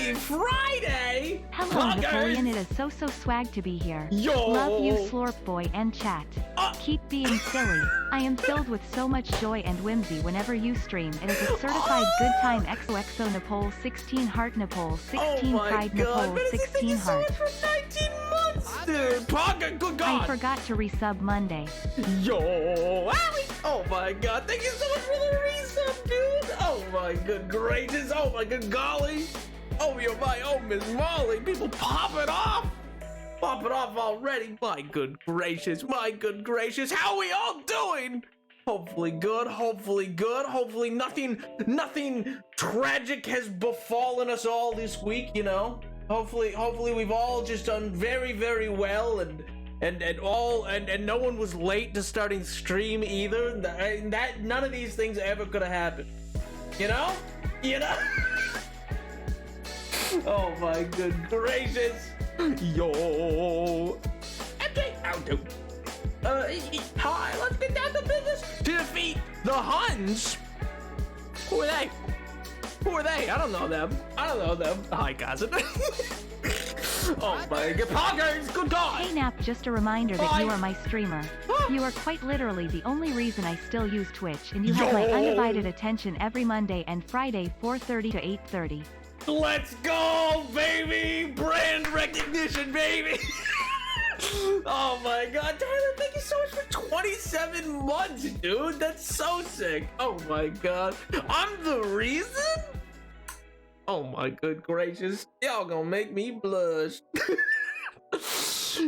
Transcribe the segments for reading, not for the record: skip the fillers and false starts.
Happy Friday! Hello, Poggers! Napoleon. It is so swag to be here. Yo! Love you, Slurp Boy and chat. Keep being silly. I am filled with so much joy and whimsy whenever you stream. It is a certified good time. XOXO Napole 16 heart Napole 16 pride Napole 16 heart. For 19 months, dude! Pogger, good God! I forgot to resub Monday. Yo! Owie! Oh my God! Thank you so much for the resub, dude! Oh my good gracious! Oh my good golly! Oh you're my oh Miss Molly! People pop it off! Pop it off already! My good gracious! My good gracious! How are we all doing? Hopefully good. Hopefully good. Hopefully nothing tragic has befallen us all this week. You know. Hopefully we've all just done very well and no one was late to starting stream either. That none of these things ever could have happened. You know? Oh my good gracious. Yo. Okay, I'll do. Hi, let's get down to business. To defeat the Huns. Who are they? Who are they? I don't know them. Hi, cousin. Oh my god. Poggers, good God. Hey Nap, just a reminder that Hi. you are my streamer. You are quite literally the only reason I still use Twitch, and you have my undivided attention every Monday and Friday 4:30 to 8:30. Let's go, baby! Brand recognition, baby! Oh my god, Tyler, thank you so much for 27 months, dude! That's so sick! Oh my god. I'm the reason? Oh my good gracious. Y'all gonna make me blush.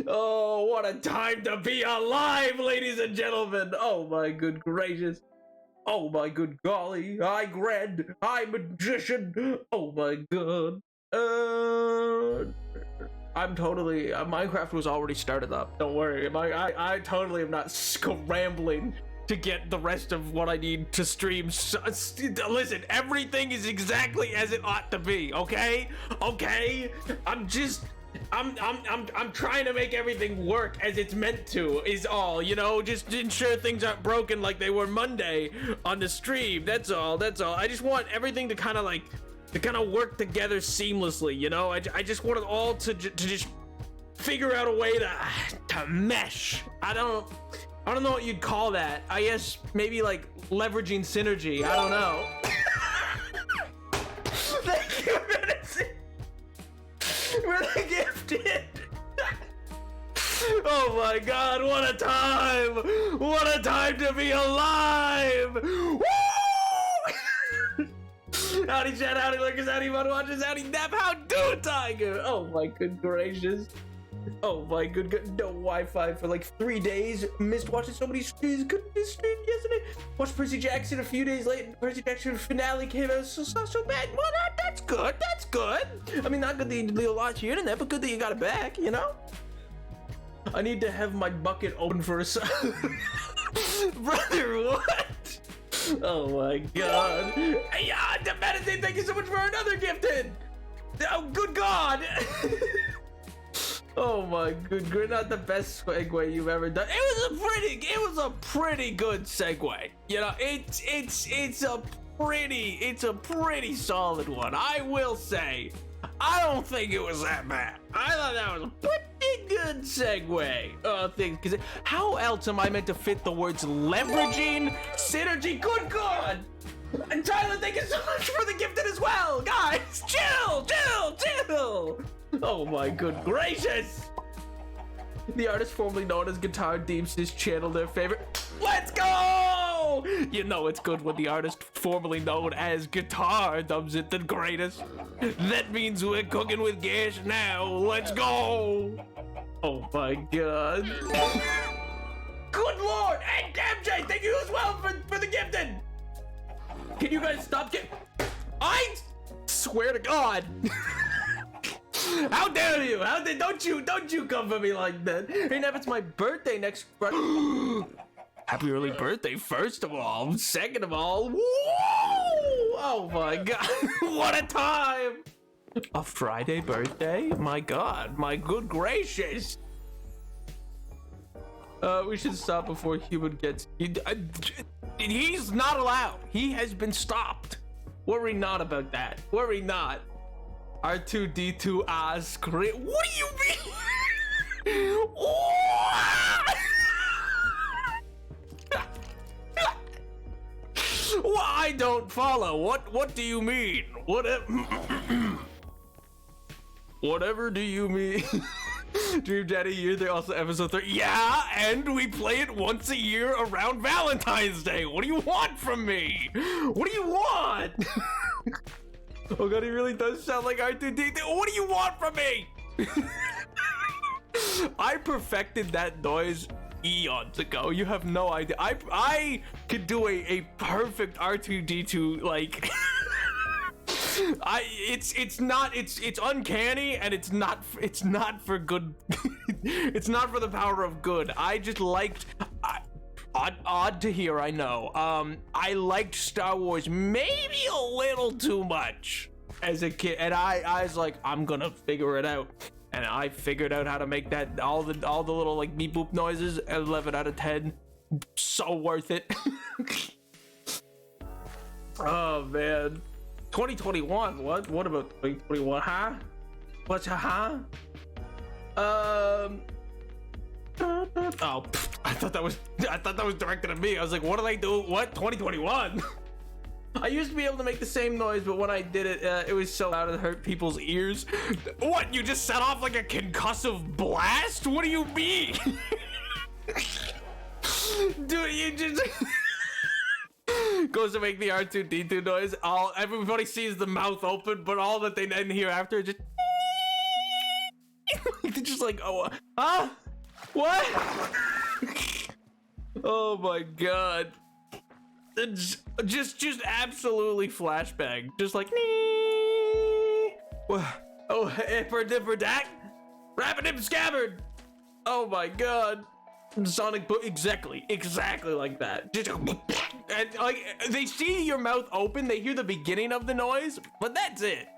Oh, what a time to be alive, ladies and gentlemen! Oh my good gracious. Oh my good golly, I Gred, I magician, oh my god. I'm totally, Minecraft was already started up, don't worry, I totally am not scrambling to get the rest of what I need to stream. Listen, everything is exactly as it ought to be, okay? Okay? I'm trying to make everything work as it's meant to, is all, you know, just ensure things aren't broken like they were Monday on the stream. That's all. I just want everything to kind of work together seamlessly, you know? I just want it all to just figure out a way to mesh. I don't know what you'd call that. I guess maybe like leveraging synergy. I don't know. Thank you, Medicine. For the gifted. Oh my god, what a time! What a time to be alive! Woo! Howdy chat, howdy lurkers, howdy mud watchers, howdy nap, how do Tiger? Oh my good gracious. Oh my good no Wi-Fi for like 3 days. Missed watching so many streams. Couldn't miss stream yesterday. Watched Percy Jackson a few days late. Percy Jackson finale came out. So bad. Well, that's good. That's good. I mean, not good that you lost your internet, but good that you got it back. You know. I need to have my bucket open for a brother. What? Oh my god. Yeah, the Meditate. Thank you so much for another gifted. Oh, good God. Oh my good, not the best segue you've ever done. It was a pretty good segue. You know, it's a pretty solid one. I will say, I don't think it was that bad. I thought that was a pretty good segue. Because how else am I meant to fit the words leveraging, synergy? Good God. And Tyler, thank you so much for the gifted as well. Guys, chill. Oh my good gracious! The artist formerly known as Guitar deems his channel their favorite. Let's go! You know it's good when the artist formerly known as Guitar dubs it the greatest. That means we're cooking with gas now. Let's go! Oh my god. Good lord! And MJ, thank you as well for the gifted! Can you guys stop I swear to God! How dare you? Don't you come for me like that? Hey, Nev, it's my birthday next Friday. Happy early birthday, first of all. Second of all, woo! Oh my god, what a time! A Friday birthday? My god, my good gracious. We should stop before human gets... He's not allowed. He has been stopped. Worry not about that. Worry not. R2D2 scream. What do you mean? What? Well, I don't follow. What do you mean? Whatever do you mean? Dream Daddy Year, they're also episode 3. Yeah, and we play it once a year around Valentine's Day. What do you want from me? What do you want? Oh god, he really does sound like R2D2. What do you want from me? I perfected that noise eons ago. You have no idea. I could do a perfect R2D2 like it's uncanny, and it's not for good. It's not for the power of good. I just liked odd to hear, I know. I liked Star Wars maybe a little too much as a kid, and I was like, I'm gonna figure it out. And I figured out how to make that all the little like beep boop noises. 11 out of 10. So worth it. Oh man. 2021. What about 2021? Huh? What's huh? Oh, I thought that was directed at me. I was like, what did I do? What? 2021? I used to be able to make the same noise, but when I did it, it was so loud it hurt people's ears. What? You just set off like a concussive blast? What do you mean? Dude, you just goes to make the R2D2 noise. Everybody sees the mouth open, but all that they then hear after is just they're just like, oh, huh? What? Oh my god. It's just absolutely flashbang. Just like, oh, for dak, rapping him scabbard. Oh my god. Sonic boom, exactly like that. Just and like they see your mouth open, they hear the beginning of the noise, but that's it.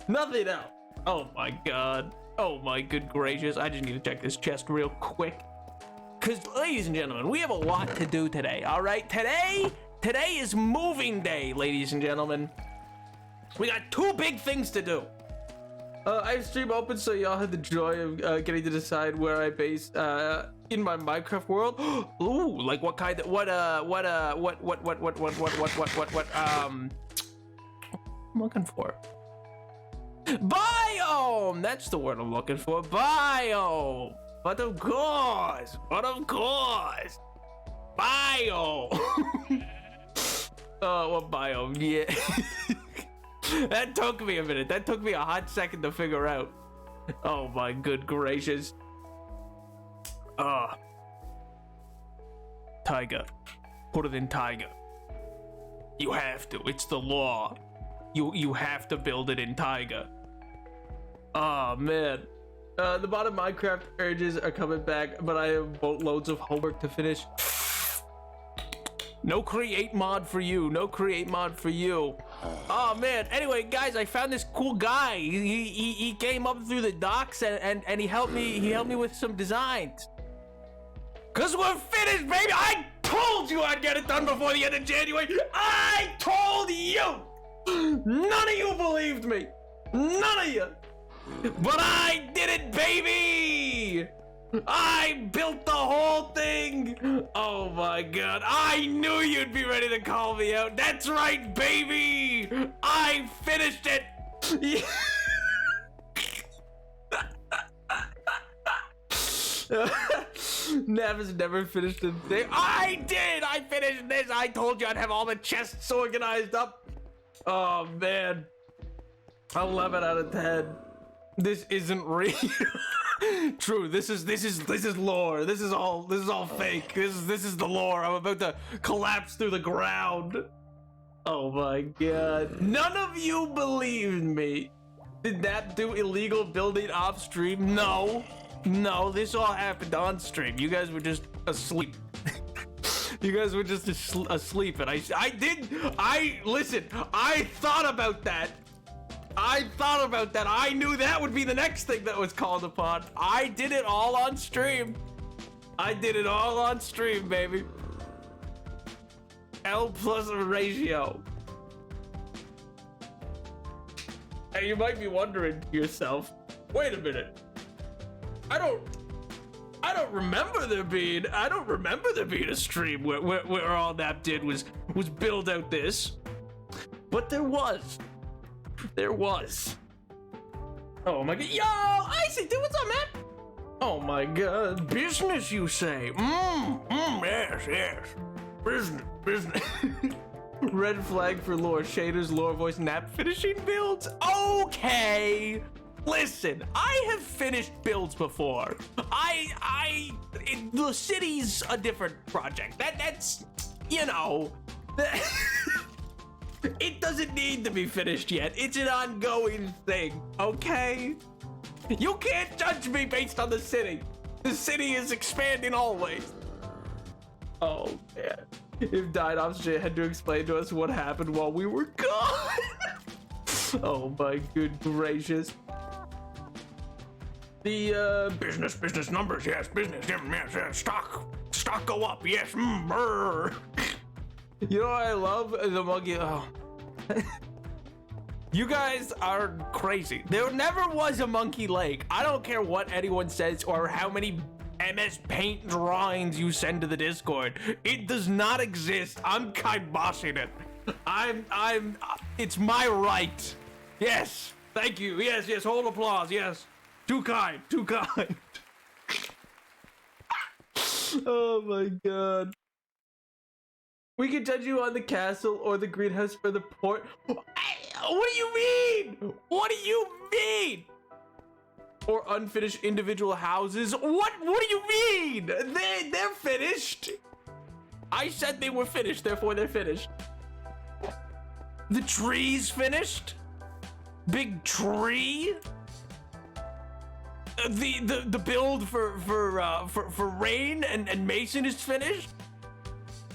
Nothing else. Oh my god. Oh my good gracious. I just need to check this chest real quick. Because, ladies and gentlemen, we have a lot to do today, all right? Today is moving day, ladies and gentlemen. We got 2 big things to do. I have stream open, so y'all had the joy of getting to decide where I base in my Minecraft world. Ooh, like what kind of I'm looking for. Biome! That's the word I'm looking for. Biome! But of course! Biome! Oh, what biome? Yeah. That took me a minute. That took me a hot second to figure out. Oh my good gracious. Taiga. Put it in Taiga. You have to. It's the law. You have to build it in Taiga. Oh man. The bottom Minecraft urges are coming back, but I have boatloads of homework to finish. No create mod for you. Oh man. Anyway, guys, I found this cool guy. He came up through the docks and he helped me with some designs. Cause we're finished, baby. I told you I'd get it done before the end of January. I told you. None of you believed me. None of you. But I did it, baby! I built the whole thing! Oh my god, I knew you'd be ready to call me out. That's right, baby! I finished it! Nav has never finished a thing. I did! I finished this! I told you I'd have all the chests organized up. Oh man. 11 out of 10. This isn't real. True. This is lore. This is all fake. This is the lore. I'm about to collapse through the ground. Oh my god. None of you believed me. Did that do illegal building off stream? No. This all happened on stream. You guys were just asleep. You guys were just asleep, and listen. I thought about that. I knew that would be the next thing that was called upon. I did it all on stream. Baby. L plus ratio. And you might be wondering to yourself, wait a minute. I don't remember there being a stream where all Nap did was build out this. But there was. Oh my god. Yo, Isaac, dude, what's up, man? Oh my god. Business, you say? Yes. Business. Red flag for lore. Shaders, lore voice, Nap finishing builds. Okay. Listen, I have finished builds before. The city's a different project. That's, you know, it doesn't need to be finished yet. It's an ongoing thing, okay? You can't judge me based on the city. The city is expanding always. Oh, man. If Dinops had to explain to us what happened while we were gone. Oh, my good gracious. The business numbers, yes, business, yes, stock go up, yes, brr. You know what I love? The monkey, oh. You guys are crazy. There never was a Monkey Lake. I don't care what anyone says or how many MS Paint drawings you send to the Discord. It does not exist. I'm bossing it. It's my right. Yes, thank you. Yes, hold applause, yes. Too kind. Oh my god. We can judge you on the castle or the greenhouse or the port. What do you mean? What do you mean? Or unfinished individual houses? What do you mean? They're finished. I said they were finished, therefore they're finished. The tree's finished? Big tree? The build for Rain and Mason is finished.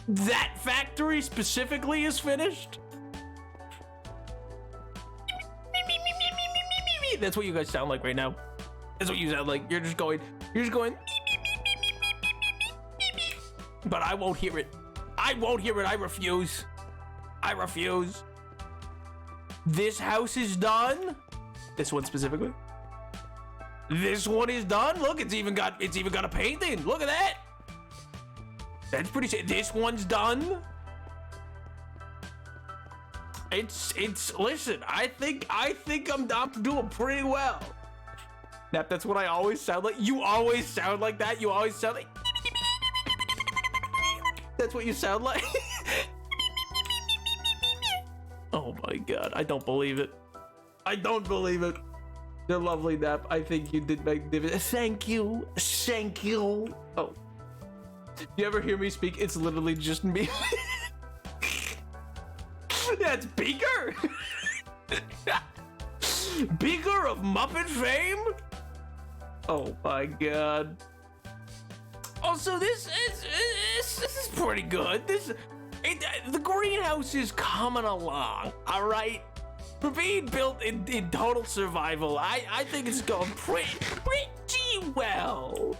That factory specifically is finished. That's what you guys sound like right now. That's what you sound like. You're just going. But I won't hear it. I refuse. This house is done. This one specifically. This one is done. Look, it's even got a painting. Look at that. That's pretty sick. This one's done. Listen, I think I'm doing pretty well. That's what I always sound like. You always sound like that. You always sound like. That's what you sound like. Oh my god, I don't believe it. You're lovely, Nap. I think you did magnificent. Thank you. Oh. You ever hear me speak? It's literally just me. Yeah, it's Beaker. Beaker of Muppet fame? Oh my god. Also, this is pretty good. The greenhouse is coming along, all right? For being built in total survival, I think it's going pretty well.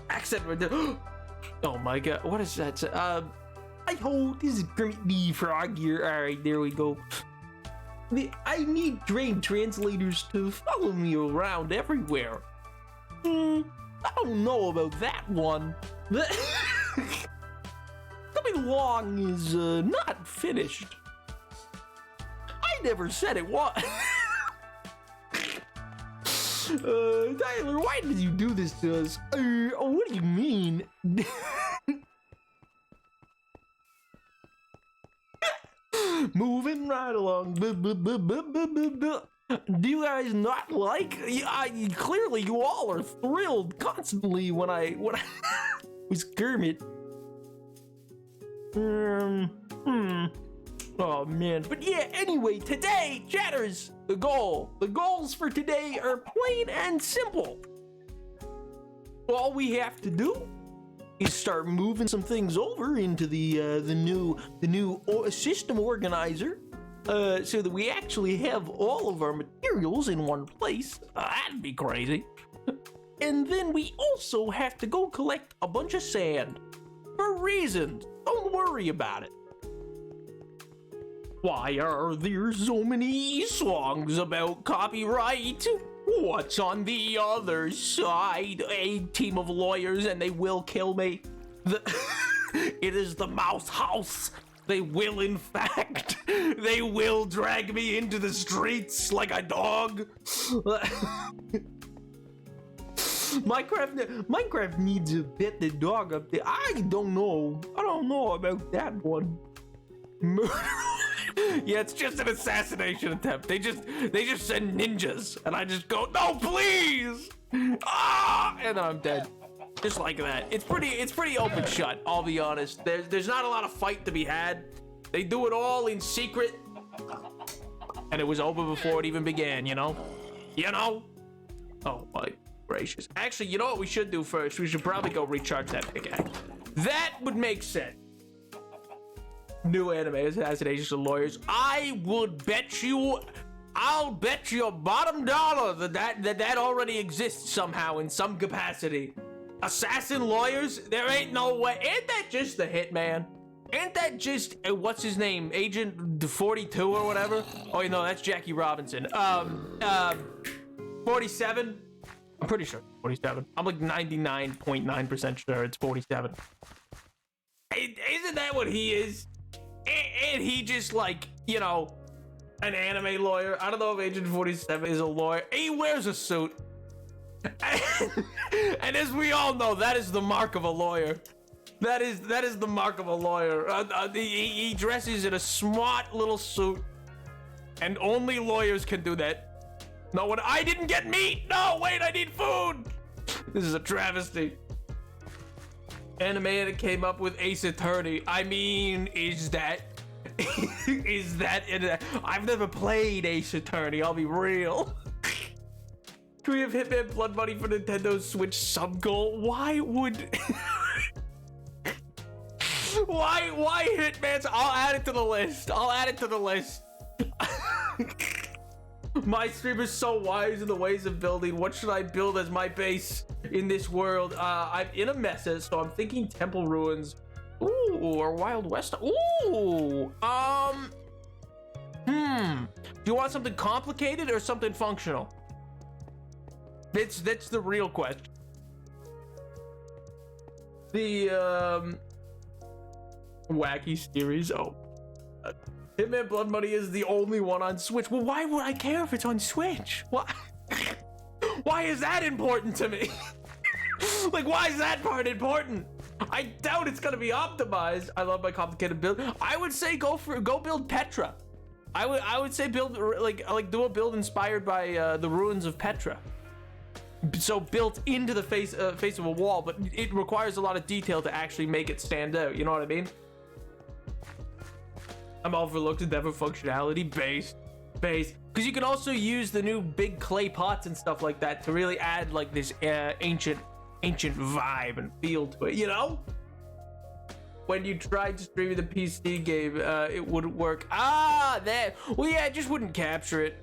Accent. Oh my god, what is that? I hope this is Kermit the Frog here. All right, there we go. I need trained translators to follow me around everywhere. I don't know about that one. Coming along is not finished. I never said it was. Tyler, why did you do this to us? What do you mean? Moving right along. Do you guys not like? Clearly, you all are thrilled constantly when I was Kermit. Oh man, but yeah, anyway, today, chatters, the goals for today are plain and simple. All we have to do is start moving some things over into the new system organizer, so that we actually have all of our materials in one place. That'd be crazy. And then we also have to go collect a bunch of sand for reasons. Don't worry about it. Why are there so many songs about copyright? What's on the other side? A team of lawyers and they will kill me. It is the Mouse House. They will, in fact, they will drag me into the streets like a dog. Minecraft needs a pet the dog up there. I don't know about that one. Yeah, it's just an assassination attempt. They just send ninjas, and I just go, no, please, and then I'm dead, just like that. It's pretty open shut. I'll be honest. There's not a lot of fight to be had. They do it all in secret, and it was over before it even began. You know. Oh my gracious. Actually, you know what we should do first? We should probably go recharge that pickaxe. That would make sense. New anime assassinations of lawyers. I'll bet you a bottom dollar that already exists somehow in some capacity. Assassin lawyers? There ain't no way. Ain't that just the Hitman? Ain't that just what's his name? Agent 42 or whatever? Oh, you know, that's Jackie Robinson. 47? I'm pretty sure 47. I'm like 99.9% sure it's 47. Isn't that what he is? And he just like, you know, an anime lawyer. I don't know if Agent 47 is a lawyer. He wears a suit. And as we all know, that is the mark of a lawyer. That is the mark of a lawyer. He dresses in a smart little suit. And only lawyers can do that. No one. I didn't get meat. No, wait, I need food. This is a travesty. Anime that came up with Ace Attorney. I mean, is that I've never played Ace Attorney, I'll be real. Can we have Hitman Blood Money for Nintendo Switch sub goal? Why would why Hitman's? I'll add it to the list. My stream is so wise in the ways of building. What should I build as my base in this world? I'm in a mess, so I'm thinking Temple Ruins. Ooh, or Wild West. Ooh. Do you want something complicated or something functional? That's the real question. The wacky series. Oh. Hitman Blood Money is the only one on Switch. Well, why would I care if it's on Switch? Why? Why is that important to me? Like, why is that part important? I doubt it's gonna be optimized. I love my complicated build. I would say go build Petra. I would say build like do a build inspired by the ruins of Petra. So built into the face of a wall, but it requires a lot of detail to actually make it stand out. You know what I mean? I'm overlooked endeavor functionality base, because you can also use the new big clay pots and stuff like that to really add like this ancient vibe and feel to it. You know, when you tried to stream the PC game, it wouldn't work. That. Well, yeah, it just wouldn't capture it.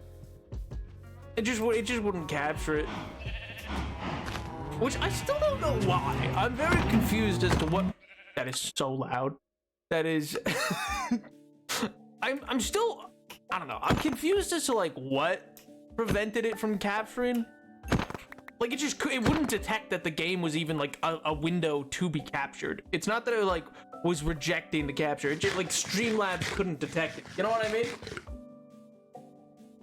It just wouldn't capture it. Which I still don't know why. I'm very confused as to what. That is so loud. That is. I'm still, I don't know. I'm confused as to like what prevented it from capturing. Like it wouldn't detect that the game was even like a window to be captured. It's not that it like was rejecting the capture. It just like Streamlabs couldn't detect it. You know what I mean?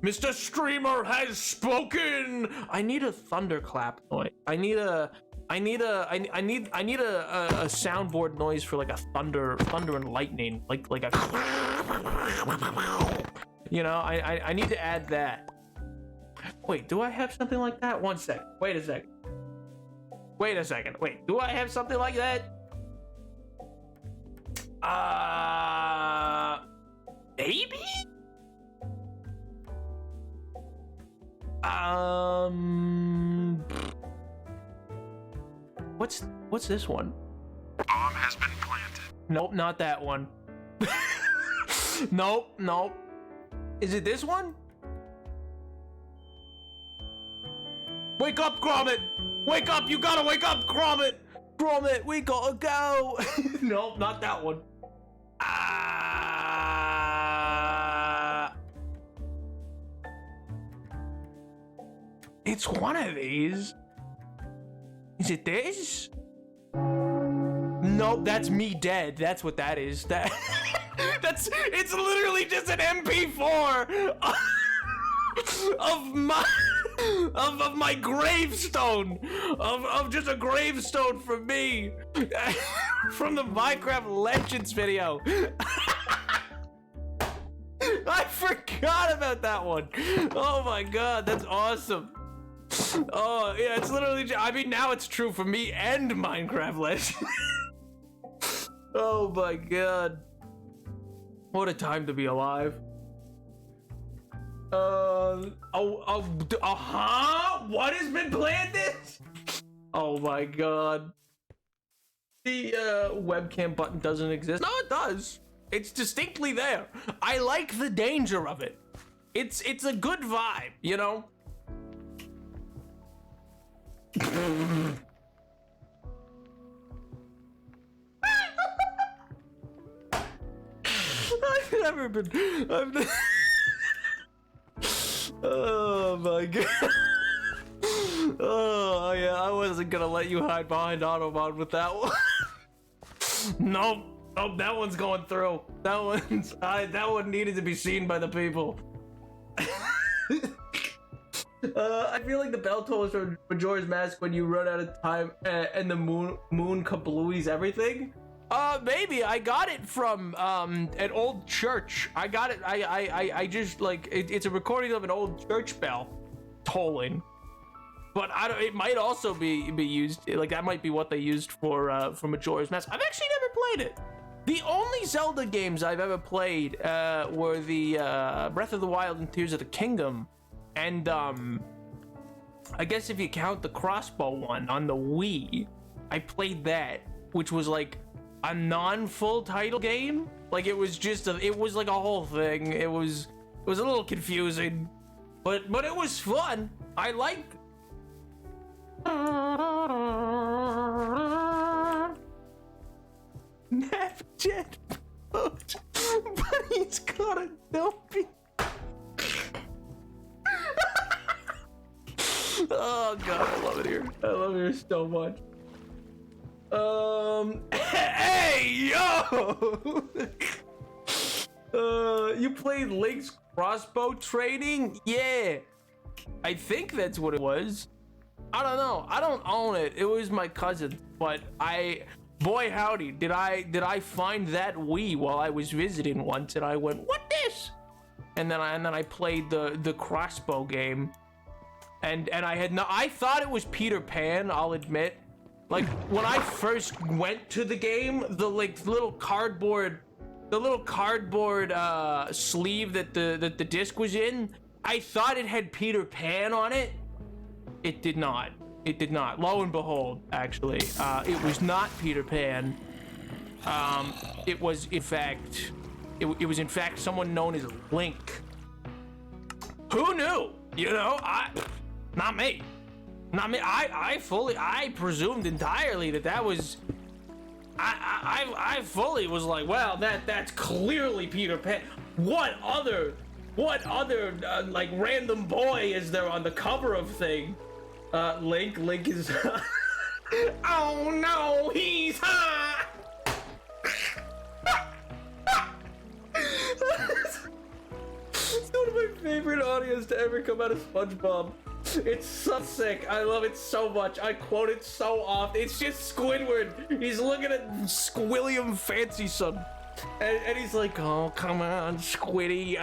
Mr. Streamer has spoken. I need a thunderclap noise. I need a soundboard noise for like a thunder and lightning, like a, you know, I need to add that. Wait, do I have something like that? One sec. Wait a second. Wait, do I have something like that? Maybe? What's this one? Bomb has been planted. Nope, not that one. Nope. Is it this one? Wake up, Gromit! Wake up! You gotta wake up, Gromit! Gromit, we gotta go! Nope, not that one. It's one of these. Is it this? Nope, that's me dead. That's what that is. It's literally just an MP4 of my gravestone. Of just a gravestone for me. From the Minecraft Legends video. I forgot about that one. Oh my god, that's awesome. Oh yeah, it's literally. I mean, now it's true for me and Minecraft Legends. Oh my god, what a time to be alive. What has been planted? Oh my god. The webcam button doesn't exist. No, it does. It's distinctly there. I like the danger of it. It's a good vibe, you know? Oh my god. Oh yeah, I wasn't gonna let you hide behind Automod with that one. Nope, that one's going through. That one needed to be seen by the people. I feel like the bell tolls for Majora's Mask when you run out of time and the moon kablooies everything. Maybe I got it from an old church. I got it. I just like it's a recording of an old church bell tolling. But it might also be used, like that might be what they used for Majora's Mask. I've actually never played it. The only Zelda games I've ever played were the Breath of the Wild and Tears of the Kingdom, and I guess if you count the crossbow one on the Wii, I played that, which was like a non-full title game. Like it was like a whole thing. It was a little confusing, but it was fun. I like. Napjet boat, but he's got a dopey. Oh god, I love it here. I love it here so much. Hey yo! You played Link's crossbow training? Yeah, I think that's what it was. I don't know. I don't own it. It was my cousin, but boy howdy, did I find that Wii while I was visiting once, and I went, what this? And then I played the crossbow game, and I thought it was Peter Pan, I'll admit. Like when I first went to the game, the little cardboard sleeve that the disc was in, I thought it had Peter Pan on it. It did not. It did not. Lo and behold, actually, it was not Peter Pan. It was in fact someone known as Link. Who knew? You know, not me. I presumed entirely that was. I fully was like, well, that's clearly Peter Pan. What other like random boy is there on the cover of thing? Link is. Oh no, he's hot. It's one of my favorite audios to ever come out of SpongeBob. It's so sick. I love it so much. I quote it so often. It's just Squidward. He's looking at Squilliam Fancy Son. And he's like, oh, come on, Squiddy.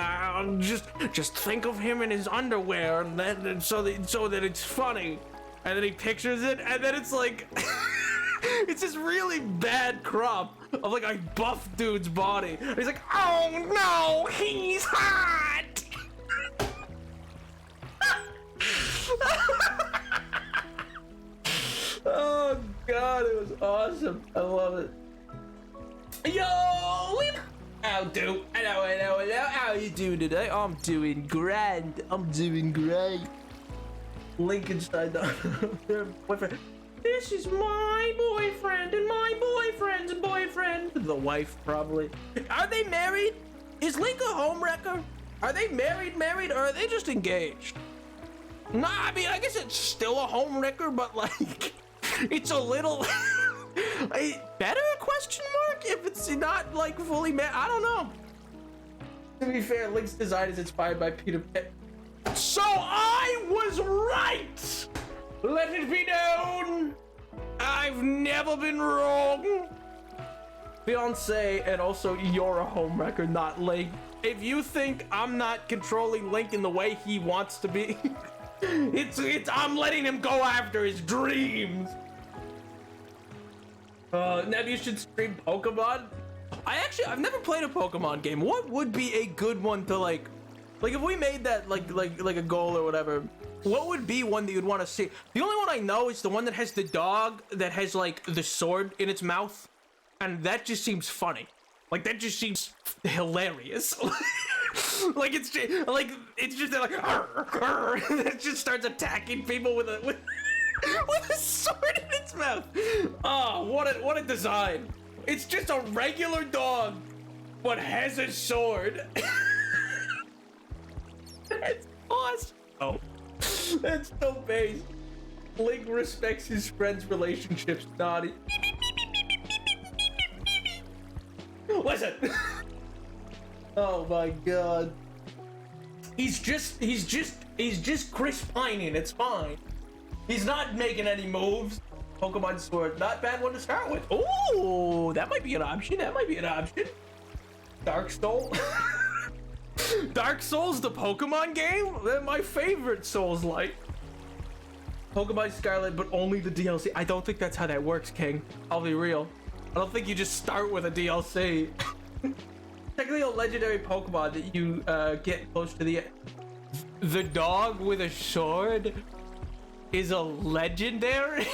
Just think of him in his underwear, and then, so that it's funny. And then he pictures it, and then it's like, it's this really bad crop of like a buff dude's body. And he's like, oh no, he's hot. Oh god, it was awesome. I love it. Yo, how you doing today? I'm doing grand. Lincoln side boyfriend. This is my boyfriend and my boyfriend's boyfriend. The wife, probably. Are they married? Is Link a homewrecker? Are they married, or are they just engaged? Nah, I mean, I guess it's still a home wrecker, but like, it's a little better question mark if it's not like fully I don't know. To be fair, Link's design is inspired by Peter Pan. So I was right! Let it be known! I've never been wrong! Fiance, and also you're a homewrecker, not Link. If you think I'm not controlling Link in the way he wants to be, I'm letting him go after his dreams! Nebu should stream Pokemon. I've never played a Pokemon game. What would be a good one to like if we made that like a goal or whatever, what would be one that you'd want to see? The only one I know is the one that has the dog that has like the sword in its mouth, and that just seems funny. Like that just seems hilarious. Like it's just like it just starts attacking people with a sword in its mouth. Oh, what a design. It's just a regular dog, but has a sword. That's awesome. Oh, that's so base. Link respects his friends' relationships. Naughty. Listen. Oh my god. He's just Chris Pining. It's fine. He's not making any moves. Pokemon Sword, not bad one to start with. Ooh, that might be an option. Dark Soul. Dark Souls, the Pokemon game? They're my favorite Souls-like. Pokemon Scarlet, but only the DLC. I don't think that's how that works, King. I'll be real. I don't think you just start with a DLC. Technically a legendary Pokemon that you get close to the end. The dog with a sword is a legendary?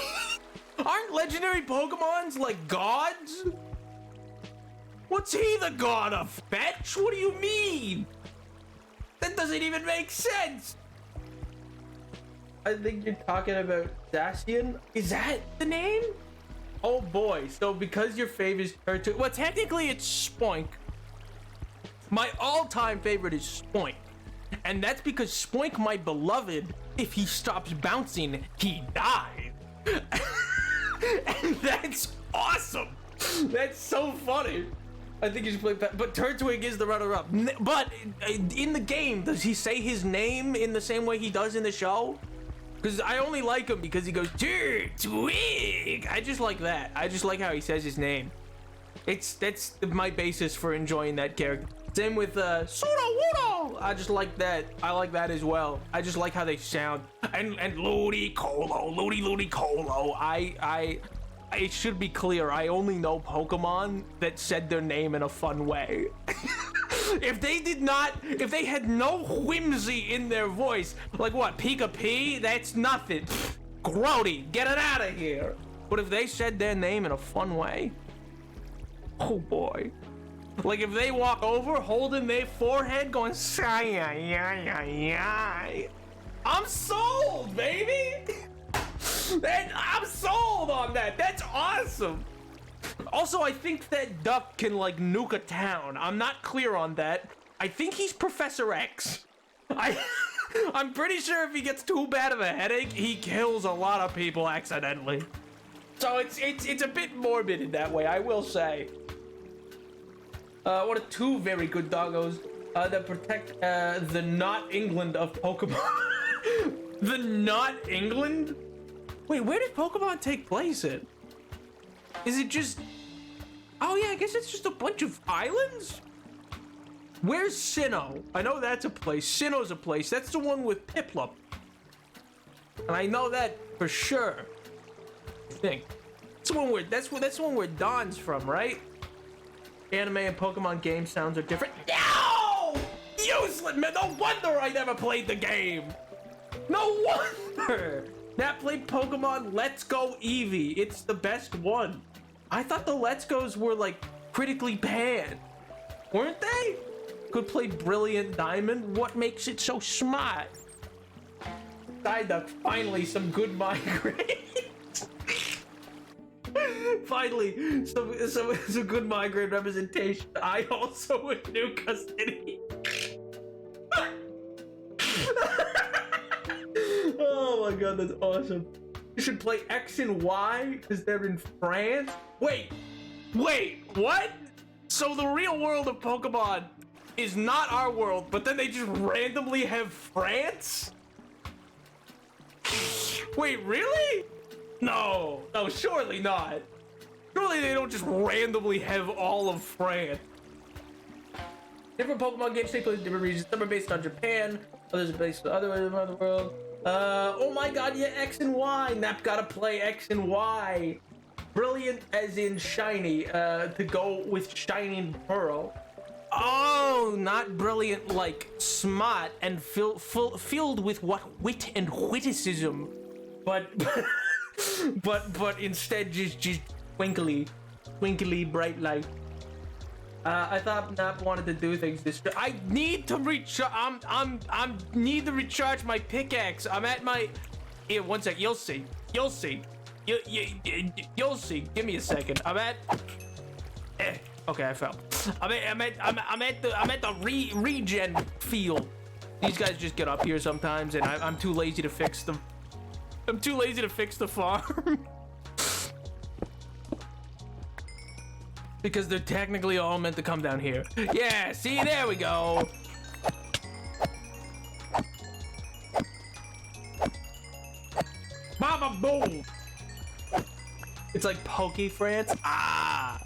Aren't legendary Pokemons like gods? What's he the god of? Fetch? What do you mean? That doesn't even make sense. I think you're talking about Zacian. Is that the name? Oh boy, so because your favorite is Turtle, well technically it's Spoink. My all-time favorite is Spoink. And that's because Spoink, my beloved, if he stops bouncing, he dies. And that's awesome. That's so funny. I think you should play that. But Turtwig is the runner-up. But in the game, does he say his name in the same way he does in the show? Because I only like him because he goes, Turtwig. I just like that. I just like how he says his name. That's my basis for enjoying that character. Same with Sudowoodo. I just like that. I like that as well. I just like how they sound. And Ludicolo. It should be clear. I only know Pokemon that said their name in a fun way. If they had no whimsy in their voice, like what, Pika P? That's nothing. Grody, get it out of here. But if they said their name in a fun way, oh boy. Like if they walk over holding their forehead going, I'm sold, baby. I'm sold on that. That's awesome. Also, I think that duck can like nuke a town. I'm not clear on that. I think he's Professor X. I'm pretty sure if he gets too bad of a headache, he kills a lot of people accidentally. So it's a bit morbid in that way, I will say. What are two very good doggos that protect the not England of Pokemon. The not England? Wait, where did Pokemon take place in? Is it just... Oh yeah, I guess it's just a bunch of islands? Where's Sinnoh? I know that's a place. Sinnoh's a place. That's the one with Piplup. And I know that for sure. I think. That's the one where Dawn's from, right? Anime and Pokemon game sounds are different. No! Useless, man. No wonder I never played the game. No wonder. Nat played Pokemon Let's Go Eevee. It's the best one. I thought the Let's Go's were like critically panned. Weren't they? Could play Brilliant Diamond. What makes it so smart? Psyduck, finally some good migraines. Finally, some good migraine representation. I also with new custody. Oh my god, that's awesome. You should play X and Y because they're in France. Wait, what? So the real world of Pokemon is not our world, but then they just randomly have France? Wait, really? No, surely not. Surely they don't just randomly have all of France. Different Pokemon games take place in different regions. Some are based on Japan, others are based on other areas around the world. Oh my god, yeah, X and Y. Nap gotta play X and Y. Brilliant as in shiny, to go with Shining Pearl. Oh, not brilliant like smart and filled with what wit and witticism, but instead just twinkly bright light. I thought Nap wanted to do things this. I need to recharge. I'm need to recharge my pickaxe. I'm at my. Here, one sec. You'll see. You'll see. You'll see. Give me a second. I'm at. Okay, I fell. I'm at the regen field. These guys just get up here sometimes, and I'm too lazy to fix them. I'm too lazy to fix the farm. Because they're technically all meant to come down here. Yeah, see, there we go. Mama boom. It's like Poke France. Ah,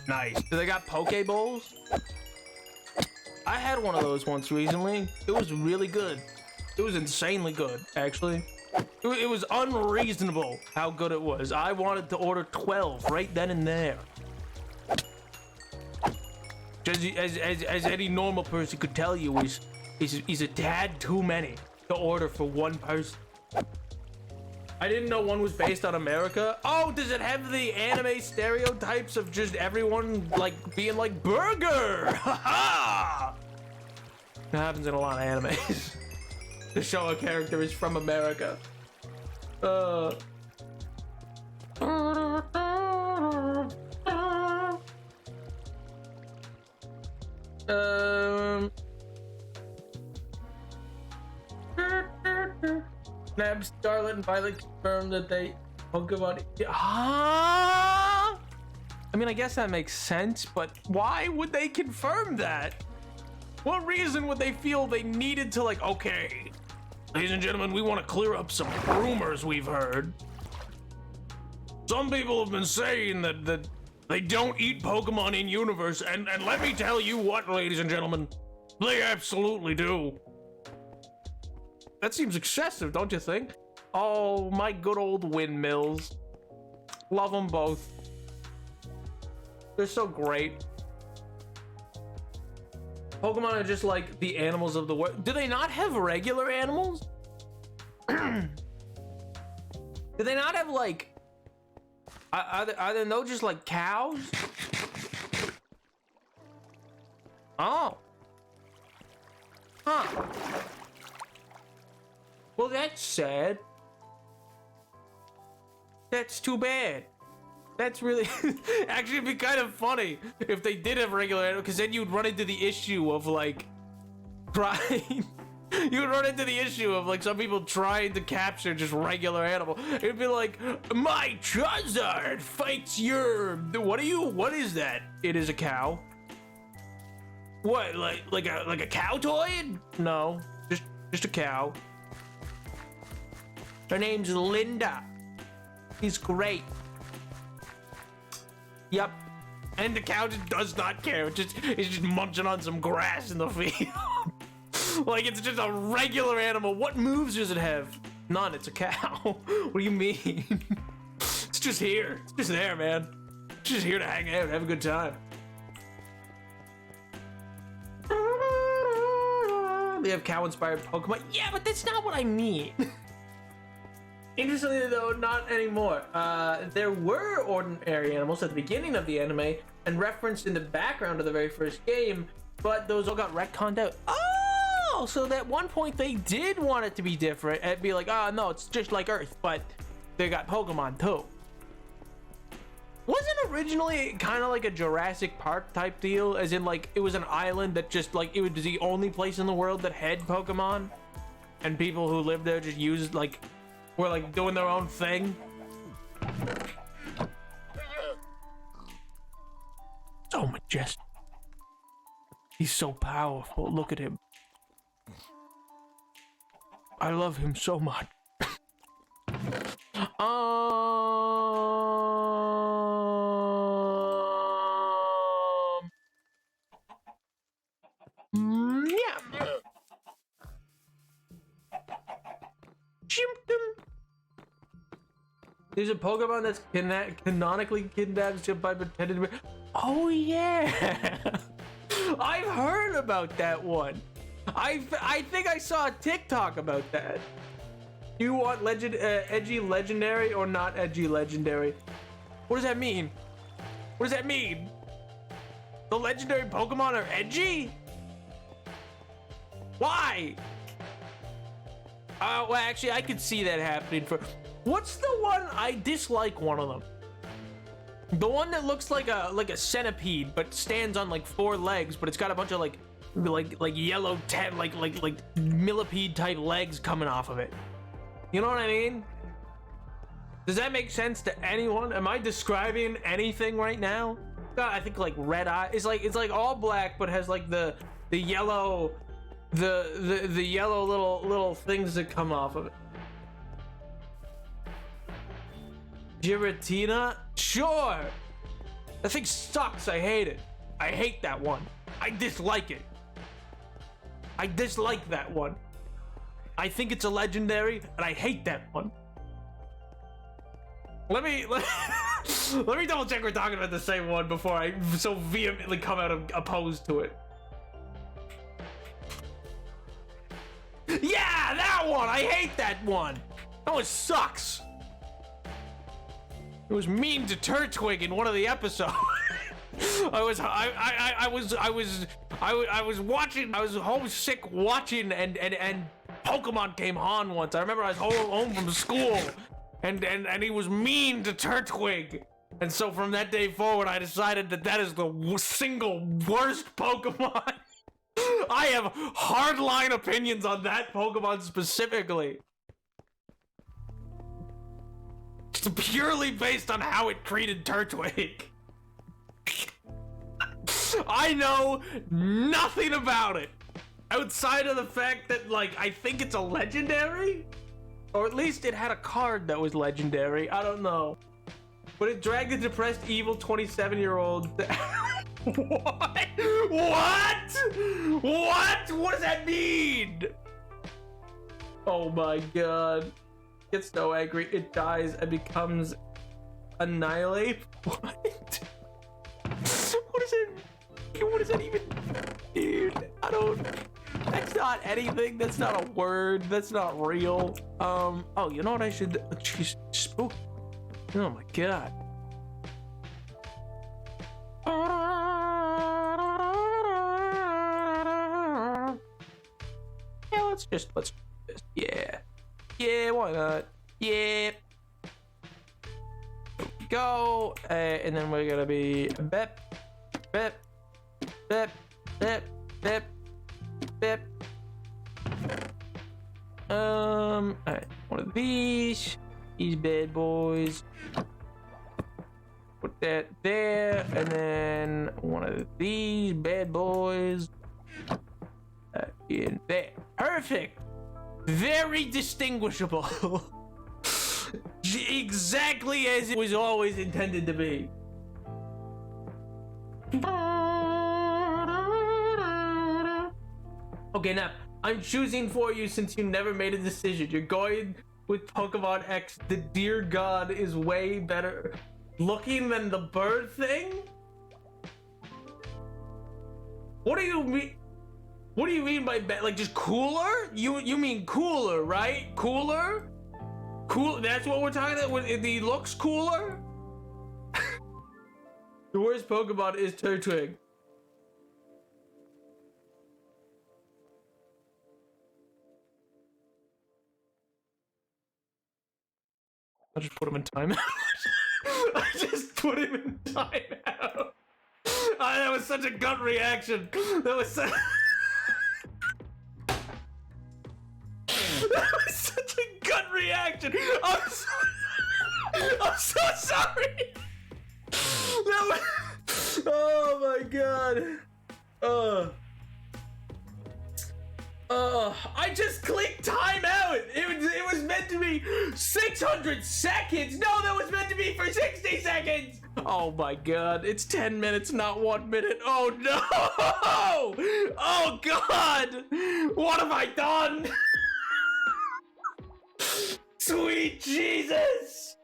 nice. Do they got Poke Bowls? I had one of those once recently. It was really good. It was insanely good, actually. It was unreasonable how good it was. I wanted to order 12 right then and there. As any normal person could tell you, is a tad too many to order for one person. I didn't know one was based on America. Oh, does it have the anime stereotypes of just everyone like being like burger? Haha! That happens in a lot of animes. To show a character is from America. Nab, Scarlet, and Violet confirmed that they Pokemon. I mean, I guess that makes sense, but why would they confirm that? What reason would they feel they needed to, like, okay, ladies and gentlemen, we want to clear up some rumors we've heard. Some people have been saying that they don't eat Pokemon in universe, and let me tell you what, ladies and gentlemen, they absolutely do. That seems excessive, don't you think? Oh, my good old windmills. Love them both. They're so great. Pokemon are just like the animals of the world. Do they not have regular animals? Do they not have like... Are there no just like cows? Oh. Huh. Well, that's sad. That's too bad. That's really... Actually, it'd be kind of funny if they did have regular animals, because then you'd run into the issue of like... trying... You would run into the issue of like some people trying to capture just regular animal. It'd be like, my Charizard fights your... What is that? It is a cow. What, like a cow toy? No, just a cow. Her name's Linda. She's great. Yep. And the cow just does not care. It's just munching on some grass in the field. Like it's just a regular animal. What moves does it have? None. It's a cow. What do you mean? It's just here. It's just there, man. It's just here to hang out, have a good time. They have cow-inspired Pokemon. Yeah, but that's not what I mean. Interestingly, though, not anymore. There were ordinary animals at the beginning of the anime and referenced in the background of the very first game, but those all got retconned out. Oh, so at one point they did want it to be different and be like, oh, no, it's just like Earth, but they got Pokemon too. Wasn't originally kind of like a Jurassic Park type deal, as in like it was an island that just like it was the only place in the world that had Pokemon? and people who live there just use like were like doing their own thing. So majestic. He's so powerful. Look at him. I love him so much. Yeah. There's a Pokemon that's canonically kidnapped by pretended to be. Oh yeah, I've heard about that one. I think I saw a TikTok about that. You want edgy legendary or not edgy legendary? What does that mean? What does that mean? The legendary Pokemon are edgy? Why? Well, actually, I could see that happening for. What's the one I dislike? One of them. The one that looks like a centipede, but stands on like 4 legs, but it's got a bunch of like yellow like millipede type legs coming off of it. You know what I mean? Does that make sense to anyone? Am I describing anything right now? God, I think like red eye. It's like all black, but has like the yellow the yellow little things that come off of it. Giratina? Sure! That thing sucks, I hate it. I hate that one. I dislike it. I dislike that one. I think it's a legendary, and I hate that one. Let me double check we're talking about the same one before I so vehemently come out opposed to it. Yeah, that one! I hate that one! That one sucks! It was mean to Turtwig in one of the episodes. I was watching. I was homesick watching, and Pokemon came on once. I remember I was home from school, and he was mean to Turtwig, and so from that day forward, I decided that is the single worst Pokemon. I have hardline opinions on that Pokemon specifically. It's purely based on how it treated Turtwig. I know nothing about it outside of the fact that, like, I think it's a legendary, or at least it had a card that was legendary. I don't know, but it dragged a depressed, evil 27-year-old. What? What does that mean? Oh my god. Gets so angry, it dies and becomes annihilate. What? What does that even, dude? I don't. That's not anything. That's not a word. That's not real. Oh, you know what I should? Jeez, spook. Oh my god. Yeah, let's do this. Yeah, why not? Yeah. Go, and then we're gonna be bip. Alright, one of these bad boys. Put that there, and then one of these bad boys in there. Perfect. Very distinguishable. Exactly as it was always intended to be. Okay, now I'm choosing for you since you never made a decision. You're going with Pokemon X. The dear god is way better looking than the bird thing? What do you mean? What do you mean by like just cooler? You mean cooler, right? Cooler? Cool. That's what we're talking about. He looks cooler. The worst Pokemon is Turtwig. I just put him in timeout. I just put him in timeout. That was such a gut reaction. That was so. That was such a gut reaction. I'm so sorry. That was, oh my god. I just clicked timeout. It was meant to be 600 seconds. No, that was meant to be for 60 seconds. Oh my god, it's 10 minutes, not 1 minute. Oh no! Oh god! What have I done? Sweet Jesus!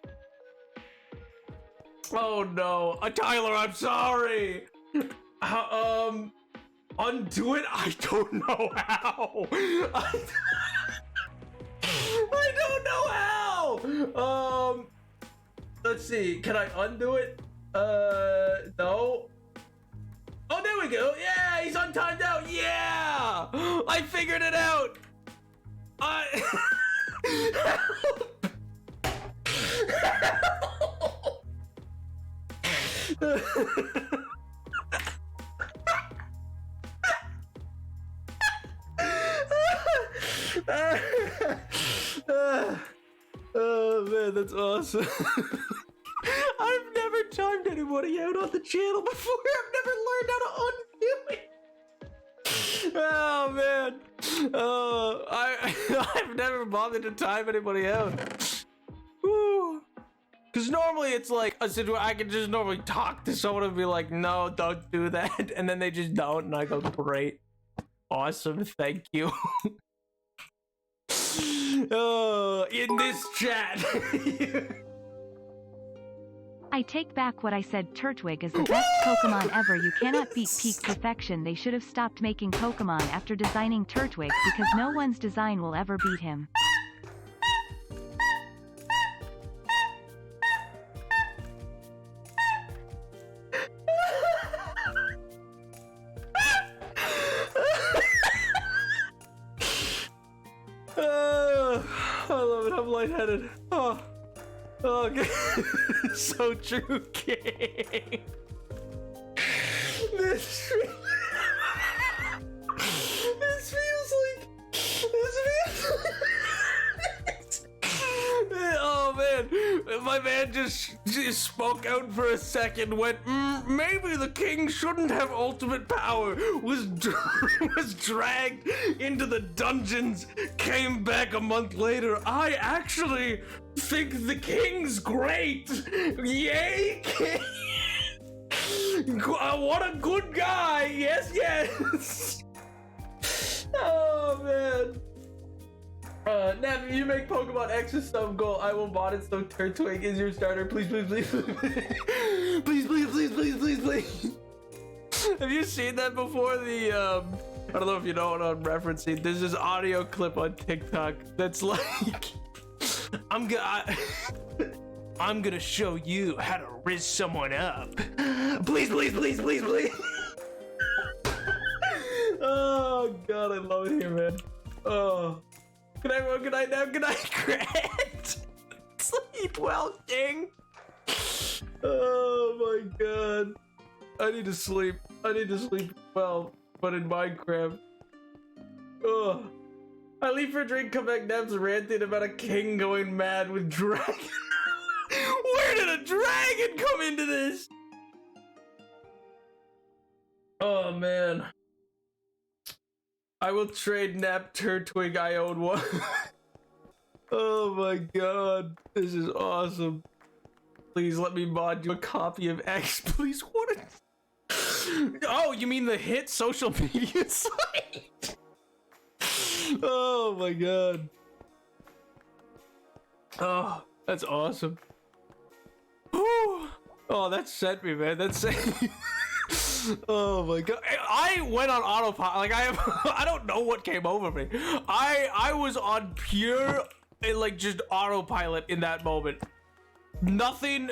Oh no, Tyler, I'm sorry. Undo it? I don't know how. I don't know how. Let's see. Can I undo it? No. Oh, there we go. Yeah, he's untimed out. Yeah, I figured it out. Oh man, that's awesome. I've never timed anybody out on the channel before. I've never learned how to undo it. Oh man. I've never bothered to time anybody out. Because normally it's like a situation I can just normally talk to someone and be like, no, don't do that. And then they just don't. And I go, great. Awesome. Thank you. In this chat. I take back what I said. Turtwig is the best Pokemon ever. You cannot beat peak perfection. They should have stopped making Pokemon after designing Turtwig because no one's design will ever beat him. I love it. I'm lightheaded. Oh, okay. So true, King. This feels like. Oh man, my man just spoke out for a second. Went, maybe the king shouldn't have ultimate power. Was dragged into the dungeons. Came back a month later. I actually think the king's great. Yay, king! What a good guy. Yes, yes. Oh man. Nav, if you make Pokemon X a sub goal, I will bot it so Turtwig is your starter. Please, please, please, please, please, please, please, please, please, please. Have you seen that before? The I don't know if you know what I'm referencing. There's this audio clip on TikTok that's like, I'm gonna show you how to riz someone up. Please, please, please, please, please. Oh god, I love it here, man. Oh. Good night, everyone. Good night, now. Good night, Grant. Sleep well, King. Oh my god. I need to sleep. I need to sleep well, but in Minecraft. Oh. I leave for a drink, come back, Nev's ranting about a king going mad with dragon. Where did a dragon come into this? Oh man. I will trade Nap Turtwig. I own one. Oh my god. This is awesome. Please let me mod you a copy of X. Please, what? Oh, you mean the hit social media site? Oh my god. Oh, that's awesome. Ooh. Oh, that sent me, man. That sent me. Oh my god. I went on autopilot. Like I don't know what came over me. I was on pure like just autopilot in that moment. Nothing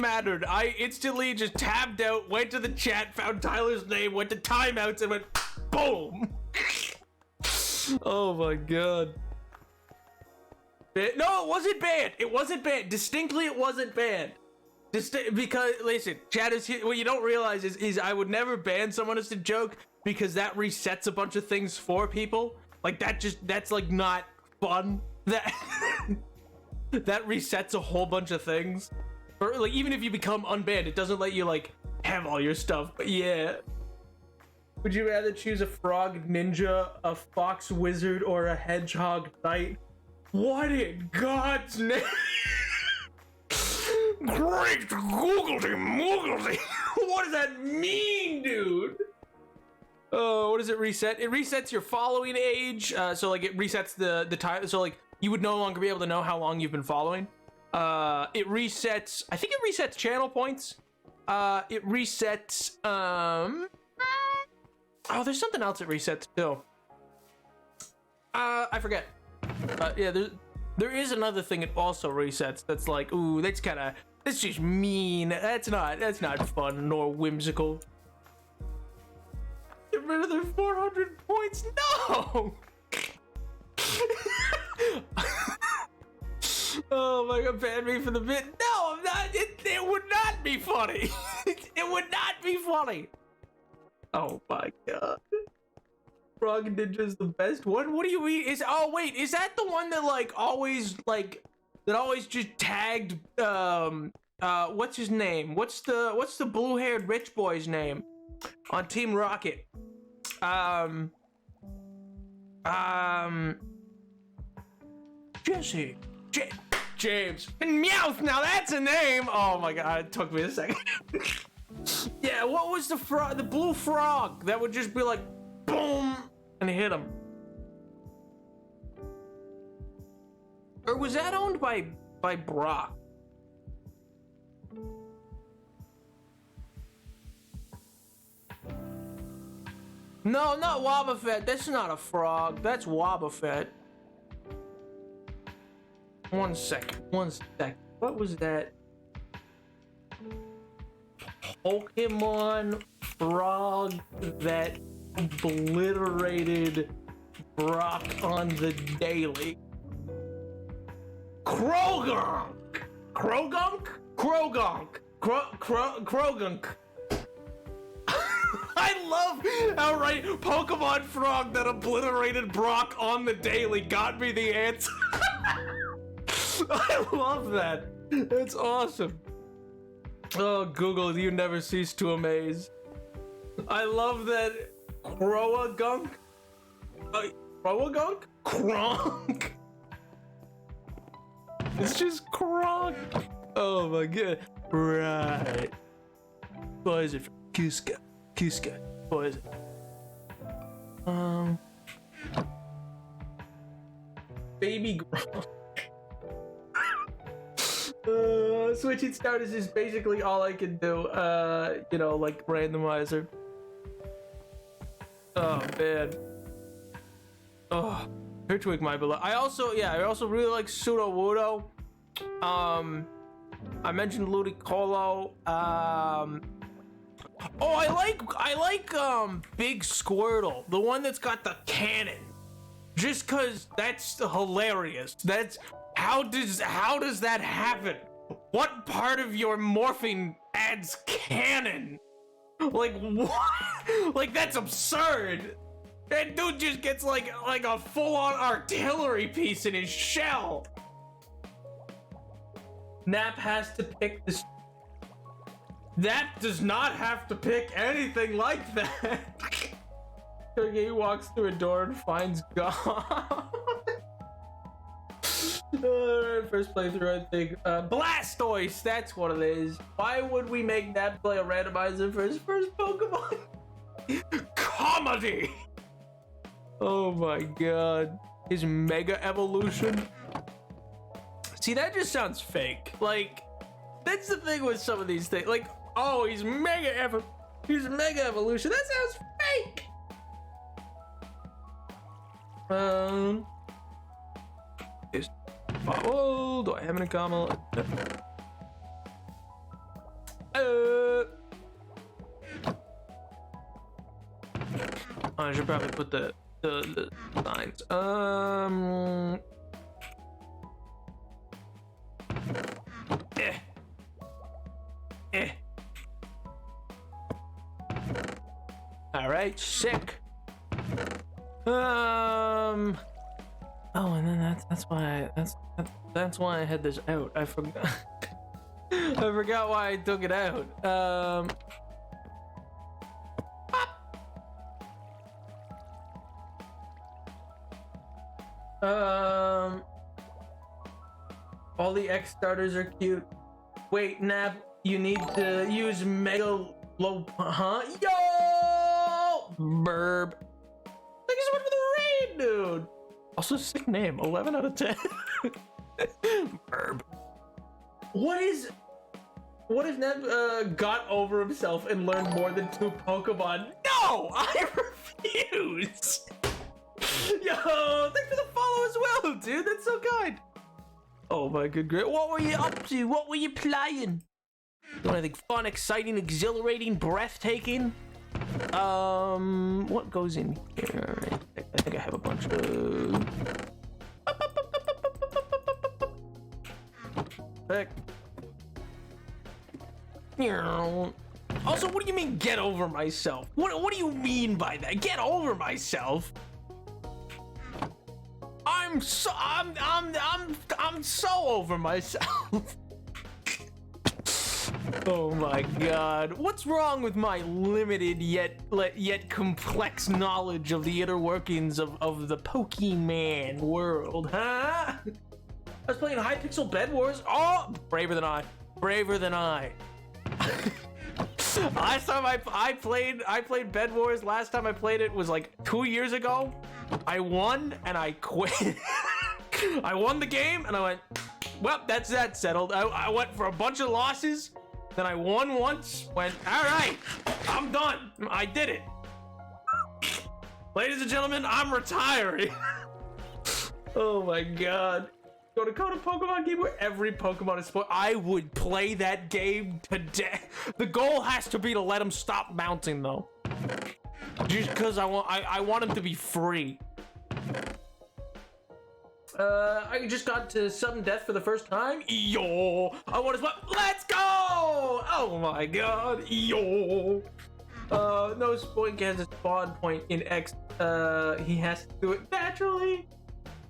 mattered. I instantly just tabbed out, went to the chat, found Tyler's name, went to timeouts and went boom. Oh my god. No, it wasn't banned. It wasn't banned. Distinctly it wasn't banned. Because listen, chat is here. What you don't realize is I would never ban someone as a joke because that resets a bunch of things for people. Like that's like not fun that that resets a whole bunch of things. Or like even if you become unbanned, it doesn't let you like have all your stuff. But yeah. Would you rather choose a frog ninja, a fox wizard, or a hedgehog knight? What in God's name? Great googledy moogledy. What does that mean, dude? Oh, what does it reset? It resets your following age. So like it resets the time. So like you would no longer be able to know how long you've been following. It resets. I think it resets channel points. It resets. Oh, there's something else it resets too. I forget. Yeah, there is another thing it also resets. That's like, ooh, that's just mean. That's not fun nor whimsical. Get rid of their 400 points. No. Oh my God, ban me for the bit. No, I'm not. It would not be funny. It would not be funny. Oh my God. Frog Ninja is the best one. What do you mean? Wait, is that the one that always just tagged what's his name? What's the blue-haired rich boy's name on Team Rocket? Jesse. James. And Meowth, now that's a name. Oh my God, it took me a second. Yeah, what was the blue frog that would just be like boom and hit him? Or was that owned by Brock? No, not Wobbuffet. That's not a frog. That's Wobbuffet. One second. What was that? Pokemon frog that obliterated Brock on the daily. Krogunk! I love how Pokemon frog that obliterated Brock on the daily got me the answer. I love that. That's awesome. Oh, Google, you never cease to amaze. I love that Croagunk? Croagunk? Kronk? It's just Kronk. Oh my God. Right. What is it? Kiska. What is it? Baby Gronk. Switching starters is basically all I can do. Like randomizer. Oh man. Oh, Hertwig, my beloved. I also really like Sudowoodo. I mentioned Ludicolo. I like Big Squirtle, the one that's got the cannon. Just cause that's hilarious. That's how does that happen? What part of your morphing adds cannon? Like what? Like that's absurd. That dude just gets like a full-on artillery piece in his shell. Nap has to pick this. Nap does not have to pick anything like that. Okay, he walks through a door and finds God. First playthrough, I think. Blastoise, that's what it is. Why would we make Nap play a randomizer for his first Pokemon? Comedy! Oh my God. His Mega Evolution. See, that just sounds fake. Like, that's the thing with some of these things. Like, oh, he's Mega Evolution. That sounds fake! Oh, do I have an Akama? I should probably put the lines. All right, sick. Oh, and then that's why I had this out. I forgot. I forgot why I took it out. All the X starters are cute. Wait, Nap, you need to use Mega Low, huh? Yo! Burb. Thank you so much for the raid, dude. Also, sick name. 11 out of 10. Burb. What if Nap got over himself and learned more than 2 Pokemon? No, I refuse. Yo, thanks for the follow as well, dude. That's so kind. Oh my good great. What were you up to? What were you playing? Doing anything fun, exciting, exhilarating, breathtaking? What goes in here? I think I have a bunch of... Heck. Also, what do you mean get over myself? What do you mean by that? Get over myself? I'm so over myself. Oh my god. What's wrong with my limited yet complex knowledge of the inner workings of the Pokemon world, huh? I was playing Hypixel Bed Wars. Oh, braver than I. Braver than I. Last time I played Bed Wars, last time I played it was like 2 years ago. I won and I quit. I won the game and I went, well, that's that settled. I went for a bunch of losses, then I won once, went, all right, I'm done. I did it. Ladies and gentlemen, I'm retiring. Oh my god. Go to Pokemon game where every Pokemon is spoiled. I would play that game today. The goal has to be to let him stop mounting though. Just because I want him to be free. I just got to sudden death for the first time. Yo, I want to let's go! Oh my god, yo. No, Spoink has a spawn point in X. He has to do it naturally.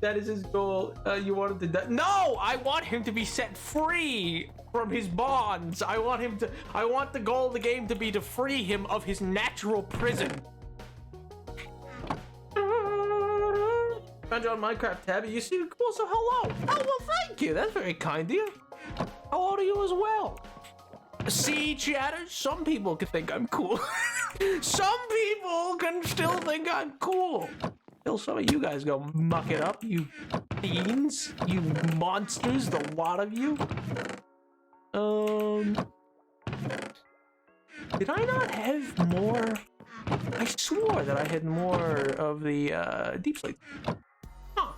That is his goal. You want him to die? No, I want him to be set free from his bonds. I want the goal of the game to be to free him of his natural prison. Found you on Minecraft, Tabby. You seem cool, so hello. Oh, well, thank you. That's very kind of you. How old are you as well? See, chatters, some people can think I'm cool. Some people can still think I'm cool. Till some of you guys go muck it up, you fiends, you monsters, the lot of you. Did I not have more? I swore that I had more of the deep sleep. Huh.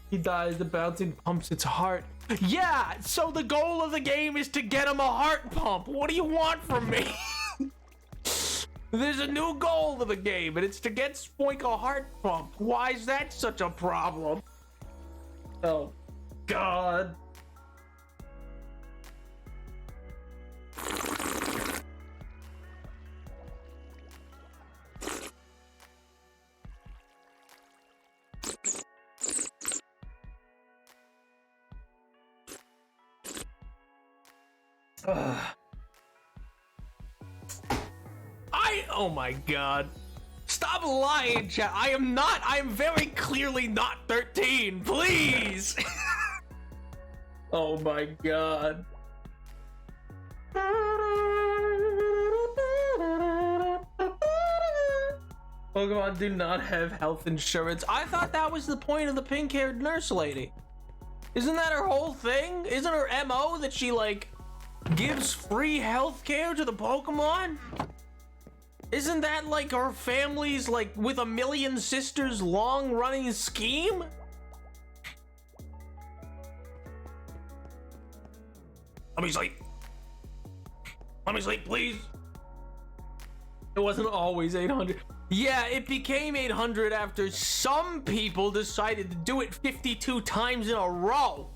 He dies, the bouncing pumps its heart. Yeah, so the goal of the game is to get him a heart pump. What do you want from me? There's a new goal to the game, and it's to get Spoink a heart pump. Why is that such a problem? Oh, God. Oh my god. Stop lying, chat. I am very clearly not 13. Please. Oh my god. Pokemon do not have health insurance. I thought that was the point of the pink-haired nurse lady. Isn't that her whole thing? Isn't her MO that she, like, gives free healthcare to the Pokemon? Isn't that like our family's, like, with a million sisters long-running scheme? Let me sleep. Let me sleep, please. It wasn't always 800. Yeah, it became 800 after some people decided to do it 52 times in a row.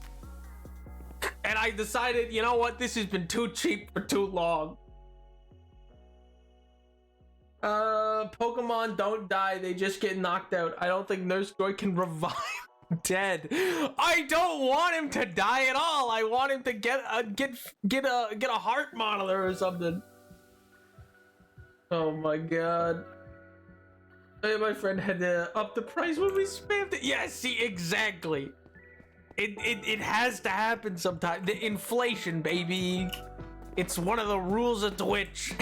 And I decided, you know what? This has been too cheap for too long. Pokemon don't die, they just get knocked out. I don't think Nurse Joy can revive dead. I don't want him to die at all. I want him to get a heart monitor or something. Oh my god. Hey, my friend had to up the price when we spammed it. Yeah, see, exactly. It has to happen sometime. The inflation, baby. It's one of the rules of Twitch.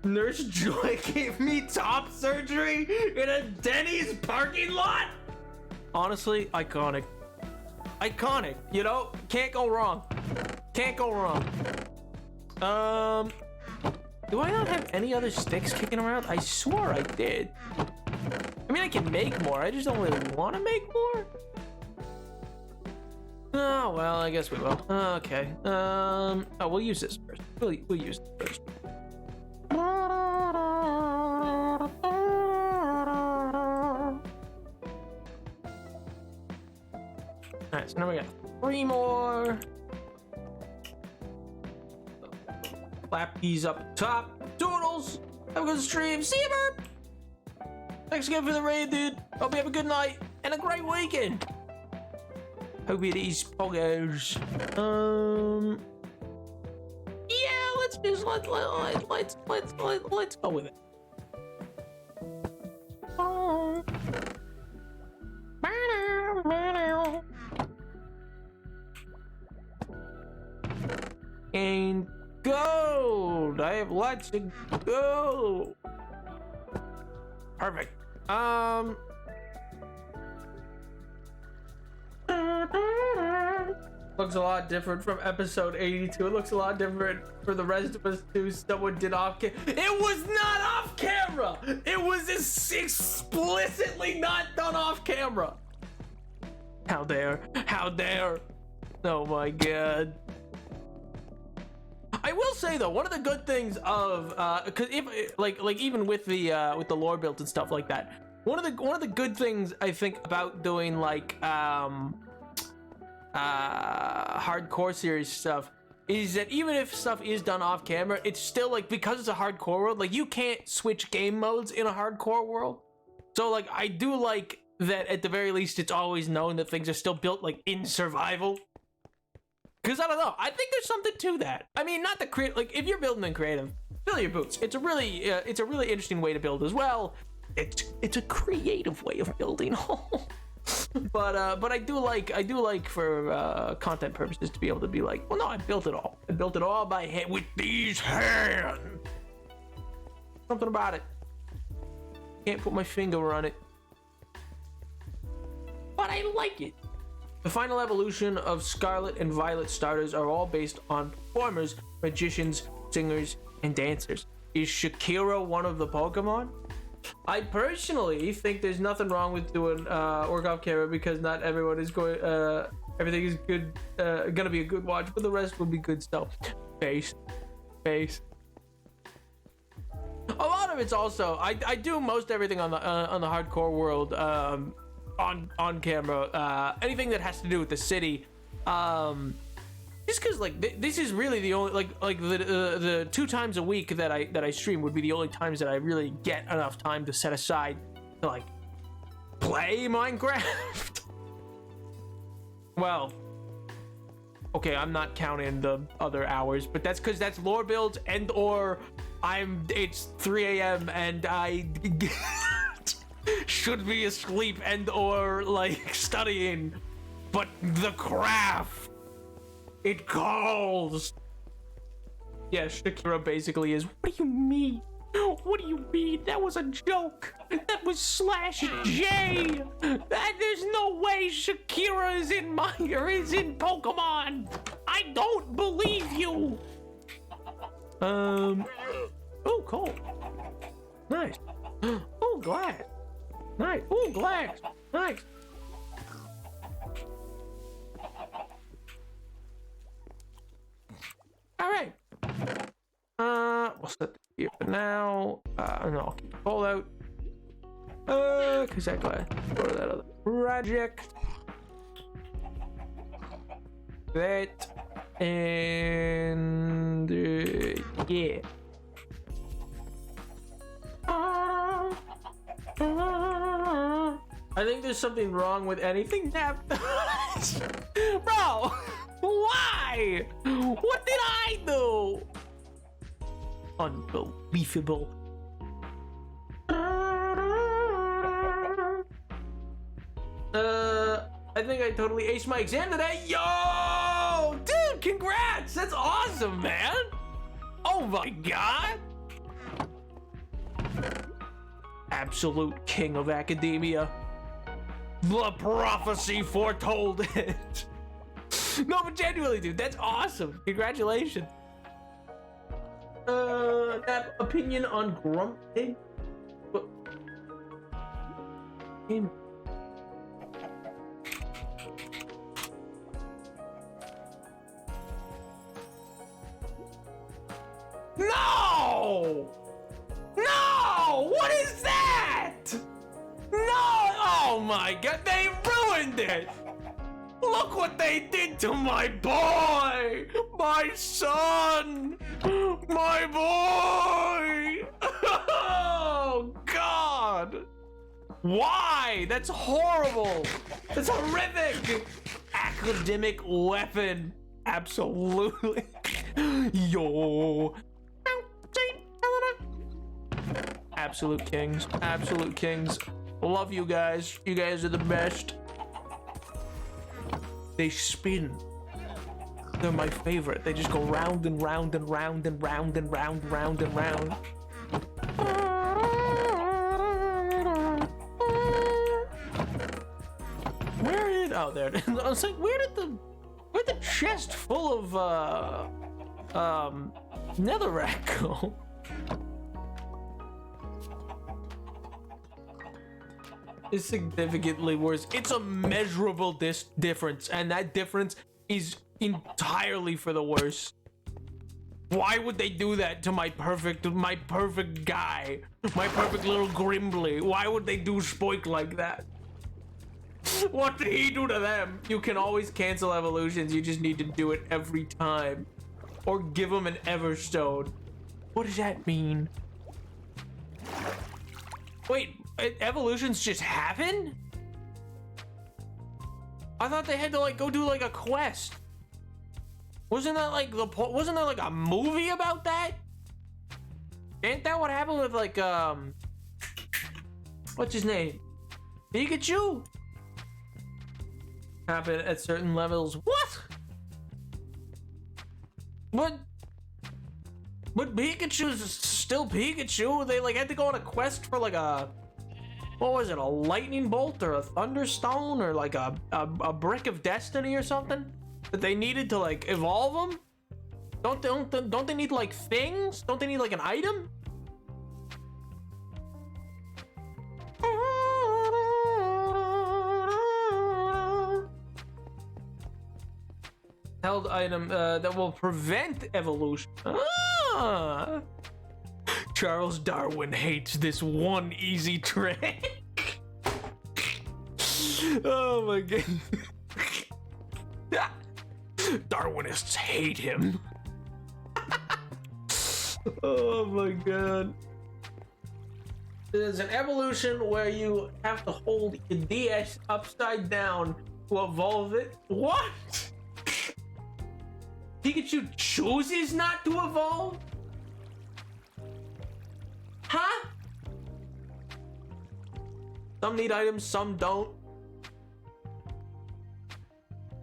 Nurse Joy gave me top surgery in a Denny's parking lot. Honestly, iconic. Iconic, you know? Can't go wrong. Can't go wrong. Do I not have any other sticks kicking around? I swore I did. I mean, I can make more. I just don't really want to make more. Oh, well, I guess we will. Okay. Oh, we'll use this first. We'll use this first. Alright, so now we got 3 more. Clap these up top. Toodles! Have a good stream. See you, Burp! Thanks again for the raid, dude. Hope you have a good night and a great weekend. Hope it is poggers. Yeah, let's just let's go with it. And gold. I have lots of gold. Perfect. Looks a lot different from episode 82. It looks a lot different for the rest of us too. Someone did off camera. It was not off camera. It was explicitly not done off camera. How dare? How dare? Oh my god. I will say though, one of the good things of because if like even with the lore builds and stuff like that, one of the good things I think about doing like hardcore series stuff is that even if stuff is done off camera, it's still like, because it's a hardcore world, like you can't switch game modes in a hardcore world. So like I do like that at the very least it's always known that things are still built like in survival. Because I don't know, I think there's something to that. I mean, not the create, like if you're building in creative, fill your boots. It's a really interesting way to build as well. It's a creative way of building. But I do like for content purposes to be able to be like, well, no, I built it all. I built it all by hand with these hands. Something about it. Can't put my finger on it. But I like it. The final evolution of Scarlet and Violet starters are all based on performers, magicians, singers, and dancers. Is Shakira one of the Pokemon? I personally think there's nothing wrong with doing work off camera because not everyone is going. Everything is good. Gonna be a good watch, but the rest will be good stuff. Face. A lot of it's also I do most everything on the hardcore world on camera. Anything that has to do with the city. Just because like this is really the only like the 2 times a week that I stream would be the only times that I really get enough time to set aside to like play Minecraft. Well, okay, I'm not counting the other hours, but that's because that's lore builds and or it's 3 a.m. and I should be asleep and or like studying, but the craft, it calls. Yeah, Shakira basically is. What do you mean? What do you mean? That was a joke. That was /J. There's no way Shakira is in Pokemon. I don't believe you. Oh, cool. Nice. Oh, glass. Nice. Oh, glass. Nice. All right. We'll set this here for now. No, I'll keep the poll out. Cause that guy. Go to that other project. That and yeah. I think there's something wrong with anything that. Bro, why? What did I do? Unbelievable. I think I totally aced my exam today. Yo, dude, congrats. That's awesome, man. Oh my god. Absolute king of academia. The prophecy foretold it. No, but genuinely, dude, that's awesome. Congratulations. That opinion on Grumpig? What? No! No! What is that? No! Oh my god, they ruined it! Look what they did to my boy! My son! My boy! Oh god! Why? That's horrible! That's horrific! Academic weapon! Absolutely! Yo! Absolute kings. Absolute kings. Love you guys. You guys are the best. They spin. They're my favorite. They just go round and round and round and round and round, round and round. Where did... Oh, there it is. I was like, where'd the chest full of, netherrack go? Is significantly worse. It's a measurable difference, and that difference is entirely for the worse. Why would they do that to my perfect guy, my perfect little Grimbly? Why would they do Spoik like that? What did he do to them? You can always cancel evolutions. You just need to do it every time, or give them an Everstone. What does that mean? Wait. Evolutions just happen? I thought they had to like go do like a quest. Wasn't that like wasn't there like a movie about that? Ain't that what happened with like what's his name? Pikachu? Happen at certain levels. What? But Pikachu's still Pikachu. They like had to go on a quest for like a, what was it, a lightning bolt or a thunderstone or like a brick of destiny or something that they needed to like evolve them? Don't they need like things? Don't they need like an item? Held item that will prevent evolution. Ah! Charles Darwin hates this one easy trick. Oh my god. Darwinists hate him. Oh my god. There's an evolution where you have to hold your DS upside down to evolve it. What? Pikachu chooses not to evolve? Huh? Some need items, some don't.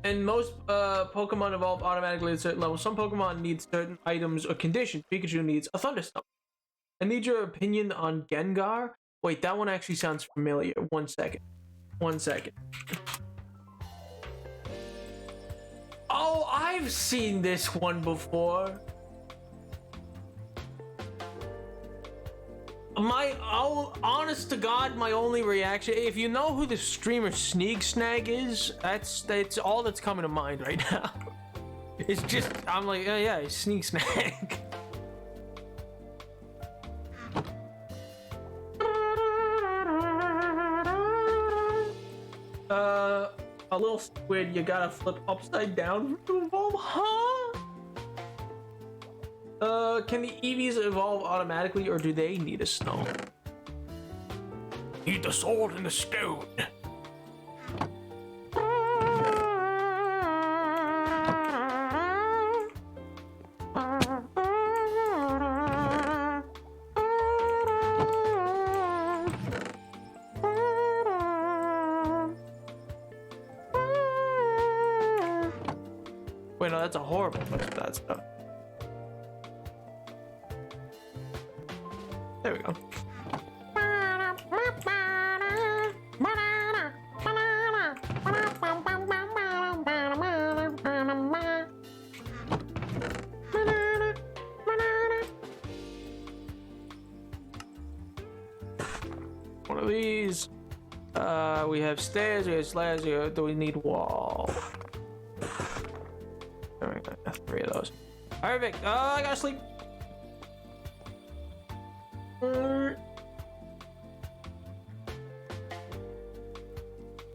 And most Pokemon evolve automatically at certain levels. Some Pokemon need certain items or conditions. Pikachu needs a Thunderstone. I need your opinion on Gengar. Wait, that one actually sounds familiar. 1 second. 1 second. Oh, I've seen this one before. Honest to God, my only reaction, if you know who the streamer Sneak Snag is, that's all that's coming to mind right now. It's just, I'm like, oh yeah, Sneak Snag. A little squid you gotta flip upside down to evolve, huh? Can the Eevees evolve automatically, or do they need a stone? Eat the salt and the stone. Wait, no, that's a horrible bunch of that stuff. There we go. One of these. We have stairs, we have slabs, do we need wall? There we go, 3 of those. Alright, Vic, I gotta sleep. The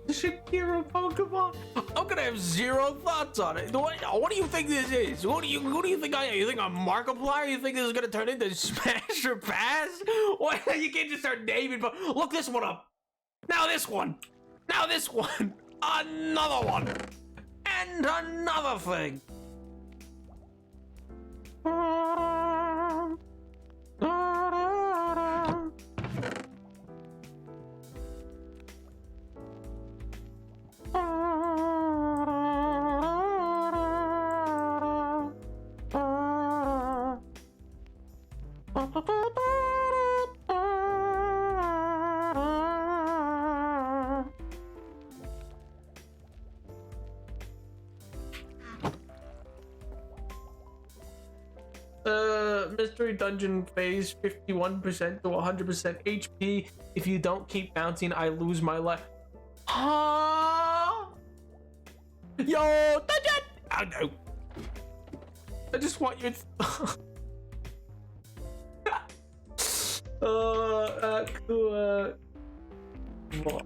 Shakira Pokemon. I'm gonna have 0 thoughts on it. What do you think this is? Who do you think I am? You think I'm Markiplier? You think this is gonna turn into Smash or Pass? What? You can't just start naming. But look this one up. Now this one. Now this one. Another one. And another thing. Mystery dungeon phase 51% to 100% HP. If you don't keep bouncing, I lose my life. Huh? Yo, dungeon! Oh no. I just want your. Cool.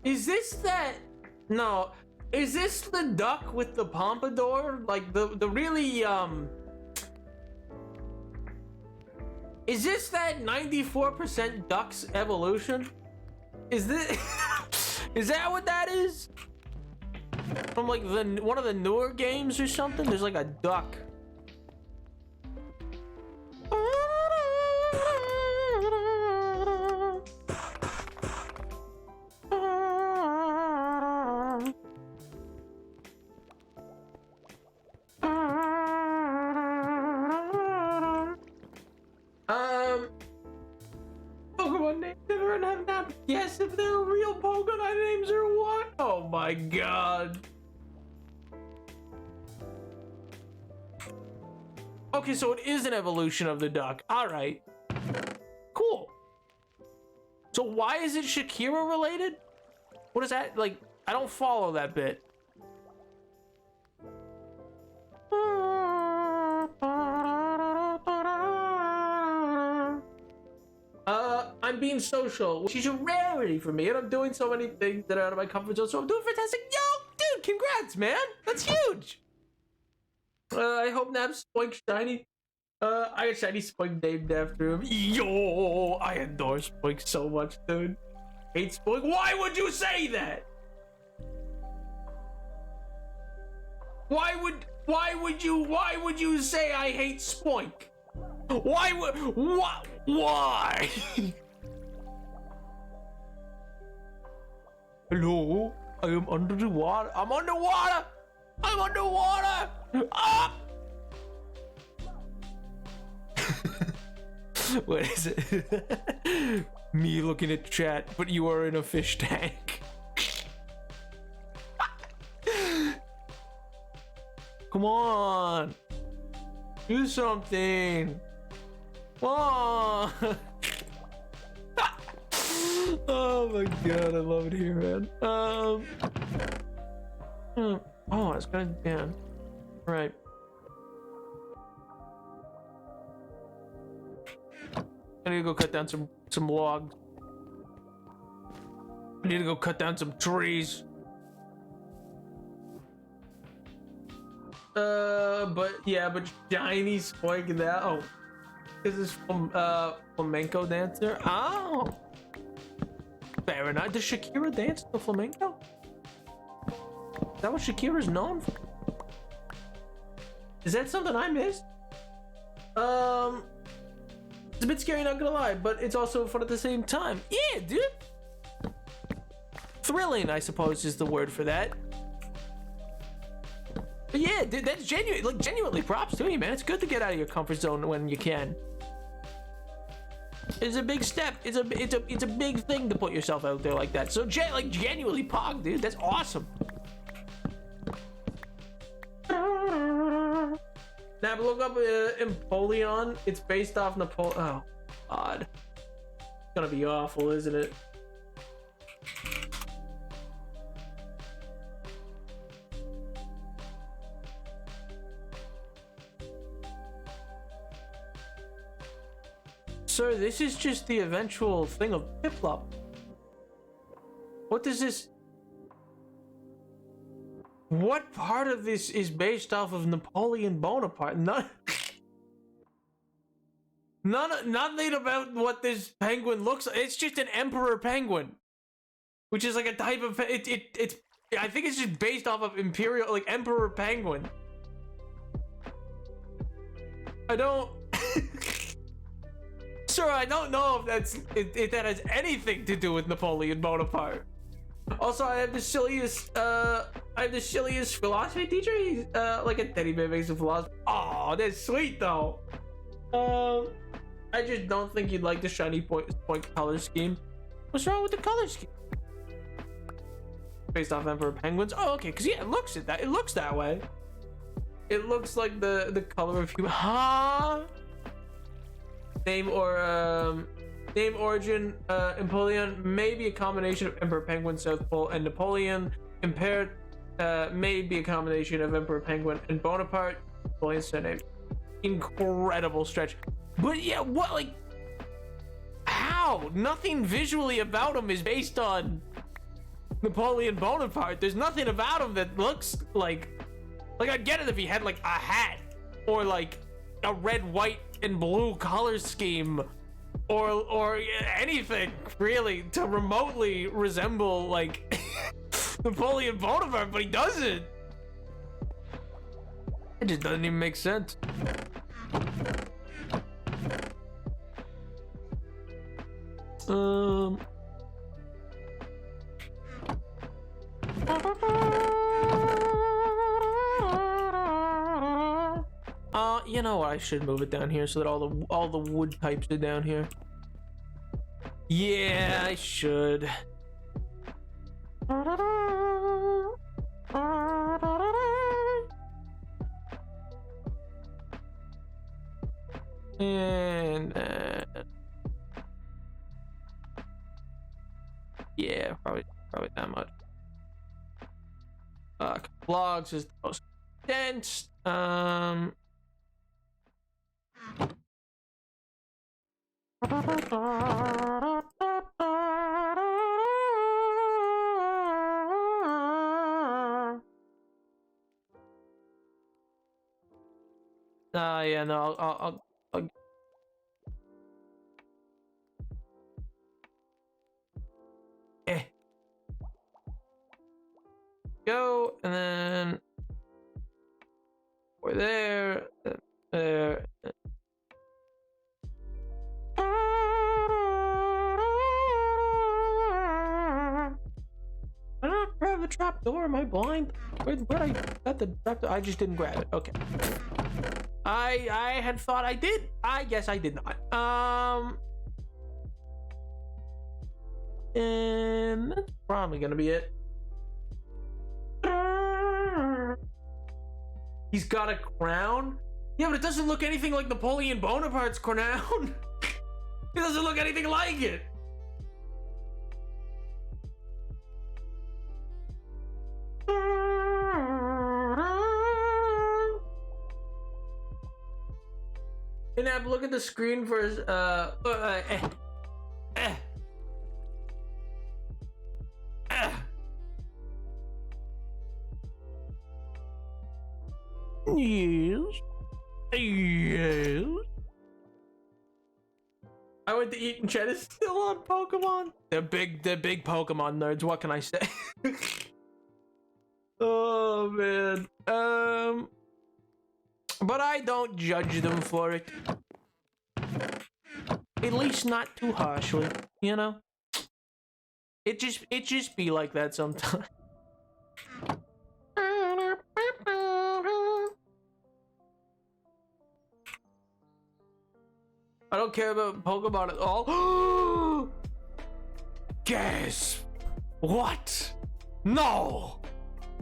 Is this that? No. Is this the duck with the pompadour? Like the really Is this that 94% duck's evolution? Is this is that what that is? From like one of the newer games or something? There's like a duck. Pokemon names never have not. Yes, if they're real Pokemon names or what? Oh my god. Okay, so it is an evolution of the duck. Alright. Cool. So why is it Shakira related? What is that? Like, I don't follow that bit. I'm being social, which is a rarity for me, and I'm doing so many things that are out of my comfort zone, so I'm doing fantastic. Yo, dude, congrats, man. That's huge. I hope Nap's Spoink shiny. I got shiny Spoink named after him. Yo, I adore Spoink so much, dude. Hate Spoink. Why would you say that? Why would you say I hate Spoink? Why? Hello? I am under the water. I'm underwater! I'm underwater! Ah! What is it? Me looking at chat, but you are in a fish tank. Come on! Do something! Come on! Oh my god, I love it here, man. Oh, it's gonna down. Right. I need to go cut down some logs. I need to go cut down some trees. But shiny Spoink that. Oh, This is from flamenco dancer. Oh, fair enough. Does Shakira dance the flamenco? Is that what Shakira's known for? Is that something I missed? It's a bit scary, not gonna lie, but it's also fun at the same time. Yeah, dude. Thrilling, I suppose, is the word for that. But yeah, dude, that's genuine. Like, genuinely, props to you, man. It's good to get out of your comfort zone when you can. It's a big step. It's a big thing to put yourself out there like that. So, genuinely, Pog, dude, that's awesome. Now, look up Empoleon. It's based off Napoleon. Oh, God. It's gonna be awful, isn't it? Sir, this is just the eventual thing of Piplup. What does this... What part of this is based off of Napoleon Bonaparte? Nothing about what this penguin looks like. It's just an emperor penguin, which is like a type of it's. I think it's just based off of imperial, like emperor penguin. I don't. Sir, I don't know if that has anything to do with Napoleon Bonaparte. Also, I have the silliest philosophy teacher. He's like a teddy bear makes a philosophy. Oh, that's sweet though. I just don't think you'd like the shiny point color scheme. What's wrong with the color scheme? Based off Emperor Penguins. Oh, okay. Cause yeah, it looks that way. It looks like the color of human. Huh? Name origin, Empoleon may be a combination of Emperor Penguin, South Pole, and Napoleon. Impaired may be a combination of Emperor Penguin and Bonaparte. Napoleon's surname. Incredible stretch. But yeah, what, like, how? Nothing visually about him is based on Napoleon Bonaparte. There's nothing about him that looks like I'd get it if he had like a hat or like a red, white, and blue color scheme. Or anything really to remotely resemble like Napoleon Bonaparte, but he doesn't. It just doesn't even make sense. You know what? I should move it down here so that all the wood types are down here. Yeah, I should. And yeah, probably that much. Vlogs is the most dense. Yeah, no, I'll go, and then we're there. I not grab the trap door? Am I blind? Where'd I got the trap door? I just didn't grab it. Okay. I had thought I did. I guess I did not. And that's probably gonna be it. He's got a crown? Yeah, but it doesn't look anything like Napoleon Bonaparte's crown. It doesn't look anything like it. And Ab, look at the screen for his, Yes. Yes. everyone to eat in chat is still on Pokemon. They're big Pokemon nerds. What can I say? Oh man. But I don't judge them for it. At least not too harshly, you know? It just be like that sometimes. I don't care about Pokemon at all. Guess what? No!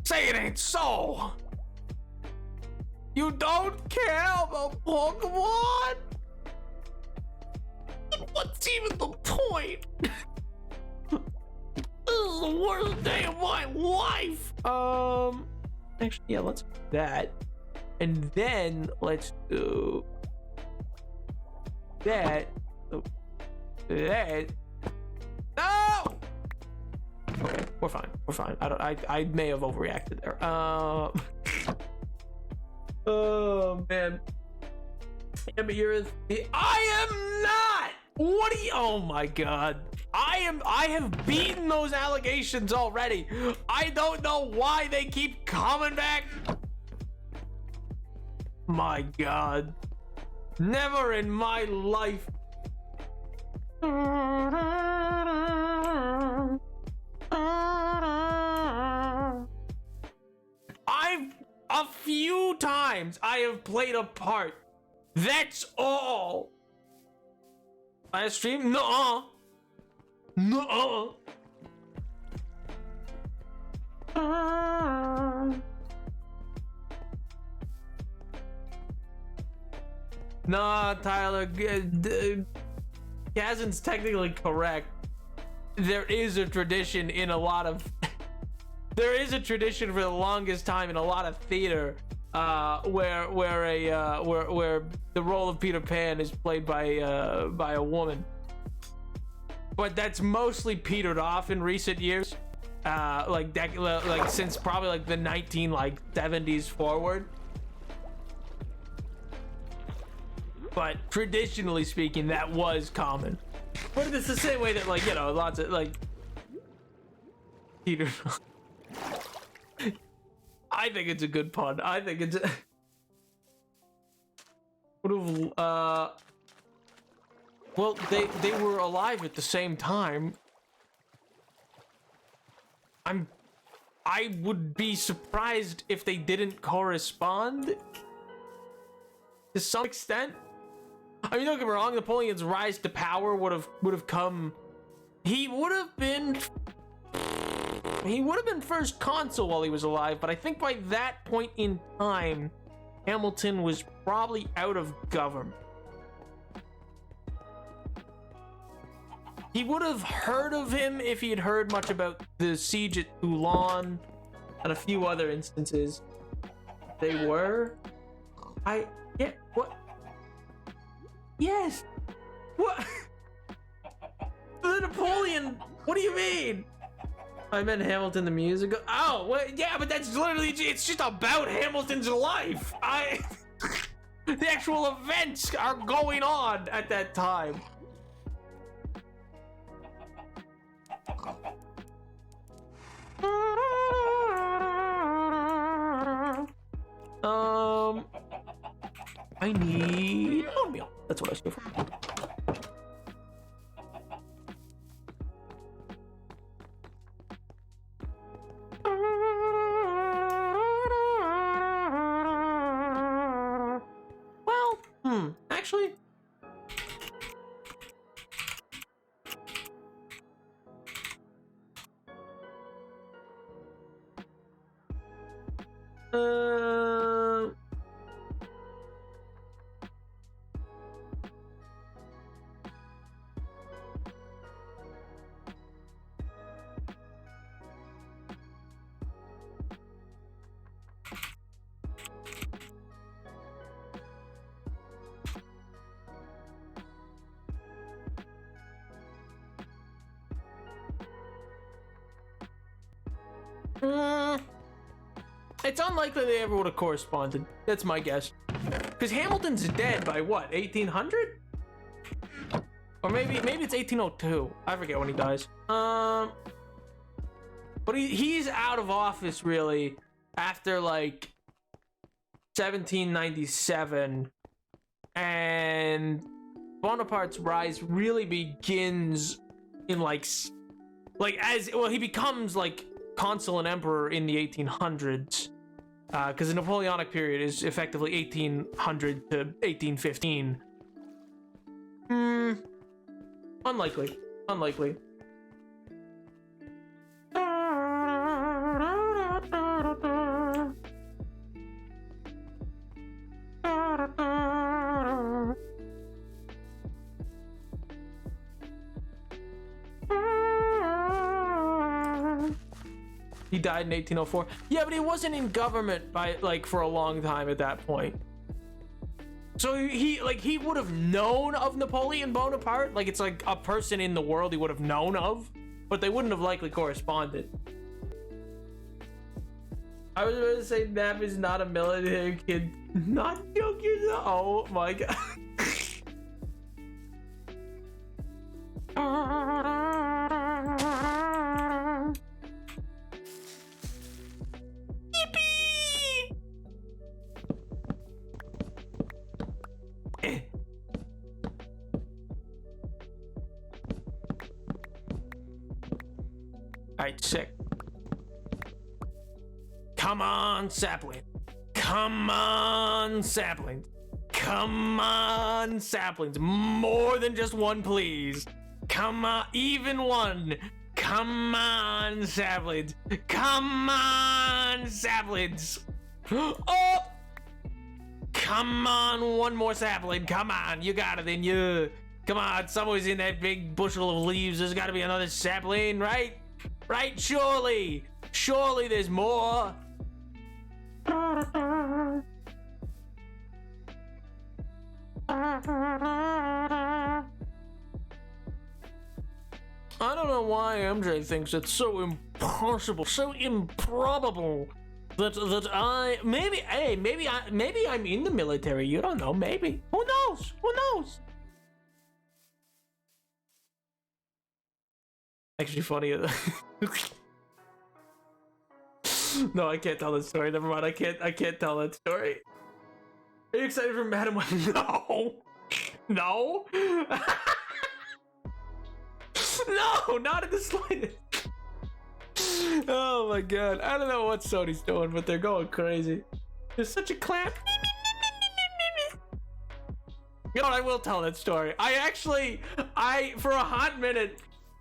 Say it ain't so! You don't care about Pokemon? What's even the point? This is the worst day of my life! Actually, yeah, let's do that. And then let's do that. That. No! Okay, we're fine. We're fine. I may have overreacted there. Oh man. I am not! What do you? Oh my god. I have beaten those allegations already. I don't know why they keep coming back. My god. Never in my life. A few times I have played a part. That's all. I stream? Nuh-uh. Nuh-uh. Nah, Tyler. Kazin's technically correct. There is a tradition in a lot of... There is a tradition for the longest time in a lot of theater where the role of Peter Pan is played by a woman. But that's mostly petered off in recent years. Like since probably like the 1970s forward. But traditionally speaking, that was common. But it's the same way that, like, you know, lots of like Peter. I think it's a good pun. I think it's a... Well, they were alive at the same time. I would be surprised if they didn't correspond to some extent. I mean, don't get me wrong, Napoleon's rise to power would have come... He would have been first consul while he was alive, but I think by that point in time, Hamilton was probably out of government. He would have heard of him if he had heard much about the siege at Toulon and a few other instances. They were? Yeah, what? Yes! What? The Napoleon, what do you mean? I meant Hamilton the musical. Oh, well, yeah, but that's literally, it's just about Hamilton's life. The actual events are going on at that time. I need oatmeal. That's what I was here for. Actually, it's unlikely they ever would have corresponded. That's my guess. Because Hamilton's dead by what, 1800? Or maybe it's 1802. I forget when he dies. But he's out of office really after like 1797, and Bonaparte's rise really begins in like as well. He becomes like consul and emperor in the 1800s, because the Napoleonic period is effectively 1800 to 1815. Unlikely. He died in 1804. Yeah, but he wasn't in government by like for a long time at that point. So he would have known of Napoleon Bonaparte. Like it's like a person in the world he would have known of, but they wouldn't have likely corresponded. I was about to say Nap is not a military kid. Not joking. Oh my god. Alright, sick. Come on, sapling. Come on, saplings. Come on, saplings. More than just one, please. Come on, even one. Come on, saplings. Come on, saplings. Oh! Come on, one more sapling. Come on, you got it then. You. Come on, somewhere's in that big bushel of leaves. There's got to be another sapling, right? Right? Surely. Surely there's more. I don't know why MJ thinks it's so impossible, so improbable that maybe I'm in the military. You don't know, maybe. Who knows? Who knows? Actually funny. No, I can't tell that story. Never mind. I can't tell that story. Are you excited for Madam Web? No. No. No, not in the slightest. Oh my god. I don't know what Sony's doing, but they're going crazy. There's such a clap. You know what? I will tell that story. For a hot minute,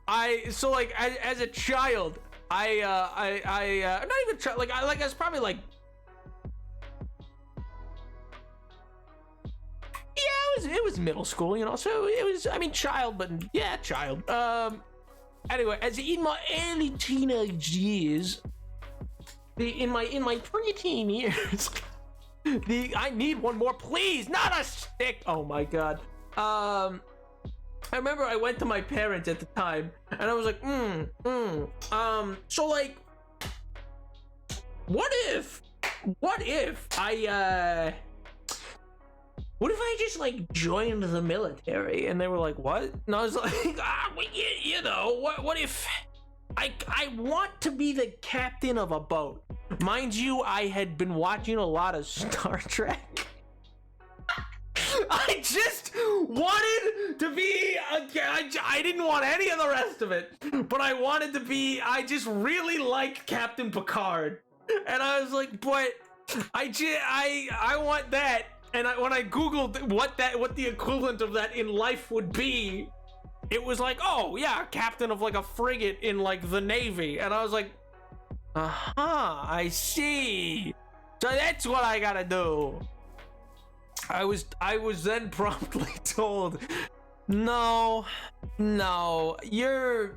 as a child, not even child, I was probably like, yeah, it was middle school, you know, so it was, I mean, child, but yeah, child. Anyway, as in my early teenage years, in my preteen years, I need one more, please, not a stick. Oh my god. I remember I went to my parents at the time, and I was like, so like, what if I just like joined the military? And they were like, what? And I was like, you know, what if I want to be the captain of a boat? Mind you, I had been watching a lot of Star Trek. I just wanted to be I didn't want any of the rest of it, but I just really liked Captain Picard, and I was like, but I want that. And when I googled what the equivalent of that in life would be, it was like, oh yeah, captain of like a frigate in like the Navy. And I was like, I see, so that's what I gotta do. I was then promptly told, no, you're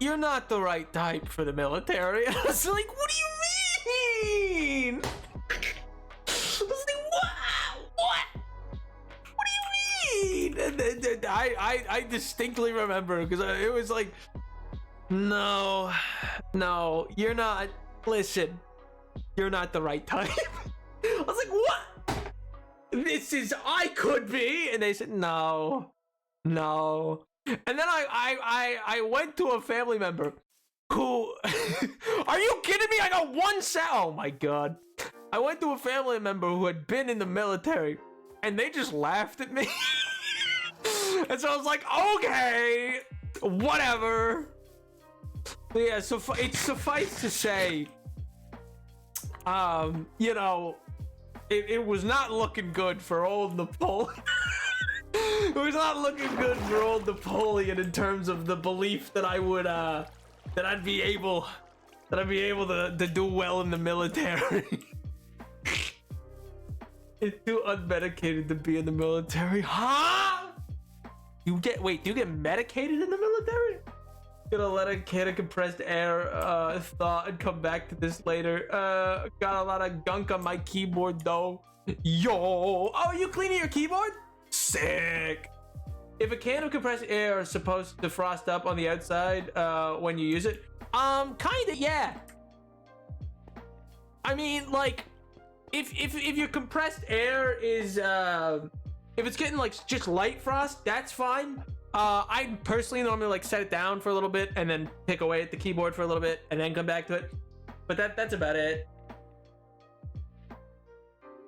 not the right type for the military. And I was like, what do you mean? I was like, what do you mean? And I distinctly remember, because it was like, no, you're not, listen, you're not the right type. I was like, what? I could be. And they said, no, No. And then I went to a family member who are you kidding me? I got one oh my god. I went to a family member who had been in the military and they just laughed at me. And so I was like, okay, whatever. But yeah, so it's suffice to say, you know, it was not looking good for old Napoleon. It was not looking good for old Napoleon in terms of the belief that I would, that I'd be able to do well in the military. It's too unmedicated to be in the military, huh? Do you get medicated in the military? Gonna let a can of compressed air thaw and come back to this later. Got a lot of gunk on my keyboard though. Yo, oh, you cleaning your keyboard? Sick. If a can of compressed air is supposed to frost up on the outside when you use it, kinda, yeah. I mean, like, if your compressed air is if it's getting like just light frost, that's fine. I personally normally like set it down for a little bit and then pick away at the keyboard for a little bit and then come back to it. But that's about it.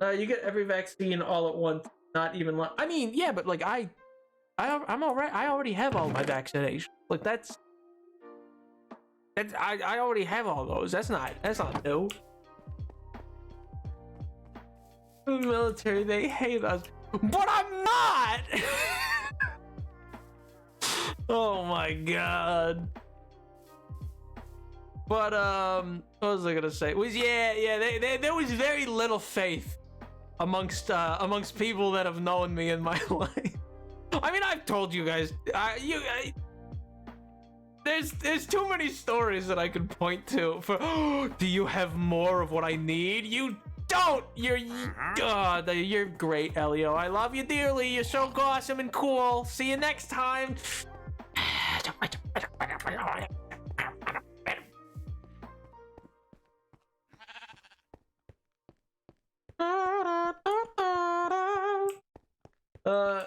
You get every vaccine all at once, not even like. I mean, yeah, but like I'm all right. I already have all my vaccinations. Like that's I already have all those. That's not new. The military, they hate us, but I'm not. Oh my god. But what was I gonna say? It was there was very little faith amongst people that have known me in my life. I mean, I've told you guys, there's too many stories that I could point to for. Do you have more of what I need? You don't. God, you're great, Elio. I love you dearly. You're so awesome and cool. See you next time.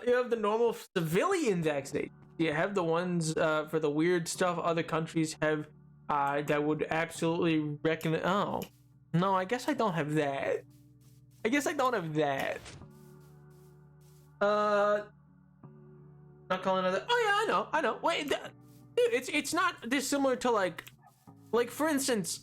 You have the normal civilian vaccination. You have the ones for the weird stuff other countries have that would absolutely reckon. Oh, no, I guess I don't have that. Not calling another. Oh yeah, I know. Wait, dude, it's not dissimilar to like for instance,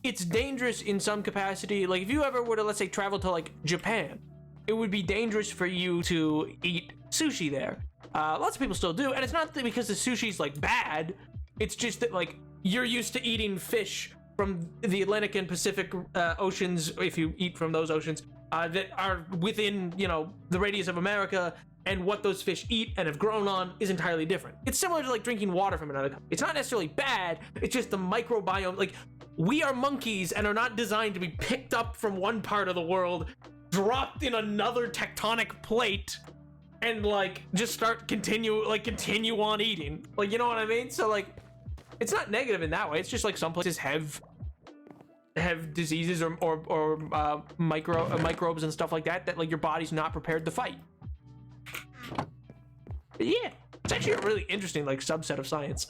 it's dangerous in some capacity. Like if you ever were to, let's say, travel to like Japan, it would be dangerous for you to eat sushi there. Lots of people still do, and it's not because the sushi's like bad. It's just that like you're used to eating fish from the Atlantic and Pacific oceans, if you eat from those oceans that are within, you know, the radius of America, and what those fish eat and have grown on is entirely different. It's similar to like drinking water from another country. It's not necessarily bad, it's just the microbiome. Like, we are monkeys and are not designed to be picked up from one part of the world, dropped in another tectonic plate, and like just continue on eating. Like, you know what I mean? So like, it's not negative in that way. It's just like some places have diseases or microbes and stuff like that like your body's not prepared to fight. But yeah, it's actually a really interesting like subset of science.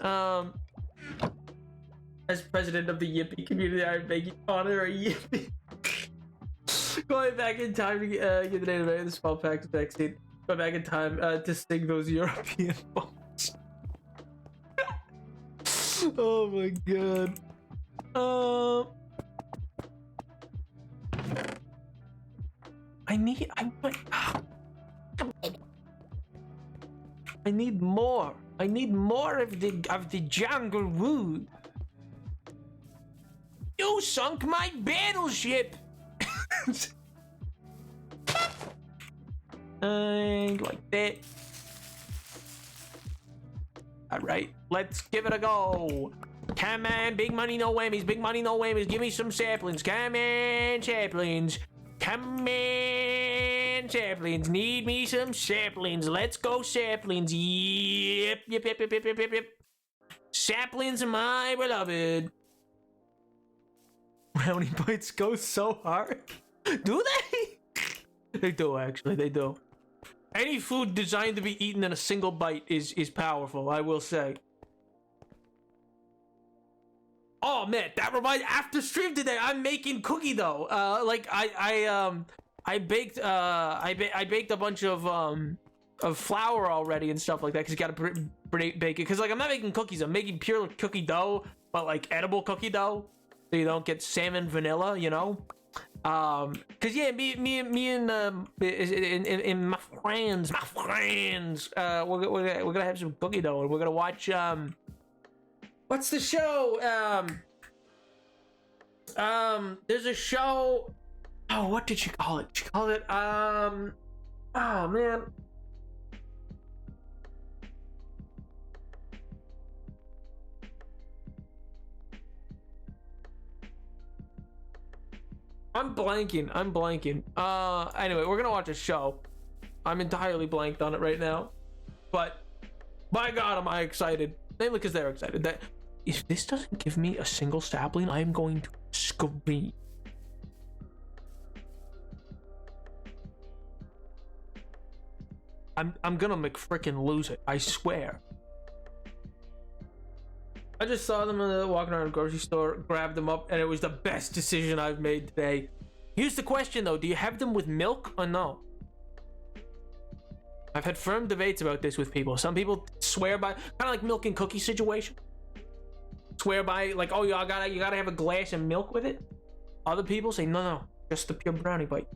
As president of the Yippee community, I beg you honor a Yippee. Going back in time to get the name of the smallpox vaccine. Going back in time to sting those European bombs. Oh my god. I need more. I need more of the jungle wood. You sunk my battleship. Like that. All right, let's give it a go. Come on, big money, no whammies. Big money, no whammies. Give me some saplings. Come on, saplings. Come on, saplings. Need me some saplings. Let's go, saplings. Yep. Saplings, my beloved. Brownie bites go so hard. Do they? They do, actually. They do. Any food designed to be eaten in a single bite is powerful, I will say. Oh man, that reminds. After stream today, I'm making cookie dough. Like I baked I baked a bunch of flour already and stuff like that because you gotta bake it. Because like I'm not making cookies, I'm making pure cookie dough, but like edible cookie dough, so you don't get salmon vanilla, you know. Cause yeah, me and my friends, we're gonna have some cookie dough and we're gonna watch what's the show? There's a show. Oh, what did she call it? She called it oh man. I'm blanking. Anyway, we're gonna watch a show. I'm entirely blanked on it right now. But by God, am I excited. Mainly because they're excited. That if this doesn't give me a single sapling, I'm going to scream. I'm gonna McFrickin' lose it. I swear. I just saw them walking around a grocery store, grabbed them up, and it was the best decision I've made today. Here's the question though, do you have them with milk or no? I've had firm debates about this with people. Some people swear by, kind of like milk and cookie situation. Swear by, like, oh, you gotta have a glass of milk with it. Other people say, no, just the pure brownie bite.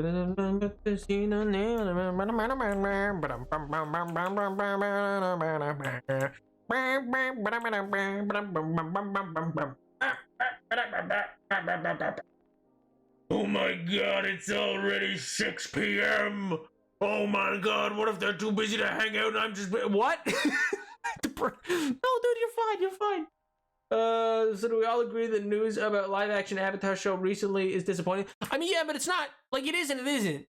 Oh my God, it's already 6 p.m. Oh my God, what if they're too busy to hang out and I'm just... What? No, dude, you're fine. So do we all agree the news about live-action Avatar show recently is disappointing? I mean, yeah, but it's not. Like, it is and it isn't.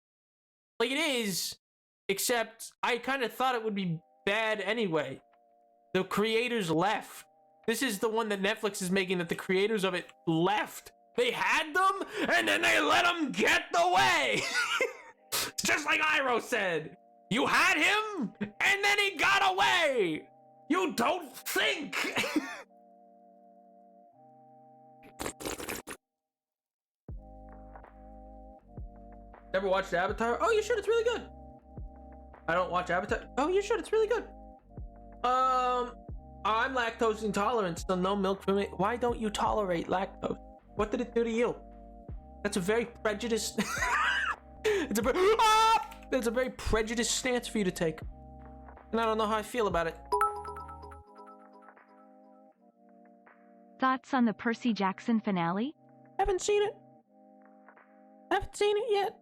Like, it is, except I kind of thought it would be bad anyway. The creators left. This is the one that Netflix is making that the creators of it left. They had them, and then they let them get away. Just like Iroh said. You had him, and then he got away. You don't think. Never watched Avatar? Oh, you should. It's really good. I don't watch Avatar. Oh, you should. It's really good. I'm lactose intolerant, so no milk for me. Why don't you tolerate lactose? What did it do to you? That's a very prejudiced. It's a very prejudiced stance for you to take, and I don't know how I feel about it. Thoughts on the Percy Jackson finale? Haven't seen it yet.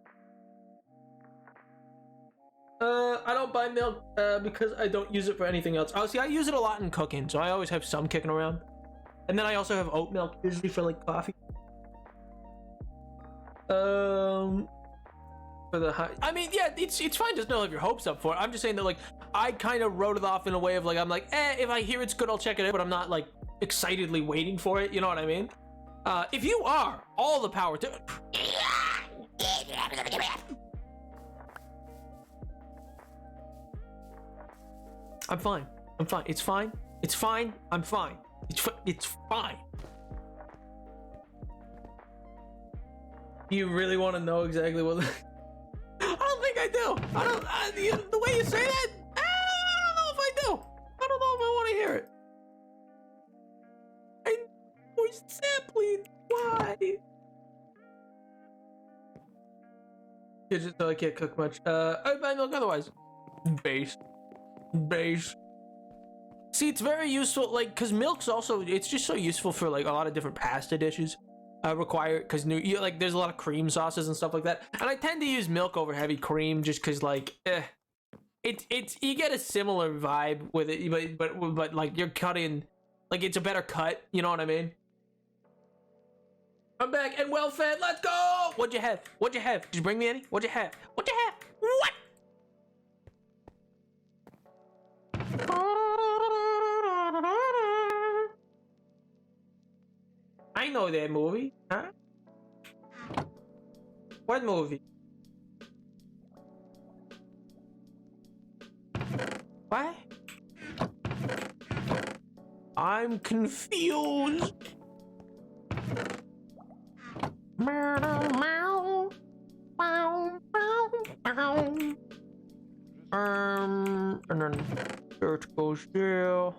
I don't buy milk because I don't use it for anything else. Oh, see, I use it a lot in cooking, so I always have some kicking around. And then I also have oat milk, usually for like coffee. For the high, I mean, yeah, it's fine. Just don't have your hopes up for it. I'm just saying that, like, I kind of wrote it off in a way of like, I'm like, if I hear it's good, I'll check it out, but I'm not like excitedly waiting for it. You know what I mean? If you are, all the power to. I'm fine. It's fine. I'm fine. It's fine. You really want to know exactly what? I don't think I do. The way you say that, I don't know if I do. I don't know if I want to hear it. Voice sampling. Why? Just so I can't cook much. I buy milk otherwise. Base. See, it's very useful, like, because milk's also, it's just so useful for like a lot of different pasta dishes. Require, because like there's a lot of cream sauces and stuff like that, and I tend to use milk over heavy cream just because like it's you get a similar vibe with it, but like you're cutting, like it's a better cut, you know what I mean? I'm back and well fed. Let's go. What'd you have? Did you bring me any? What'd you have? What? I know that movie, huh? What movie? What? I'm confused. And then church goes jail.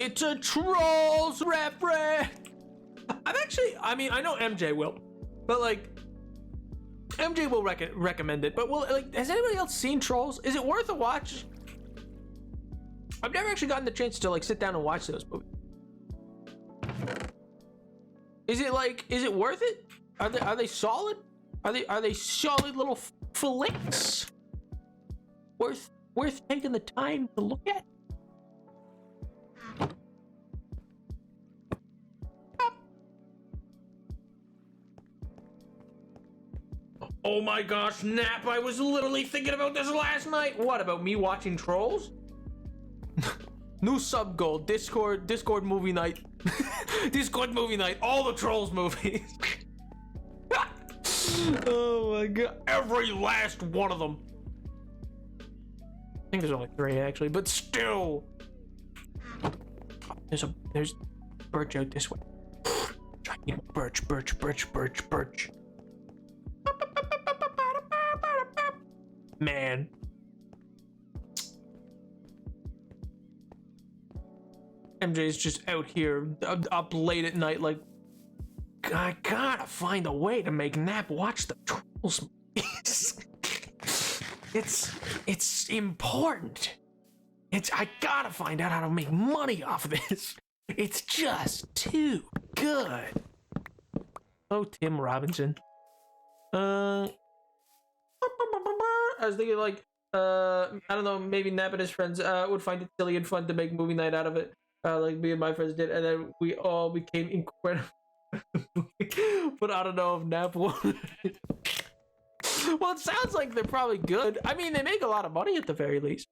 It's a Trolls reference. I mean, I know MJ will, but like, MJ will recommend it. But has anybody else seen Trolls? Is it worth a watch? I've never actually gotten the chance to like sit down and watch those movies. Is it worth it? Are they solid? Are they solid little flicks? Worth taking the time to look at? Oh my gosh, Nap, I was literally thinking about this last night. What, about me watching Trolls? New sub goal, Discord movie night. Discord movie night, all the Trolls movies. Oh my god, every last one of them. I think there's only 3 actually, but still. There's birch out this way. Birch. Man. MJ's just out here up late at night like, I gotta find a way to make Nap watch the Trolls movies. It's important. I gotta find out how to make money off of this. It's just too good. Oh, Tim Robinson. I was thinking like, I don't know, maybe Nap and his friends would find it silly and fun to make movie night out of it. Like me and my friends did, and then we all became incredible. But I don't know if Nap will. Well, it sounds like they're probably good. I mean, they make a lot of money at the very least.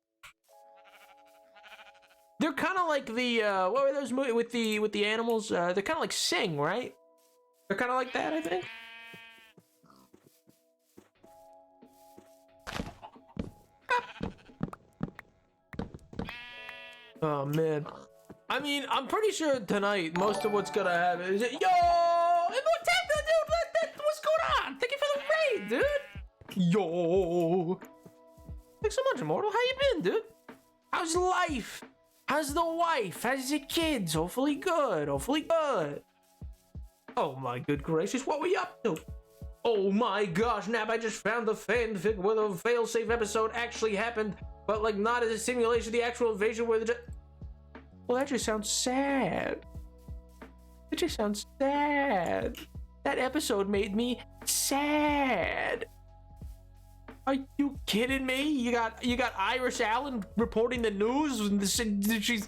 They're kind of like the what were those movies with the animals? They're kind of like Sing, right? They're kind of like that, I think. Oh man, I mean, I'm pretty sure tonight most of what's gonna happen is dude, what's going on? Thank you for the raid, dude. Yo, thanks so much, Immortal. How you been, dude? How's life? How's the wife? How's the kids? Hopefully good. Hopefully good. Oh my good gracious, what were you up to? Oh my gosh, Nap, I just found the fanfic where the failsafe episode actually happened, but like not as a simulation, the actual invasion where the well, that just sounds sad. It just sounds sad. That episode made me sad. Are you kidding me? You got Iris Allen reporting the news and she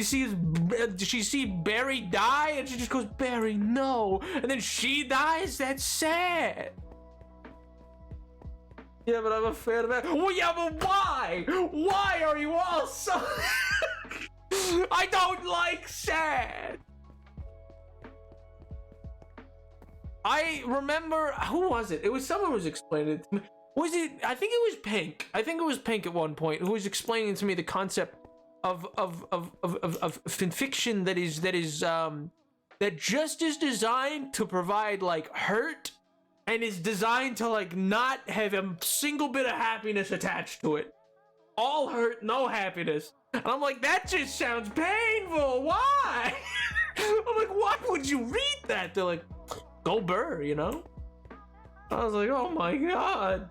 sees Barry die and she just goes, Barry, no, and then she dies. That's sad. Yeah, but I'm a fan of that. Well, yeah, but why? Why are you all so? I don't like sad. I remember, who was it? It was someone who was explaining it to me. Was it? I think it was Pink. I think it was Pink at one point who was explaining to me the concept of fanfiction that just is designed to provide like hurt and is designed to like not have a single bit of happiness attached to it. All hurt, no happiness. And I'm like, that just sounds painful. Why? I'm like, why would you read that? They're like, go Burr, you know? I was like, oh my god.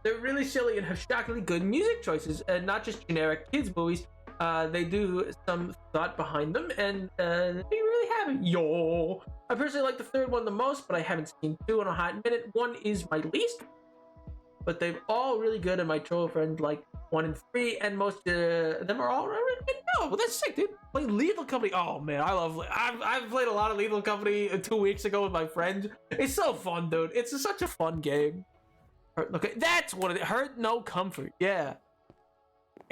They're really silly and have shockingly good music choices, and not just generic kids movies. They do some thought behind them, and they really have it. Yo, I personally like the third one the most, but I haven't seen 2 in a hot minute. 1 is my least, but they're all really good, and my troll friend like 1 and 3, and most of them are all really good. No, well, that's sick, dude. Like Lethal Company. Oh man, I've played a lot of Lethal Company 2 weeks ago with my friends. It's so fun, dude. It's such a fun game. Look, that's what it. Hurt, no comfort. Yeah.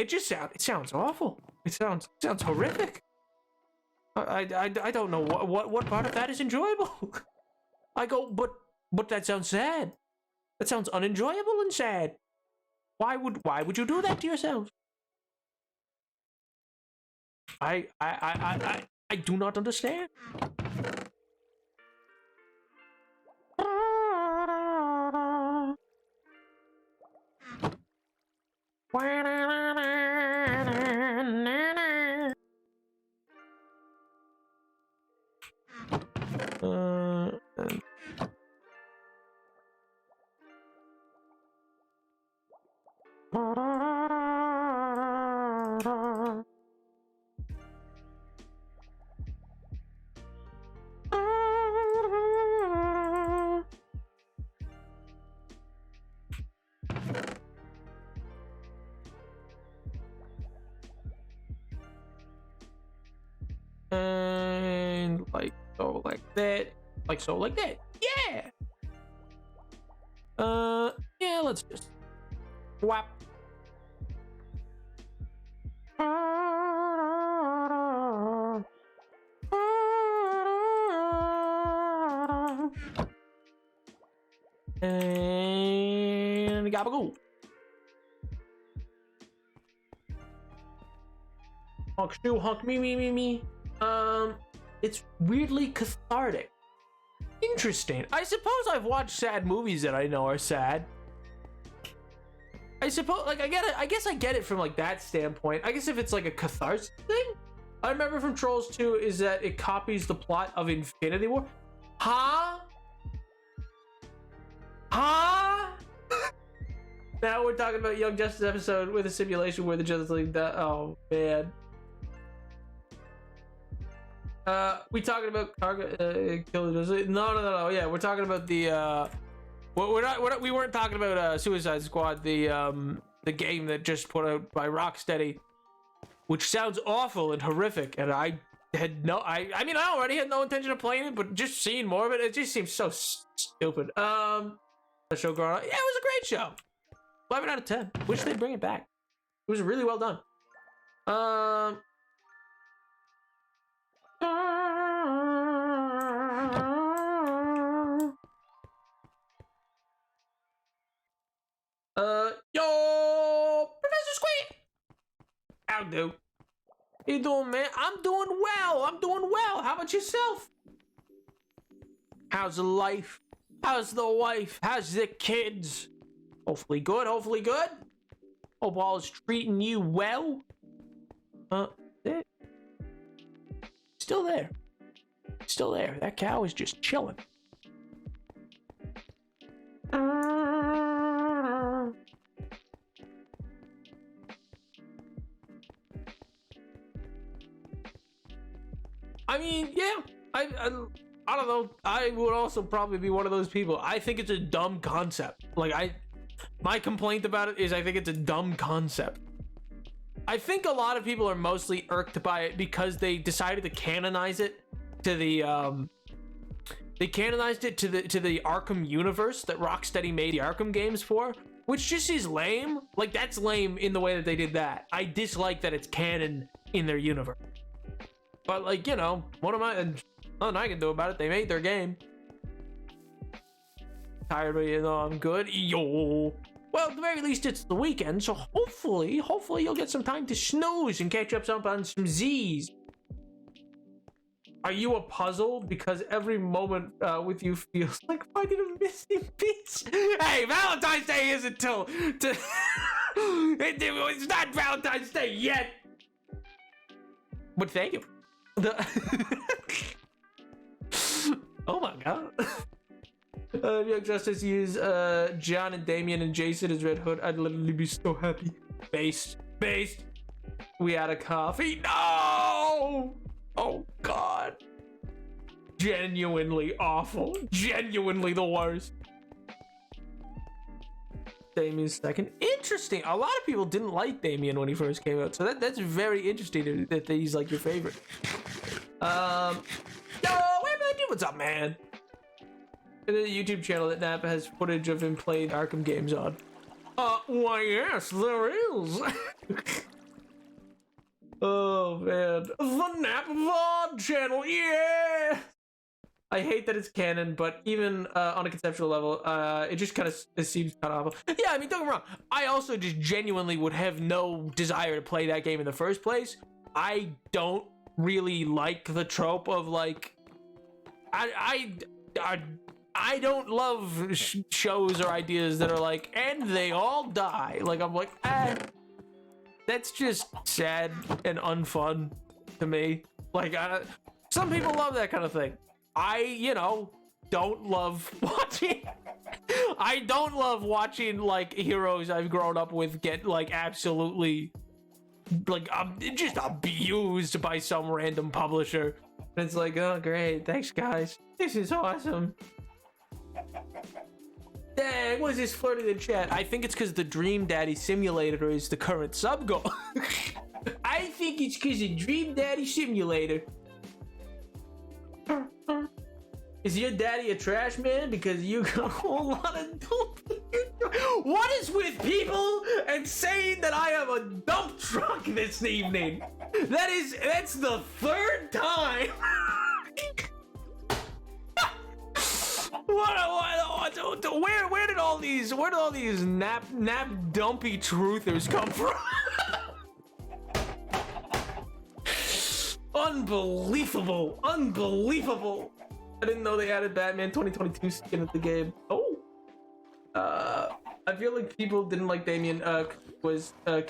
it sounds awful. It sounds horrific. I don't know what part of that is enjoyable. I go, but that sounds sad. That sounds unenjoyable and sad. Why would you do that to yourself? I do not understand. And like so, like that. Yeah. Yeah. Let's just whap. And gabagool. Honk shoo, honk me. It's weirdly cathartic. Interesting. I suppose I've watched sad movies that I know are sad. I suppose, like, I guess I get it from, like, that standpoint. I guess if it's, like, a catharsis thing. I remember from Trolls 2 is that it copies the plot of Infinity War. Huh? Now we're talking about Young Justice episode with a simulation where the Justice League died. Oh, man. We talking about killers? No. Yeah, we're talking about the we weren't talking about Suicide Squad, the game that just put out by Rocksteady, which sounds awful and horrific. And I mean, I already had no intention of playing it, but just seeing more of it, it just seems so stupid. The show growing up, yeah, it was a great show. 11 out of 10. Wish they'd bring it back. It was really well done. Yo, Professor Squeak. How do? You doing, man? I'm doing well. How about yourself? How's the life? How's the wife? How's the kids? Hopefully good. Hope all is treating you well. Still there. That cow is just chilling. I mean, yeah, I don't know. I would also probably be one of those people. I think it's a dumb concept. Like, my complaint about it is I think it's a dumb concept. I think a lot of people are mostly irked by it because they decided to canonize it to the they canonized it to the Arkham universe that Rocksteady made the Arkham games for, which just is lame. Like, that's lame in the way that they did that. I dislike that it's canon in their universe. But, like, you know, nothing I can do about it. They made their game. Tired, but you know I'm good. Yo. Well, at the very least, it's the weekend, so hopefully you'll get some time to snooze and catch up on some Z's. Are you a puzzle? Because every moment with you feels like finding a missing piece. Hey, Valentine's Day isn't till it's not Valentine's Day yet. But thank you. Oh my god. Young Justice use John and Damian and Jason as Red Hood. I'd literally be so happy. Based. We had a coffee. No! Oh god. Genuinely awful. Genuinely the worst. Damian's second. Interesting. A lot of people didn't like Damian when he first came out, so that's very interesting that he's like your favorite. Yo, wait a minute, what's up, man? And a YouTube channel that Napa has footage of him playing Arkham games on. Why yes, there is. Oh man, the Nap Vlog channel, yeah. I hate that it's canon, but even on a conceptual level, it just kind of seems kind of awful. Yeah, I mean, don't get me wrong. I also just genuinely would have no desire to play that game in the first place. I don't really like the trope of like, I don't love shows or ideas that are like, and they all die. Like, I'm like, that's just sad and unfun to me. Like, some people love that kind of thing. I don't love watching. I don't love watching like heroes I've grown up with get like absolutely like just abused by some random publisher. And it's like, oh great, thanks guys, this is awesome. Dang, what is this flirting in chat? I think it's because the Dream Daddy Simulator is the current sub goal. I think it's because the Dream Daddy Simulator. Is your daddy a trash man? Because you got a whole lot of What is with people and saying that I am a dump truck this evening? That's the third time. Where did all these nap dumpy truthers come from? Unbelievable. I didn't know they added Batman 2022 skin at the game. Oh. I feel like people didn't like Damien but I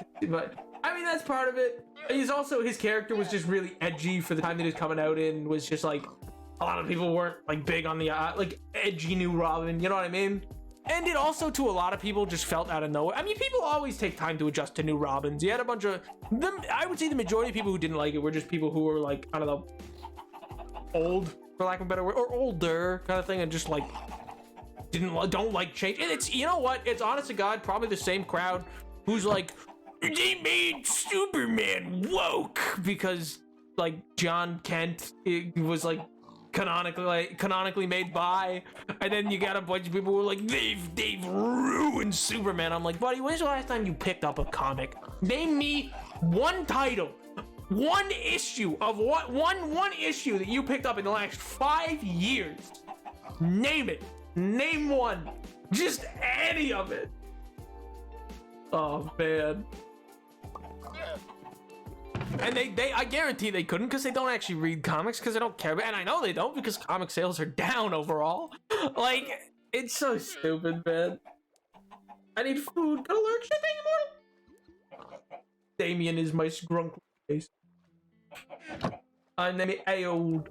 mean that's part of it. His character was just really edgy for the time that he was coming out in, was just like a lot of people weren't like big on the like edgy new Robin, you know what I mean? And it also to a lot of people just felt out of nowhere. I mean, people always take time to adjust to new Robins. You had a bunch of them. I would say the majority of people who didn't like it were just people who were like, I don't know, old, for lack of a better word, or older kind of thing, and just like don't like change. And it's, you know what? It's honest to God, probably the same crowd who's like, they made Superman woke because like John Kent was like canonically made by, and then you got a bunch of people who are like, they've ruined Superman. I'm like, buddy, when's the last time you picked up a comic? Name me one title, one issue of one issue that you picked up in the last 5 years. Name it. Name one. Just any of it. Oh man. And they I guarantee they couldn't, because they don't actually read comics, because they don't care. And I know they don't, because comic sales are down overall. Like, it's so stupid, man. I need food. Got alert shit anymore? Damien is my scrunkly face. I'm naming Aod.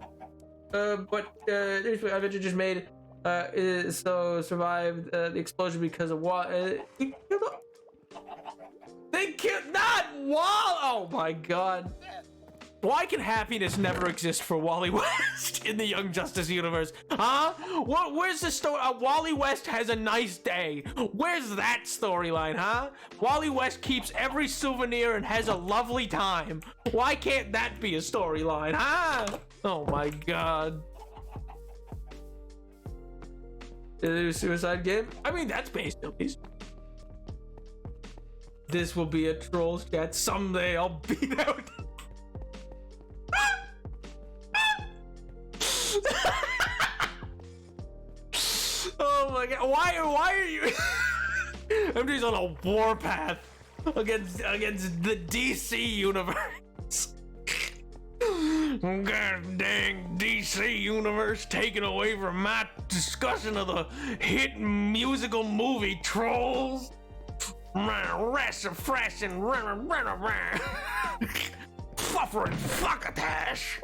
Here's what Avenger just made. So survived the explosion because of what? They killed not Wall. Oh my God! Why can happiness never exist for Wally West in the Young Justice universe? Huh? Where's the story? Wally West has a nice day. Where's that storyline, huh? Wally West keeps every souvenir and has a lovely time. Why can't that be a storyline, huh? Oh my God. Is it a suicide game? I mean, that's based on these. This will be a Trolls chat. Someday I'll beat out. Oh my God! Why are you? I'm just on a warpath against the DC universe. God dang DC universe taking away from my discussion of the hit musical movie Trolls. Fresh and Fluffer and Fuckatash.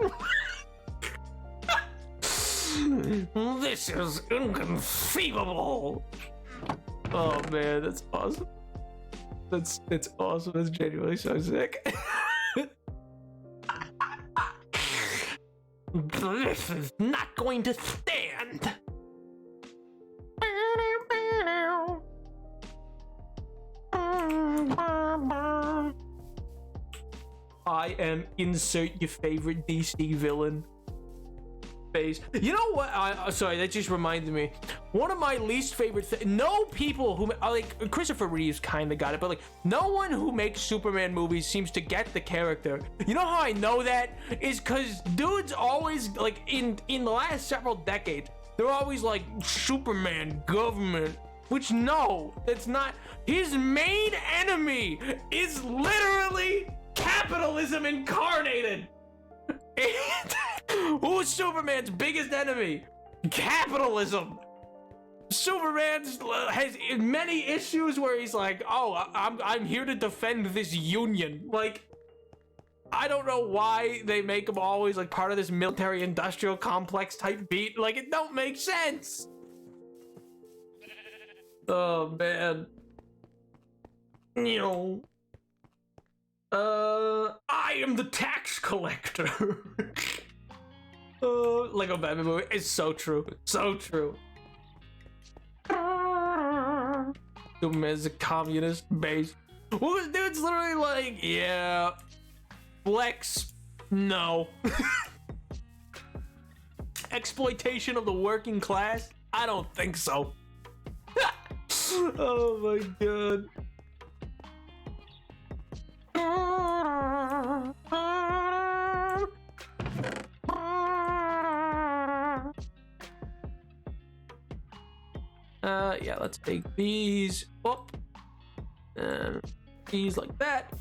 This is inconceivable. Oh man, that's awesome. It's awesome. That's genuinely so sick. This is not going to stand. I am insert your favorite DC villain. base. You know what? Sorry, that just reminded me. One of my least favorite no people who like Christopher Reeves kind of got it, but like no one who makes Superman movies seems to get the character. You know how I know that is because dudes always like in the last several decades they're always like Superman government, which no, it's not. His main enemy is literally capitalism incarnated. And who's Superman's biggest enemy? Capitalism. Superman has many issues where he's like, oh, I'm here to defend this union. Like, I don't know why they make him always like part of this military-industrial complex type beat. Like, it don't make sense. Oh man. You know. I am the tax collector. Lego Batman movie. It's so true. So true. Superman's a communist base. Well, this dude's literally like, yeah. Flex. No. Exploitation of the working class? I don't think so. Oh my god. Yeah, let's take these up and these like that.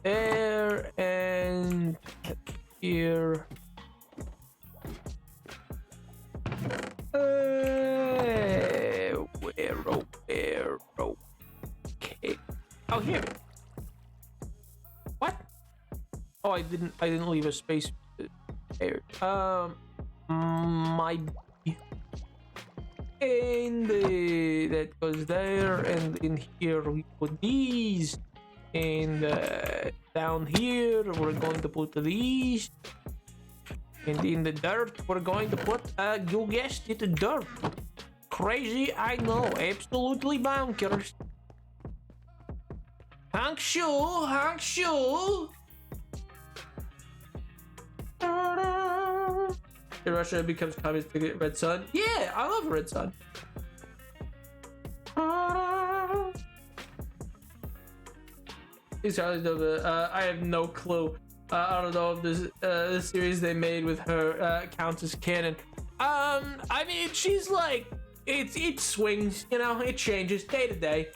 There and here. Where? Okay. Oh, here. What? Oh, I didn't leave a space there. My and that goes there, and in here we put these, and down here we're going to put these, and in the dirt we're going to put you guessed it, dirt. Crazy, I know, absolutely bonkers. Hank Shu. Russia becomes communist to get Red Sun. Yeah, I love Red Sun. I have no clue. I don't know if this series they made with her counts as canon. I mean, she's like, it swings, you know, it changes day to day.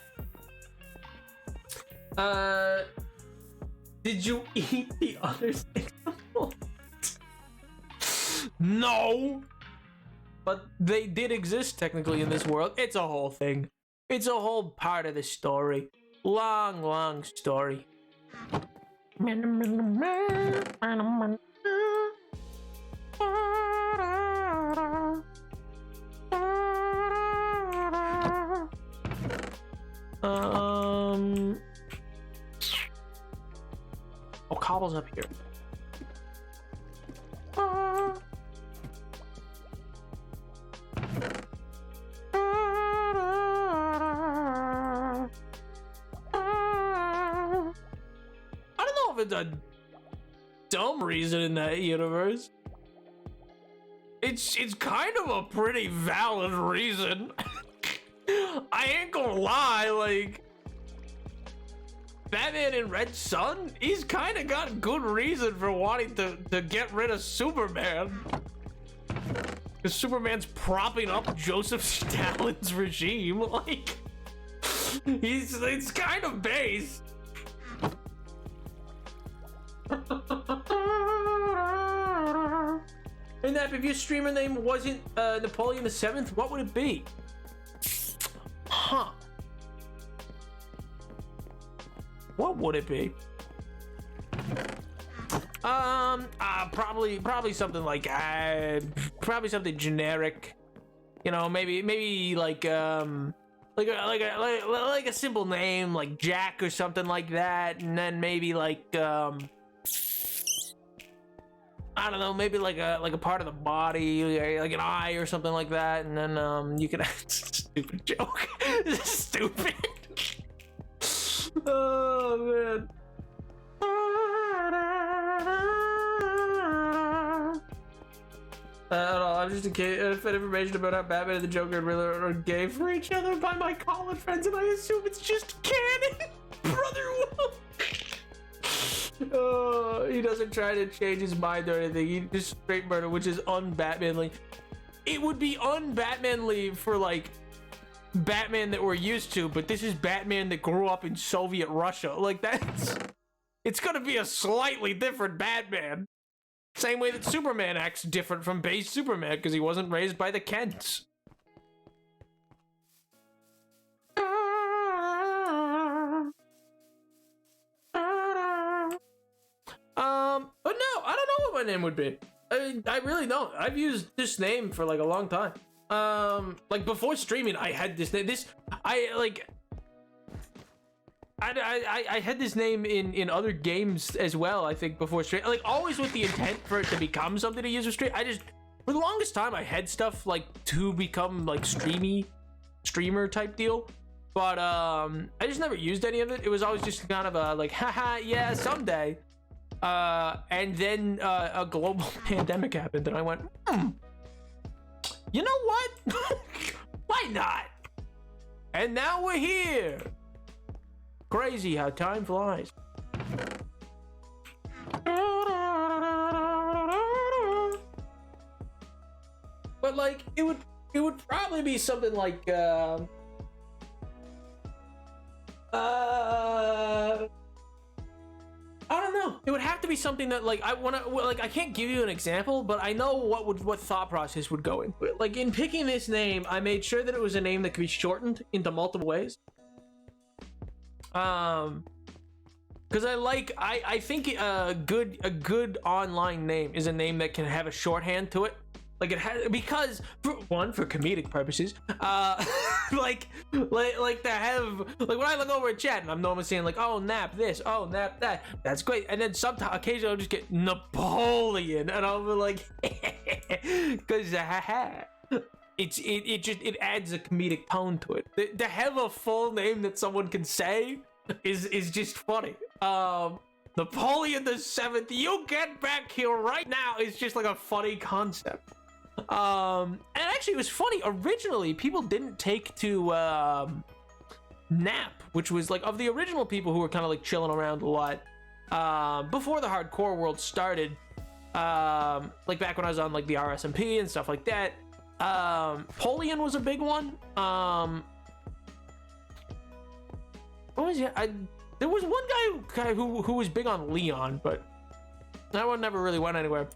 Did you eat the other thing? No, but they did exist technically in this world. It's a whole thing. It's a whole part of the story. Long story. Oh, Cobble's up here. It's a dumb reason in that universe. It's kind of a pretty valid reason. I ain't gonna lie, like Batman and Red Sun, he's kind of got good reason for wanting to get rid of Superman. Because Superman's propping up Joseph Stalin's regime, like it's kind of base. And that if your streamer name wasn't Napoleon the 7th, what would it be? Huh. What would it be? Probably something like probably something generic. You know, maybe like a simple name like Jack or something like that, and then maybe like I don't know, maybe like a part of the body, like an eye or something like that, and then you could stupid joke. This is stupid. Oh man. I don't know, I'm just a kid. Fed information about how Batman and the Joker and Riddler are gay for each other by my college friends, and I assume it's just canon. Brother Will. He doesn't try to change his mind or anything. He just straight murder, which is un-Batmanly. It would be un-Batmanly for like Batman that we're used to, but this is Batman that grew up in Soviet Russia. Like it's gonna be a slightly different Batman. Same way that Superman acts different from base Superman because he wasn't raised by the Kents. But no, I don't know what my name would be. I really don't. I've used this name for like a long time. Like before streaming, I had this name. I had this name in other games as well. I think before stream, like always with the intent for it to become something to use for stream. For the longest time, I had stuff like to become like streamer type deal. But I just never used any of it. It was always just kind of a like, haha, yeah, someday. And then a global pandemic happened, and I went, you know what? Why not? And now we're here. Crazy how time flies. But like, it would probably be something like I don't know. It would have to be something that like I can't give you an example, but I know what thought process would go into it. Like in picking this name, I made sure that it was a name that could be shortened into multiple ways. Because I think a good online name is a name that can have a shorthand to it. Like it has, because for comedic purposes, like to have, like when I look over at chat and I'm normally saying like, oh, nap this, oh, nap that, that's great, and then sometimes occasionally I'll just get Napoleon and I'll be like, because it adds a comedic tone to it. To have a full name that someone can say is just funny. Napoleon the Seventh, you get back here right now, is just like a funny concept. And actually it was funny, originally people didn't take to Nap, which was like of the original people who were kind of like chilling around a lot before the hardcore world started, like back when I was on like the RSMP and stuff like that. Polian was a big one. What was it? There was one guy who was big on Leon, but that one never really went anywhere.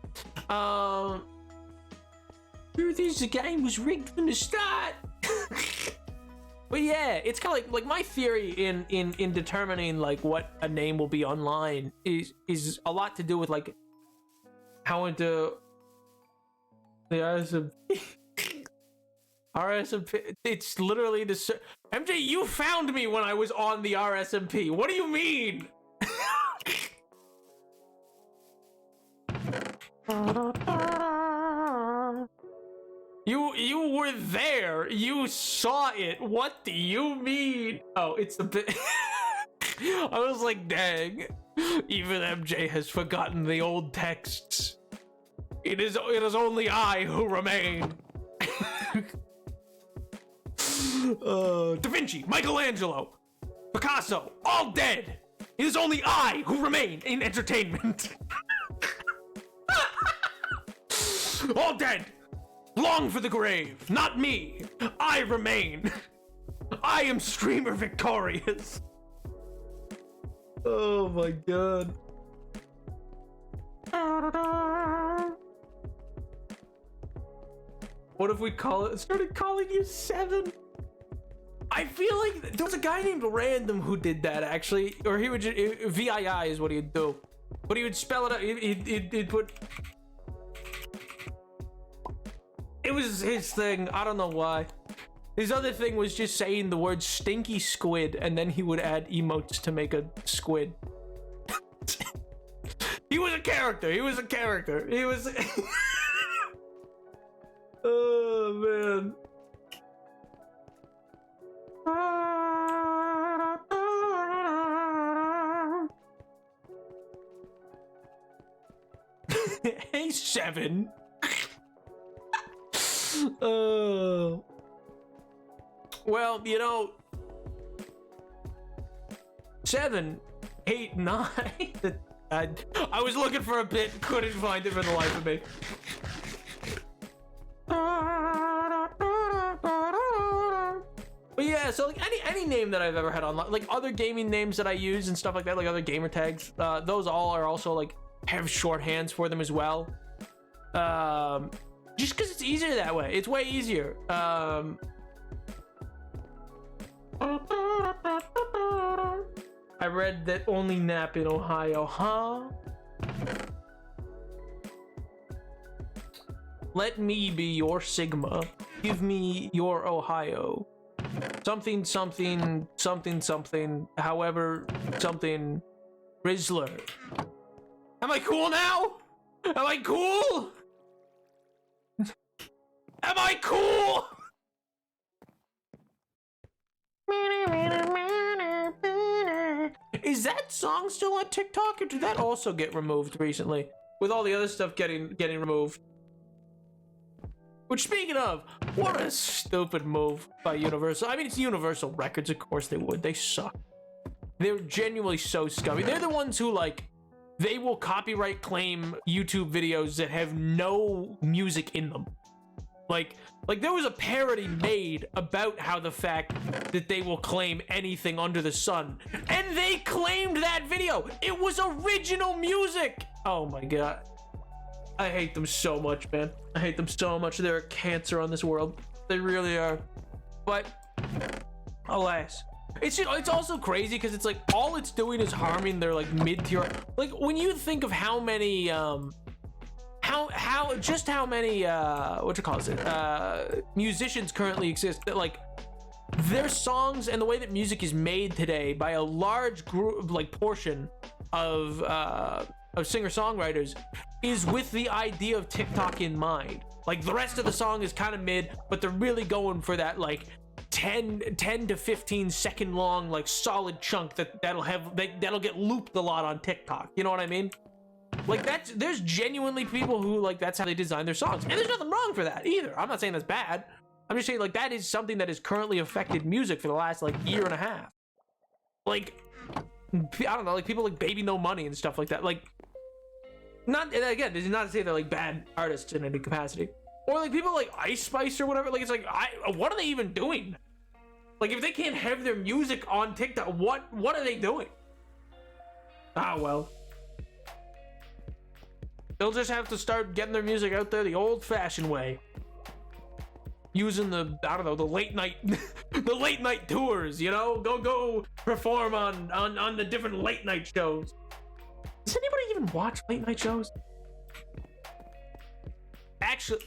The game was rigged from the start. But yeah, it's kind of like my theory in determining like what a name will be online is a lot to do with like how into the RSMP. It's literally the MJ. You found me when I was on the RSMP. What do you mean? You were there. You saw it. What do you mean? Oh, it's a bit. I was like, dang. Even MJ has forgotten the old texts. It is only I who remain. Da Vinci, Michelangelo, Picasso, all dead. It is only I who remain in entertainment. All dead. Long for the grave. Not me. I remain. I am streamer victorious. Oh my god. What if we started calling you Seven? I feel like there was a guy named Random who did that actually, or he would just VII is what he'd do, but he would spell it out. He'd put. It was his thing. I don't know why. His other thing was just saying the word stinky squid, and then he would add emotes to make a squid. He was a character. He was a character. He was. Oh man. Hey, Seven. Oh. Well, you know, 7, 8, 9. I was looking for a bit, couldn't find it for the life of me. But yeah, so like any name that I've ever had on, like other gaming names that I use and stuff like that, like other gamer tags, those all are also like have shorthands for them as well. Just because it's easier that way. It's way easier. I read that only nap in Ohio, huh? Let me be your Sigma. Give me your Ohio. Something, something, something, something, however, something, Rizzler. Am I cool now? Am I cool? Am I cool? Is that song still on TikTok, or did that also get removed recently? With all the other stuff getting removed. Which, speaking of, what a stupid move by Universal. I mean, it's Universal Records, of course they would. They suck. They're genuinely so scummy. They're the ones who, like, they will copyright claim YouTube videos that have no music in them. Like there was a parody made about how the fact that they will claim anything under the sun, and they claimed that video. It was original music. Oh my god. I hate them so much, man. I hate them so much. They're a cancer on this world. They really are. But alas, it's also crazy because it's like all it's doing is harming their like mid-tier. Like when you think of how many how many musicians currently exist that like their songs and the way that music is made today by a large group, like portion of singer-songwriters, is with the idea of TikTok in mind. Like the rest of the song is kind of mid, but they're really going for that like 10 to 15 second long like solid chunk that'll get looped a lot on TikTok. You know what I mean? Like there's genuinely people who like that's how they design their songs, and there's nothing wrong for that either. I'm not saying that's bad. I'm just saying like that is something that has currently affected music for the last like year and a half. Like I don't know, like people like Baby No Money and stuff like that. Like not, and again, this is not to say they're like bad artists in any capacity, or like people like Ice Spice or whatever. Like it's like what are they even doing? Like if they can't have their music on TikTok, what are they doing? Ah well. They'll just have to start getting their music out there the old-fashioned way, using the the late night, the late night tours. You know, go perform on the different late night shows. Does anybody even watch late night shows? Actually,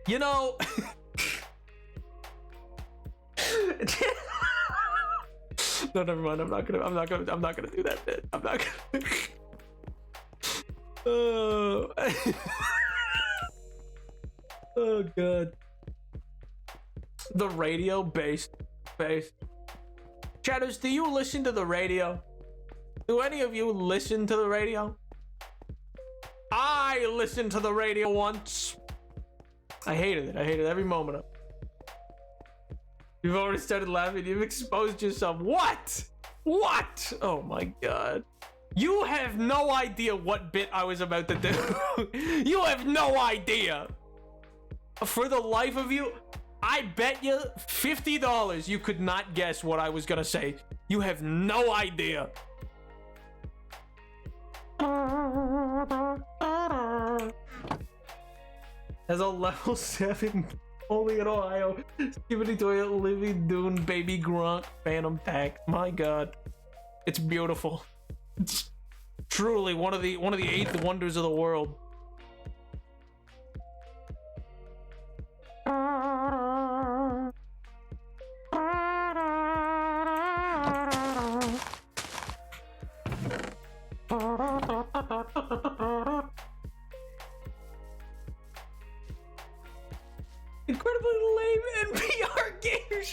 you know, no, never mind. I'm not gonna do that bit. I'm not gonna. Oh. Oh god. The radio based. Shadows, do you listen to the radio? Do any of you listen to the radio? I listened to the radio once. I hated it. I hated every moment of it. You've already started laughing. You've exposed yourself. What? Oh my god. You have no idea what bit I was about to do. You have no idea. For the life of you, I bet you $50 you could not guess what I was gonna say. You have no idea. As a level 7, only in Ohio, Skibidi Toilet, Living Dune, Baby Gronk, Phantom Pack. My god. It's beautiful. It's truly one of the 8th wonders of the world.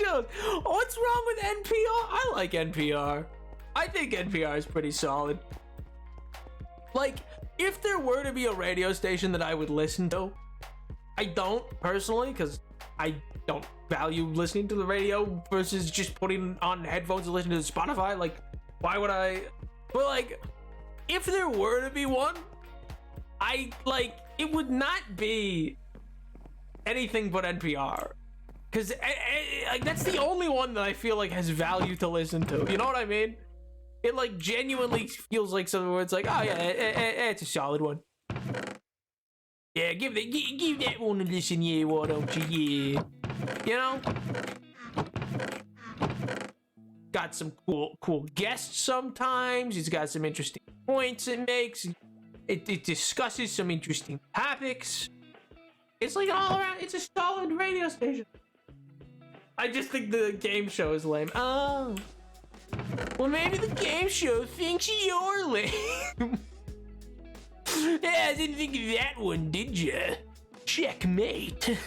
shows. What's wrong with NPR? I like NPR. I think NPR is pretty solid. Like, if there were to be a radio station that I would listen to, I don't personally, because I don't value listening to the radio versus just putting on headphones and listening to Spotify. Like, why would I? But like, if there were to be one, it would not be anything but NPR, because like that's the only one that I feel like has value to listen to. You know what I mean? It like genuinely feels like something where it's like, oh yeah, it's a solid one. Yeah, give that one a listen, yeah, why don't you? Yeah, you know, got some cool guests sometimes. He's got some interesting points it makes. It discusses some interesting topics. It's like all around. It's a solid radio station. I just think the game show is lame. Oh. Well, maybe the game show thinks you're lame. Yeah, I didn't think of that one, did ya? Checkmate.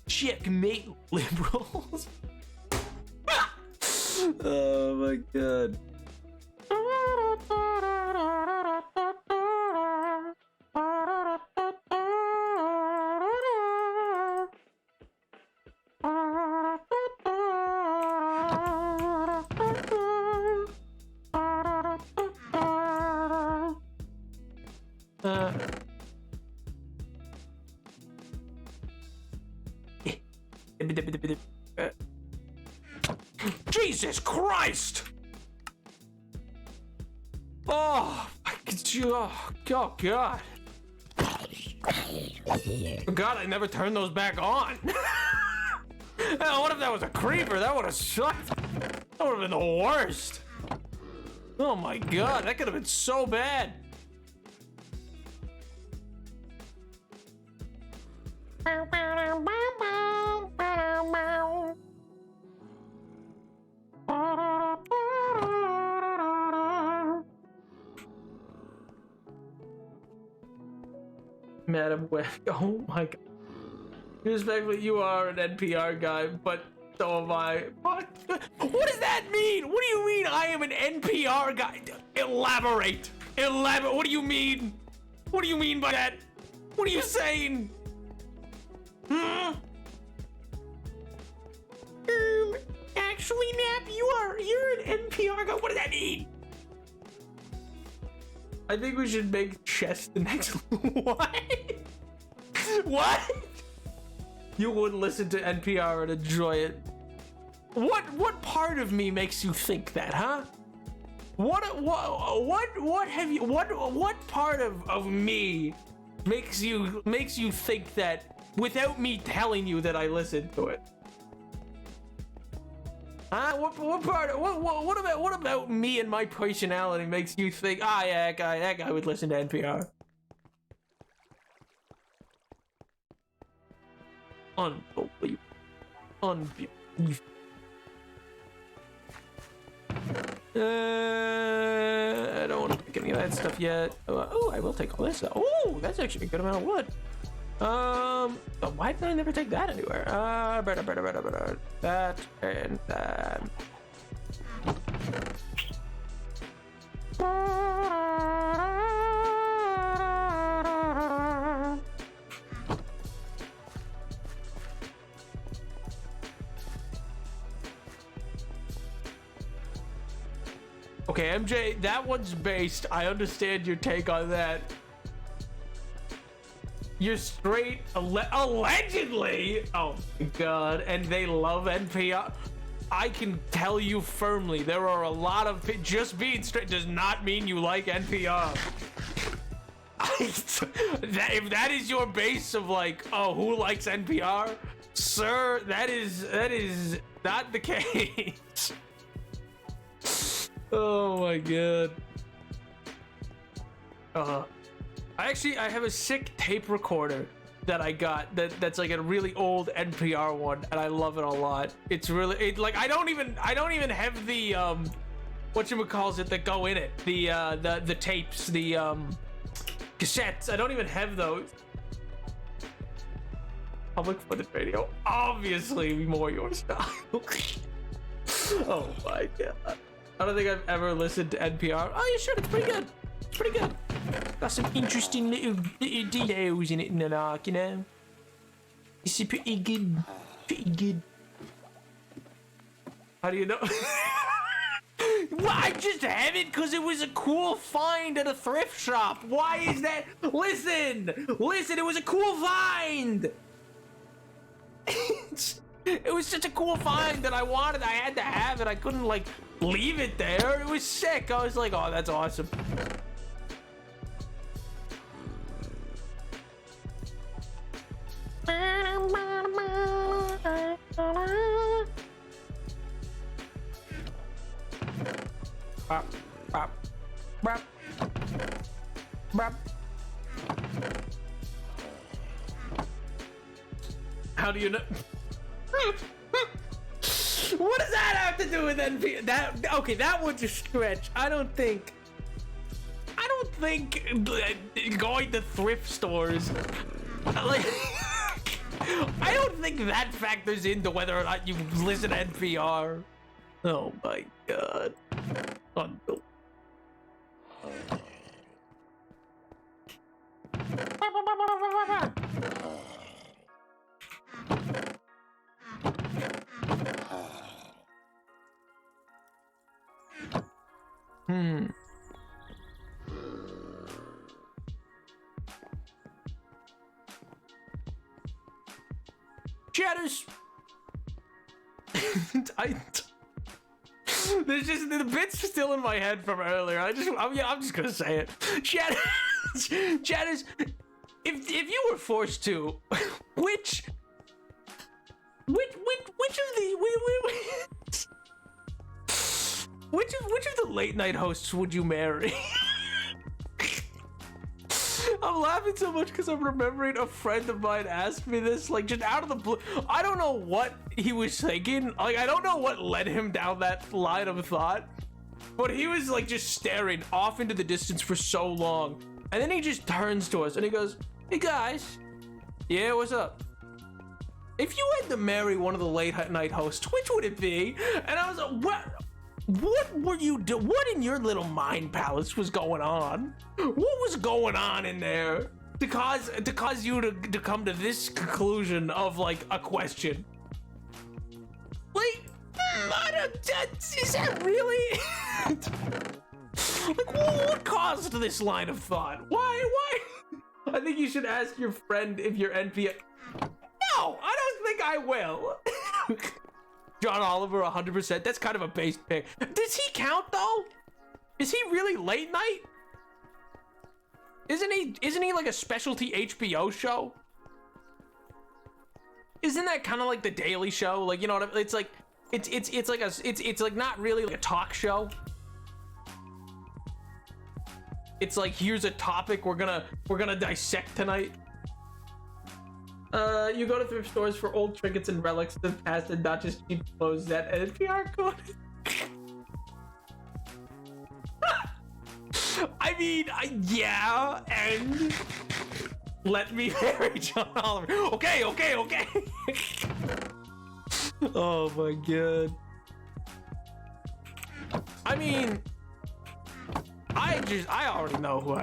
Checkmate, liberals. Oh my god. Jesus Christ! Oh, oh God. God, I never turned those back on. Hell, what if that was a creeper? That would have sucked. That would have been the worst. Oh my God, that could have been so bad. Madam Web. Oh my God. Respectfully, you are an NPR guy, but so am I. What does that mean? What do you mean I am an NPR guy? Elaborate. What do you mean? What do you mean by that? What are you saying? Actually, Nap, you're an NPR guy. What does that mean? I think we should make chess the next What? What? You would listen to NPR and enjoy it. What part of me makes you think that, huh? What part of me makes you think that without me telling you that I listened to it? Huh? What about me and my personality makes you think, yeah, that guy would listen to NPR? Unbelievable. I don't want to pick any of that stuff yet. Oh, I will take all this stuff. Oh, that's actually a good amount of wood. Why did I never take that anywhere? That and that. Okay, MJ, that one's based. I understand your take on that. You're straight allegedly. Oh my God, and they love NPR. I can tell you firmly, there are a lot of just being straight does not mean you like NPR. If that is your base of like, oh, who likes NPR, sir, that is not the case. Oh my God. I have a sick tape recorder that I got that's like a really old NPR one, and I love it a lot. It's really like I don't even have the whatchamacallit that go in it, the tapes, the cassettes. I don't even have those. public footage radio. Obviously, more your style. Oh my god. I don't think I've ever listened to NPR. Oh, you should. It's pretty good. It's pretty good. Got some interesting little details in it in the arc, you know? It's pretty good. Pretty good. How do you know? Well, I just have it because it was a cool find at a thrift shop. Why is that? Listen, it was a cool find. It was such a cool find that I had to have it. I couldn't like leave it there. It was sick. I was like, oh, that's awesome. Bop, bop, bop, bop. How do you know? What does that have to do with NP? Okay, that one's a stretch. I don't think going to thrift stores, like, I don't think that factors into whether or not you listen to NPR. Oh my god. Chatters. There's just the bit's still in my head from earlier. I'm just gonna say it. Chatters, if you were forced to, which of the late night hosts would you marry? I'm laughing so much because I'm remembering a friend of mine asked me this, like, just out of the blue. I don't know what he was thinking. Like, I don't know what led him down that line of thought, but he was like just staring off into the distance for so long, and then he just turns to us and he goes, "Hey guys, yeah, what's up? If you had to marry one of the late night hosts, which would it be?" And I was like, what were you doing? What in your little mind palace was going on? What was going on in there to cause you to come to this conclusion of like a question? Like, is that really? Like, what caused this line of thought? Why? I think you should ask your friend if you're NPR. No, I don't think I will. John Oliver, 100%. That's kind of a base pick. Does he count though? Is he really late night? Isn't he like a specialty HBO show? Isn't that kind of like the Daily Show? Like, you know what I mean? It's like it's like not really like a talk show. It's like, here's a topic we're gonna dissect tonight. You go to thrift stores for old trinkets and relics of the past and not just cheap clothes that NPR code. I mean, yeah, and let me marry John Oliver. Okay. Oh my god. I mean, I already know who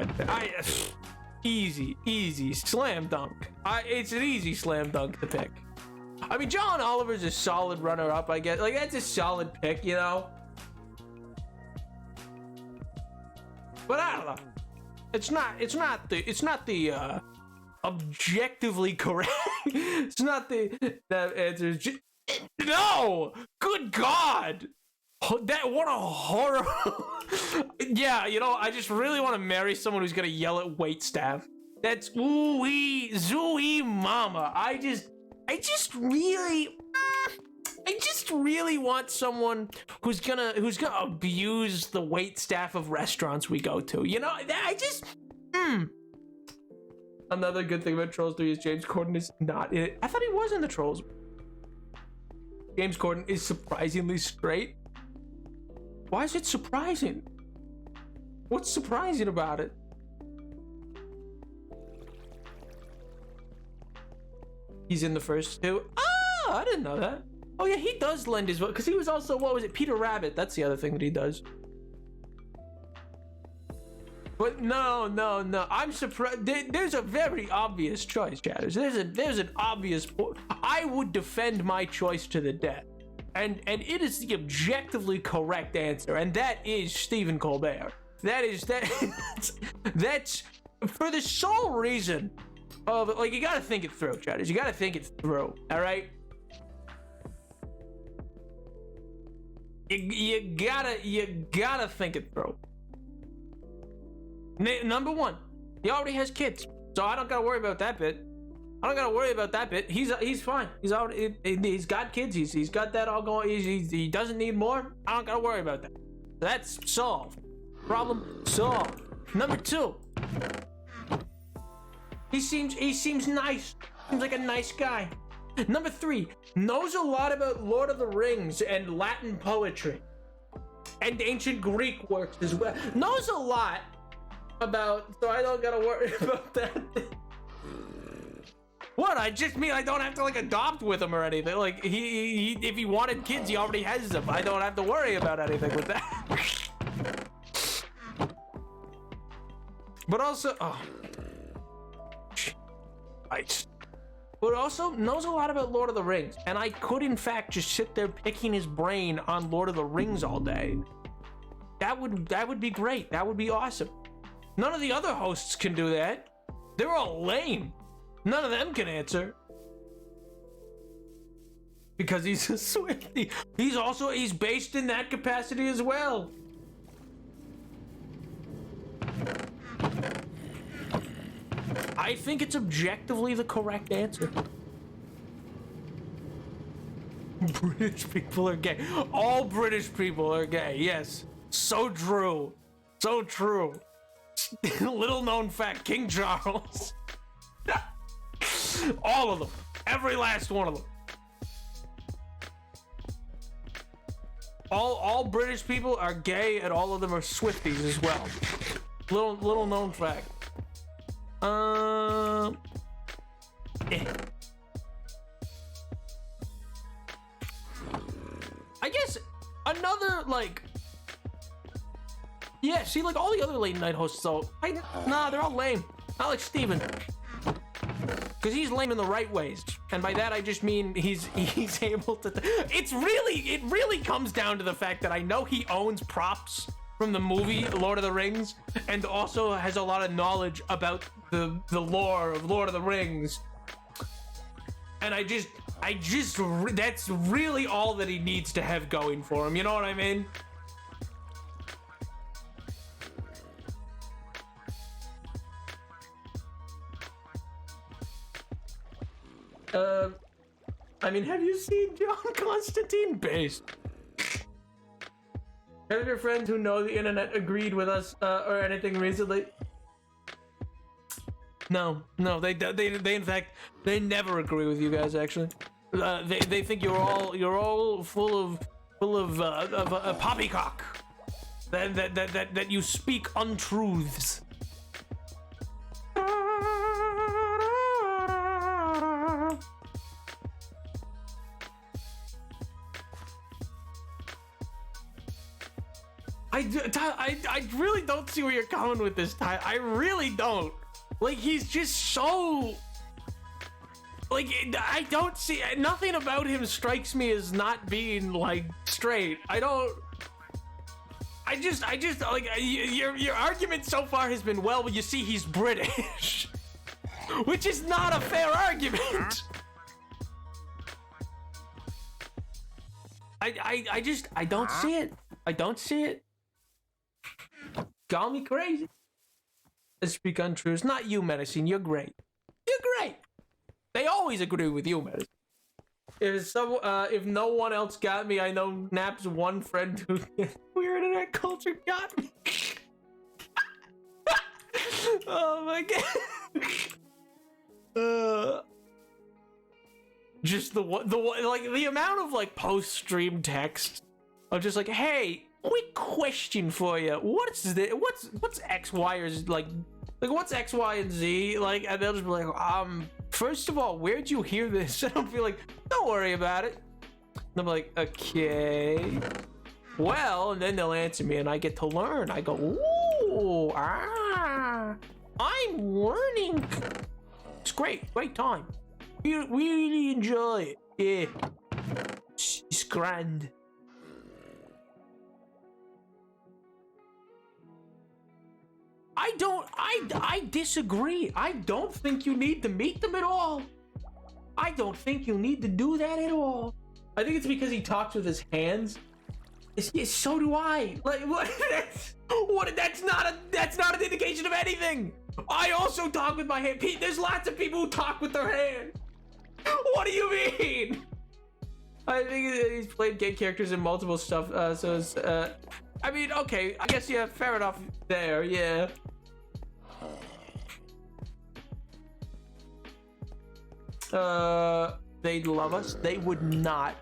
easy slam dunk. It's an easy slam dunk to pick. I mean, John Oliver's a solid runner-up, I guess. Like, that's a solid pick, you know. But I don't know. It's not the objectively correct. It's not the answer. No, good God. What a horror. Yeah, you know, I just really want to marry someone who's gonna yell at waitstaff. That's ooh-wee, zooey mama. I just really want someone who's gonna abuse the waitstaff of restaurants we go to. You know, Another good thing about Trolls 3 is James Corden is not in it. I thought he was in the Trolls. James Corden is surprisingly straight. Why is it surprising? What's surprising about it? He's in the first two. Oh, I didn't know that. Oh yeah, he does lend his voice because he was also, what was it, Peter Rabbit? That's the other thing that he does. But no. I'm surprised. There's a very obvious choice, chatters. There's an obvious. I would defend my choice to the death, and it is the objectively correct answer, and that is Stephen Colbert. That's for the sole reason of, like, you gotta think it through, chatters. You gotta think it through. All right. You gotta think it through. Number one, he already has kids, so I don't gotta worry about that bit. He's fine. He's got kids. He's got that all going. He doesn't need more. I don't gotta worry about that. That's solved. Problem solved. Number two, he seems nice. Seems like a nice guy. Number three, knows a lot about Lord of the Rings and Latin poetry and ancient Greek works as well. Knows a lot about, so I don't gotta worry about that. What? I just mean I don't have to, like, adopt with him or anything. Like, he if he wanted kids, he already has them. I don't have to worry about anything with that. But also, but also knows a lot about Lord of the Rings, and I could in fact just sit there picking his brain on Lord of the Rings all day. That would be great. That would be awesome. None of the other hosts can do that. They're all lame. None of them can answer. Because he's a Swiftie. He's based in that capacity as well. I think it's objectively the correct answer. British people are gay. All British people are gay. Yes. So true. So true. Little known fact, King Charles. All of them. Every last one of them. All British people are gay, and all of them are Swifties as well. Little known fact. I guess another, like, yeah, see, like, all the other late night hosts, though, nah, they're all lame. Not like Steven. Because he's lame in the right ways. And by that, I just mean he's able to... It really comes down to the fact that I know he owns props from the movie Lord of the Rings, and also has a lot of knowledge about the lore of Lord of the Rings. And that's really all that he needs to have going for him. You know what I mean? I mean, have you seen John Constantine based? Have your friends who know the internet agreed with us or anything recently? No, they in fact, they never agree with you guys, actually. They think you're all full of poppycock. That you speak untruths. I really don't see where you're coming with this, Ty. I really don't. Like, he's just so... Like, I don't see... Nothing about him strikes me as not being, like, straight. I just, like, your argument so far has been, well, you see, he's British. Which is not a fair argument. I don't see it. I don't see it. Call me crazy. I speak untruths. Not you, Medicine. You're great. You're great. They always agree with you, Medicine. If no one else got me, I know Nap's one friend who weird internet culture got me. Oh my god. Just the like the amount of, like, post-stream text of just like, hey, quick question for you. What's this? What's X, Y, or Z, like what's X, Y, and Z? Like, and they'll just be like, First of all, where'd you hear this? I don't feel like, don't worry about it. And I'm like, okay. Well, and then they'll answer me and I get to learn. I go, ooh, I'm learning. It's great, great time. We really enjoy it. Yeah, it's grand. I disagree. I don't think you need to meet them at all. I don't think you need to do that at all. I think it's because he talks with his hands. So do I. Like what? That's not an indication of anything. I also talk with my hand. There's lots of people who talk with their hand. What do you mean? I think he's played gay characters in multiple stuff. So it's, I mean, okay. I guess yeah, fair enough. There, yeah. They'd love us. They would not.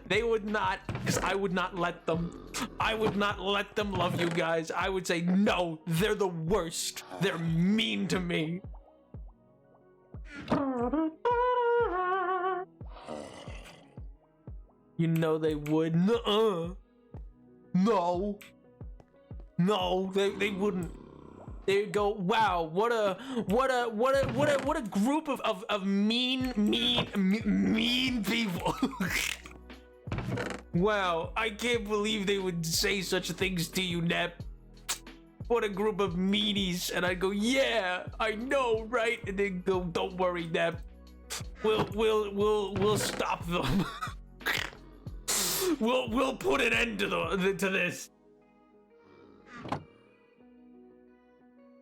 They would not, because I would not let them. I would not let them love you guys. I would say, no, they're the worst. They're mean to me. You know they would. Nuh-uh. No. No, they wouldn't. They'd go, wow, what a group of mean people. Wow, I can't believe they would say such things to you, Nep. What a group of meanies. And I'd go, yeah, I know, right? And they'd go, don't worry, Nep. We'll stop them. We'll put an end to this.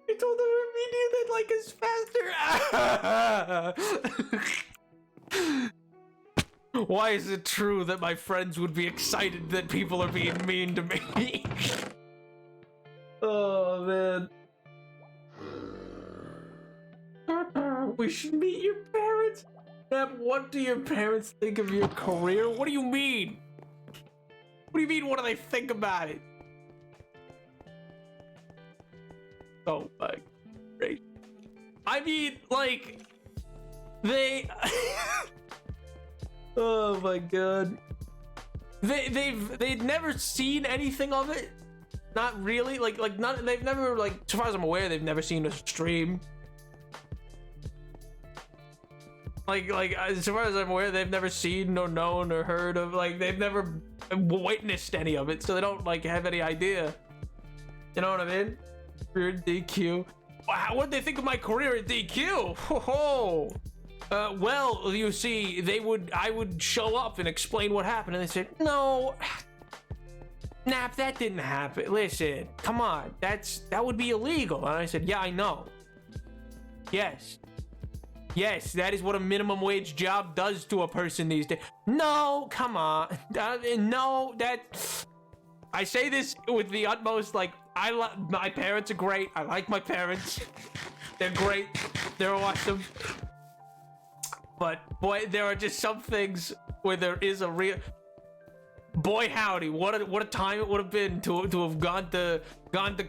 I told them we're media that like us faster. Why is it true that my friends would be excited that people are being mean to me? Oh man. We should meet your parents. Nep, what do your parents think of your career? What do you mean? What do you mean, what do they think about it? Oh my great. I mean, like, they oh my god. They'd never seen anything of it. Not really. Like not they've never, like, so far as I'm aware, they've never seen a stream. Like so far as I'm aware, they've never seen or known or heard of, like, they've never witnessed any of it, so they don't like have any idea. You know what I mean? We're DQ. Wow, what did they think of my career at DQ? Ho ho. Well, you see, I would show up and explain what happened, and they said, no, Nap, that didn't happen. Listen, come on, that would be illegal. And I said, yeah, I know. Yes, that is what a minimum wage job does to a person these days. No, come on, no, I say this with the utmost, like, my parents are great. I like my parents. They're great. They're awesome. But boy, there are just some things where there is a real. Boy howdy, what a time it would have been to have gone to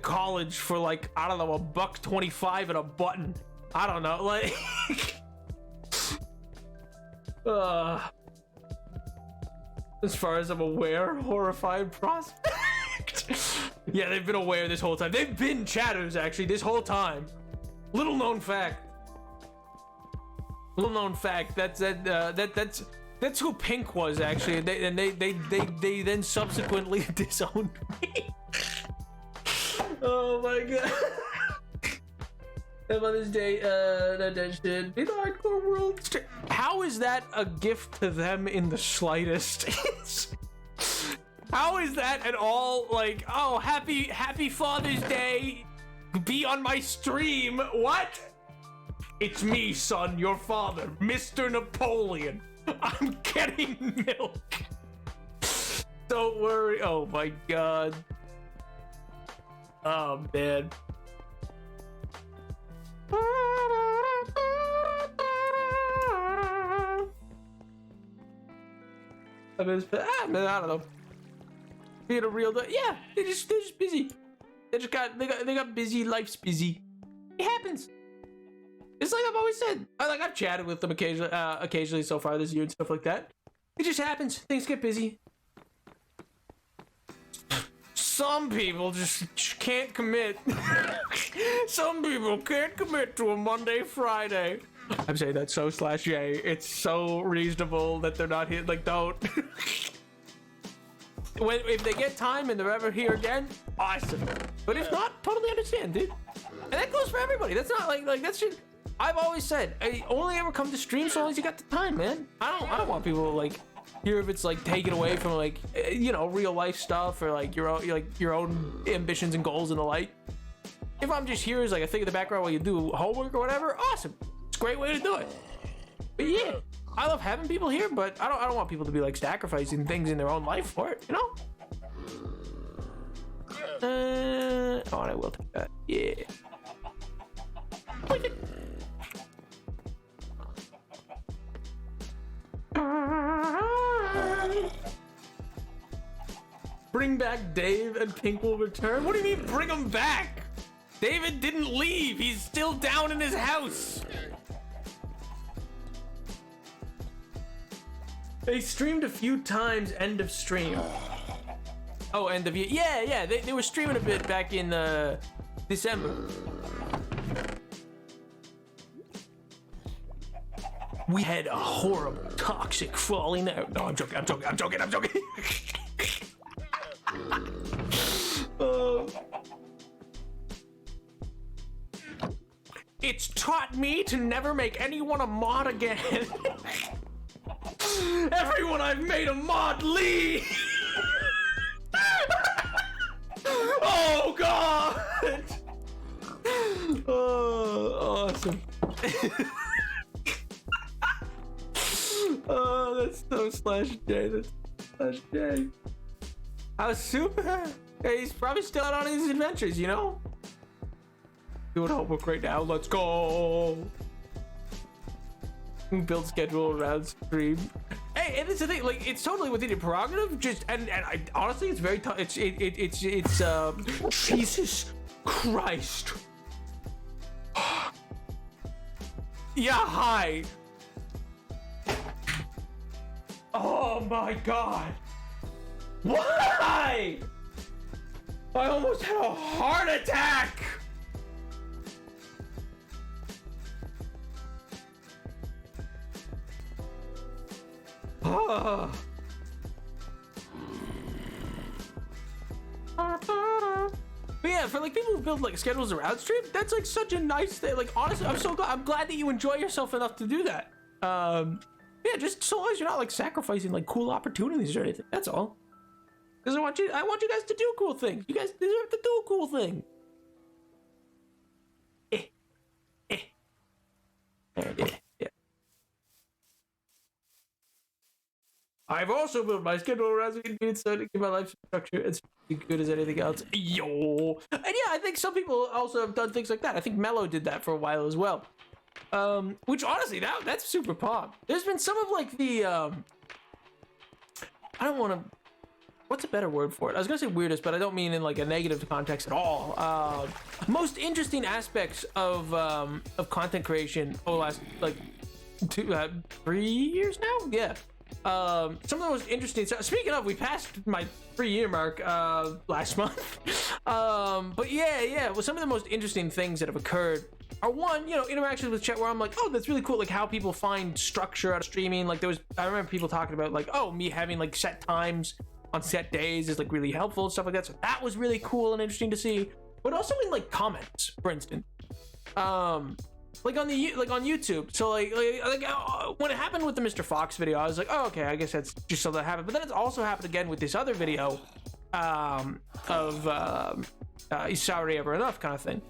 college for, like, I don't know, $1.25 and a button. I don't know, like. As far as I'm aware, horrifying prospect. Yeah, they've been aware this whole time. They've been chatters, actually, this whole time. Little known fact. That's who Pink was, actually. They then subsequently disowned me. Oh my god. Mother's Day, that should be the hardcore world. How is that a gift to them in the slightest? How is that at all, like, oh, happy Father's Day, be on my stream? What? It's me, son, your father, Mr. Napoleon. I'm getting milk. Don't worry. Oh my god. Oh man. I don't know. Being a real, yeah, they're just busy. They got busy. Life's busy. It happens. It's like I've always said. I've chatted with them occasionally so far this year and stuff like that. It just happens. Things get busy. Some people just can't commit. Some people can't commit to a Monday, Friday. I'm saying that so /J. It's so reasonable that they're not here. Like, don't. If they get time and they're ever here again, awesome. But if not, totally understand, dude. And that goes for everybody. That's not like that's just. I've always said, I only ever come to stream so long as you got the time, man. I don't want people to, like, hear if it's like taken away from, like, you know, real life stuff or like your own ambitions and goals and the like. If I'm just here as like a thing in the background while you do homework or whatever, awesome. It's a great way to do it. But yeah, I love having people here, but I don't want people to be like sacrificing things in their own life for it, you know? Oh, and I will take that. Yeah. Bring back Dave and Pink will return? What do you mean bring him back? David didn't leave. He's still down in his house. They streamed a few times end of stream. Oh, end of year. Yeah. They were streaming a bit back in December. We had a horrible, toxic falling out. No, I'm joking. It's taught me to never make anyone a mod again. Everyone I've made a mod leave. Oh God. Oh, awesome. Oh, that's so /J. That's /J. How's Super? Hey, he's probably still out on his adventures, you know? Doing homework right now. Let's go. Build schedule around stream. Hey, and it's the thing. Like, it's totally within your prerogative. Just and I honestly, it's very tough. It's Jesus Christ. Yeah. Hi. Oh my God. Why? I almost had a heart attack. But yeah, for like people who build like schedules around stream, that's like such a nice thing. Like honestly, I'm glad that you enjoy yourself enough to do that. Yeah, just so long as you're not like sacrificing like cool opportunities or anything. That's all. Because I want you guys to do cool things. You guys deserve to do a cool thing. Yeah. I've also built my schedule around the convenience so to keep my life structure as good as anything else. Yo. And yeah, I think some people also have done things like that. I think Mello did that for a while as well. Which honestly, that's super pop. There's been some of like the I don't want to. What's a better word for it? I was gonna say weirdest, but I don't mean in like a negative context at all. Most interesting aspects of content creation over the last like 3 years now. Yeah. Some of the most interesting. So speaking of, we passed my 3-year mark last month. But yeah. Well, some of the most interesting things that have occurred are one, interactions with chat where I'm like, oh, that's really cool. Like how people find structure out of streaming. Like I remember people talking about like, oh, me having like set times on set days is like really helpful and stuff like that. So that was really cool and interesting to see. But also in like comments, for instance, like on YouTube. So like when it happened with the Mr. Fox video, I was like, oh, okay, I guess that's just something that happened. But then it's also happened again with this other video of Sorry Ever Enough kind of thing.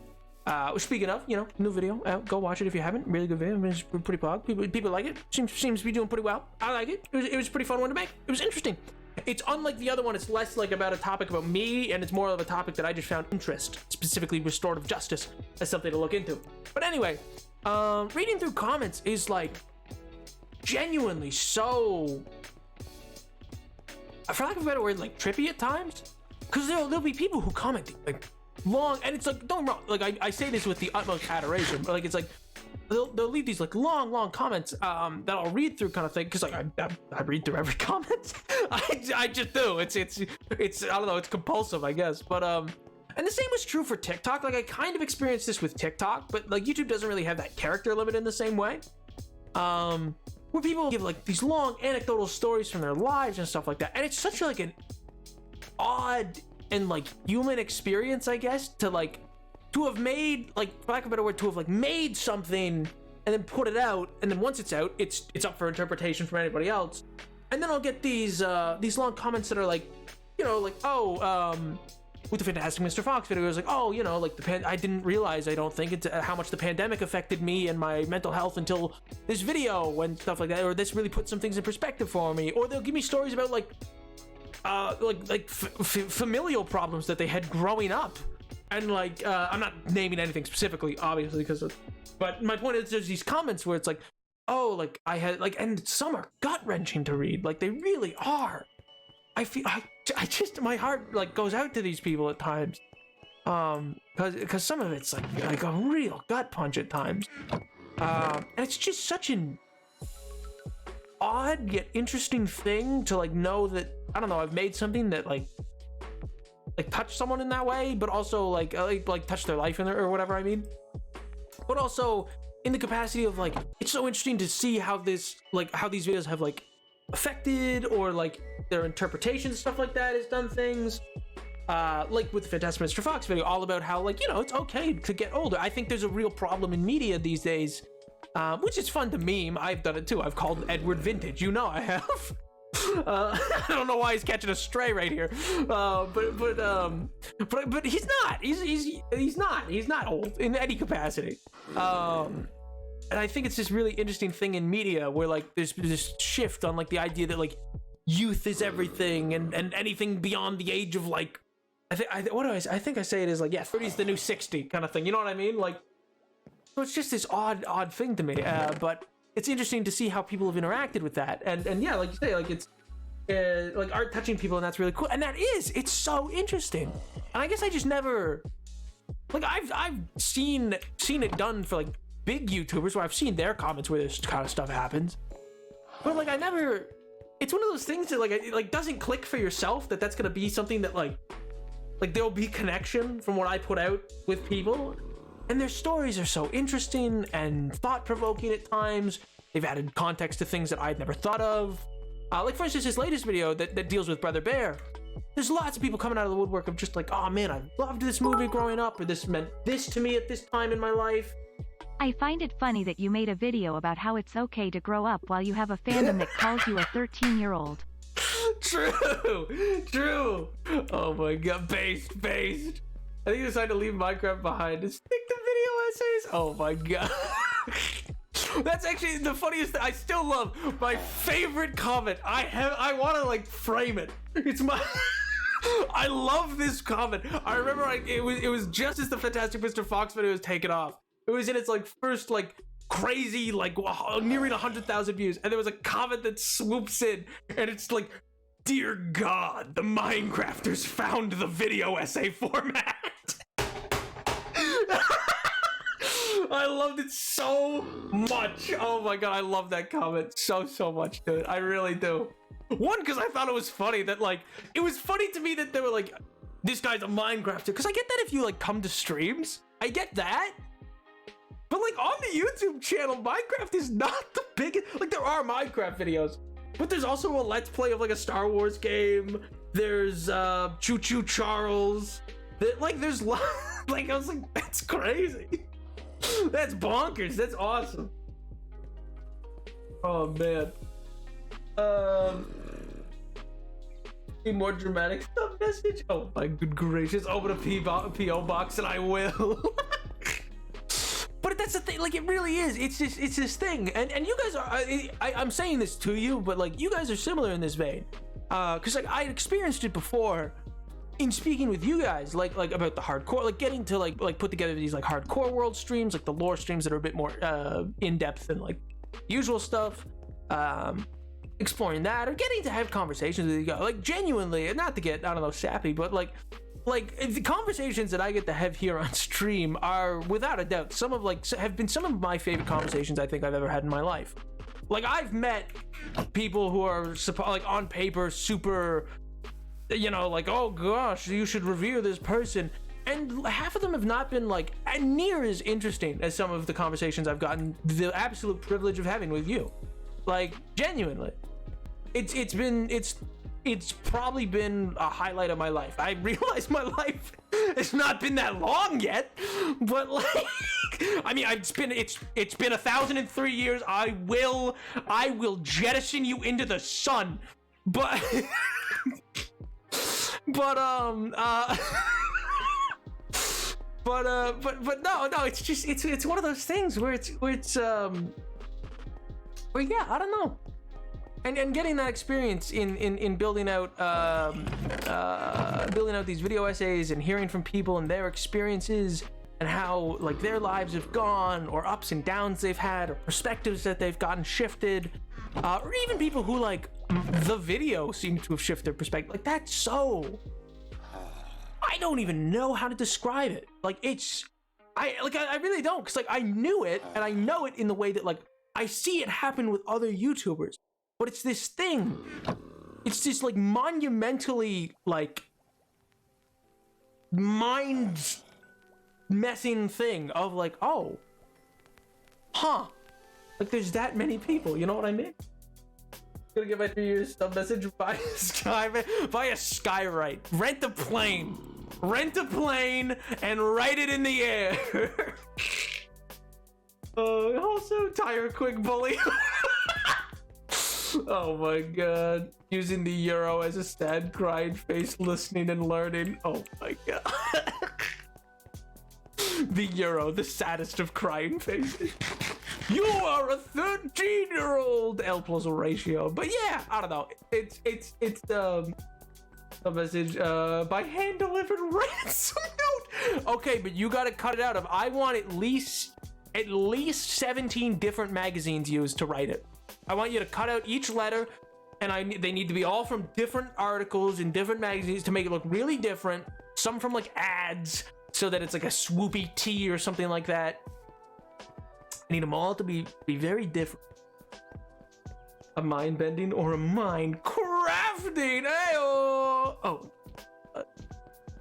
Speaking of, new video, go watch it if you haven't. Really good video. It's pretty pog. People like it. Seems to be doing pretty well. I like it. It was a pretty fun one to make. It was interesting. It's unlike the other one. It's less like about a topic about me, and it's more of a topic that I just found interest, specifically restorative justice, as something to look into. But anyway, reading through comments is like genuinely so, for lack of a better word, like trippy at times. Because there'll be people who comment like long, and it's like, don't get me wrong, like I say this with the utmost adoration, but like it's like they'll leave these like long comments that I'll read through, kind of thing, because like I read through every comment. I just do. It's I don't know, it's compulsive, I guess. But and the same was true for TikTok. Like I kind of experienced this with TikTok, but like YouTube doesn't really have that character limit in the same way. Where people give like these long anecdotal stories from their lives and stuff like that, and it's such like an odd and like human experience, I guess, to have made, like, for lack of a better word, to have like made something and then put it out, and then once it's out, it's up for interpretation from anybody else. And then I'll get these long comments that are like, you know, like, with the Fantastic Mr. Fox video, it was like, oh, you know, like I didn't realize, I don't think, it's how much the pandemic affected me and my mental health until this video and stuff like that, or this really put some things in perspective for me. Or they'll give me stories about familial problems that they had growing up, and like I'm not naming anything specifically, obviously, but my point is, there's these comments where it's like, oh, like I had like, and some are gut-wrenching to read, like they really are. I feel I just, my heart like goes out to these people at times, because some of it's like a real gut punch at times, and it's just such an odd yet interesting thing to like know that, I don't know, I've made something that like touched someone in that way, but also like touch their life in there, or whatever I mean. But also in the capacity of like, it's so interesting to see how these videos have like affected, or like their interpretation, stuff like that, has done things. Like with the Fantastic Mr. Fox video, all about how, like, you know, it's okay to get older. I think there's a real problem in media these days, which is fun to meme. I've done it too. I've called Edward vintage. You know I have. I don't know why he's catching a stray right here, but he's not. He's not old in any capacity. And I think it's this really interesting thing in media where like there's this shift on like the idea that like youth is everything, and anything beyond the age of like, I think I say it is like, yeah, 30 is the new 60 kind of thing. You know what I mean? Like, so it's just this odd thing to me. But it's interesting to see how people have interacted with that, and yeah, like you say, like it's like art touching people, and that's really cool. And it's so interesting. And I guess I just never, like, I've seen it done for like big YouTubers where I've seen their comments where this kind of stuff happens, but like it's one of those things that like doesn't click for yourself that that's gonna be something that like there'll be connection from what I put out with people. And their stories are so interesting and thought-provoking at times. They've added context to things that I'd never thought of. Like, for instance, his latest video that deals with Brother Bear. There's lots of people coming out of the woodwork of just like, oh man, I loved this movie growing up, or this meant this to me at this time in my life. I find it funny that you made a video about how it's okay to grow up while you have a fandom that calls you a 13-year-old. True. Oh my god, based. I think he decided to leave Minecraft behind to stick to video essays. Oh my god. That's actually the funniest thing. I still love my favorite comment. I want to like frame it. It's my I love this comment. I remember it was just as the Fantastic Mr. Fox video was taken off. It was in its like first like crazy like nearing 100,000 views, and there was a comment that swoops in, and it's like, "Dear God, the Minecrafters found the video essay format." I loved it so much. Oh my god, I love that comment so much, dude. I really do. One, because I thought it was funny that like, it was funny to me that they were like, this guy's a Minecrafter. Because I get that if you like come to streams, I get that. But like on the YouTube channel, Minecraft is not the biggest. Like, there are Minecraft videos, but there's also a Let's Play of like a Star Wars game. There's Choo Choo Charles. Like, there's like, I was like, that's crazy. That's bonkers. That's awesome. Oh man. Need more dramatic stuff message. Oh my good gracious. Open a PO box and I will. But that's the thing, like, it really is. It's this thing, and you guys are. I'm saying this to you, but like, you guys are similar in this vein, because like I experienced it before, in speaking with you guys, like about the hardcore, like getting to like put together these like hardcore world streams, like the lore streams that are a bit more in depth than like usual stuff, exploring that, or getting to have conversations with you guys, like genuinely, not to get, I don't know, sappy, but like like the conversations that I get to have here on stream are without a doubt have been some of my favorite conversations I think I've ever had in my life. Like, I've met people who are like on paper super, you know, like, oh gosh, you should revere this person, and half of them have not been like near as interesting as some of the conversations I've gotten the absolute privilege of having with you. Like, genuinely, it's probably been a highlight of my life. I realize my life has not been that long yet, but like, I mean, it's been 1,003 years. I will jettison you into the sun, but but no, it's just it's one of those things where yeah, I don't know. And getting that experience in building out these video essays and hearing from people and their experiences and how like their lives have gone, or ups and downs they've had, or perspectives that they've gotten shifted, or even people who like the video seem to have shifted their perspective. Like, that's so, I don't even know how to describe it. Like, I really don't, because like I knew it, and I know it in the way that like I see it happen with other YouTubers. But it's this thing. It's this like monumentally like mind messing thing of like, oh, huh, like there's that many people. You know what I mean? Gonna get my 3 years sub message via Skywrite. Rent a plane and write it in the air. Also tire quick bully. Oh my god. Using the euro as a sad crying face, listening and learning. Oh my god. The euro, the saddest of crying faces. You are a 13-year-old L plus ratio. But yeah, I don't know. It's a message by hand delivered ransom note. Okay, but you gotta cut it out. I want at least 17 different magazines used to write it. I want you to cut out each letter, and they need to be all from different articles in different magazines to make it look really different. Some from like ads, so that it's like a swoopy T or something like that. I need them all to be very different. A mind bending or a mind crafting. But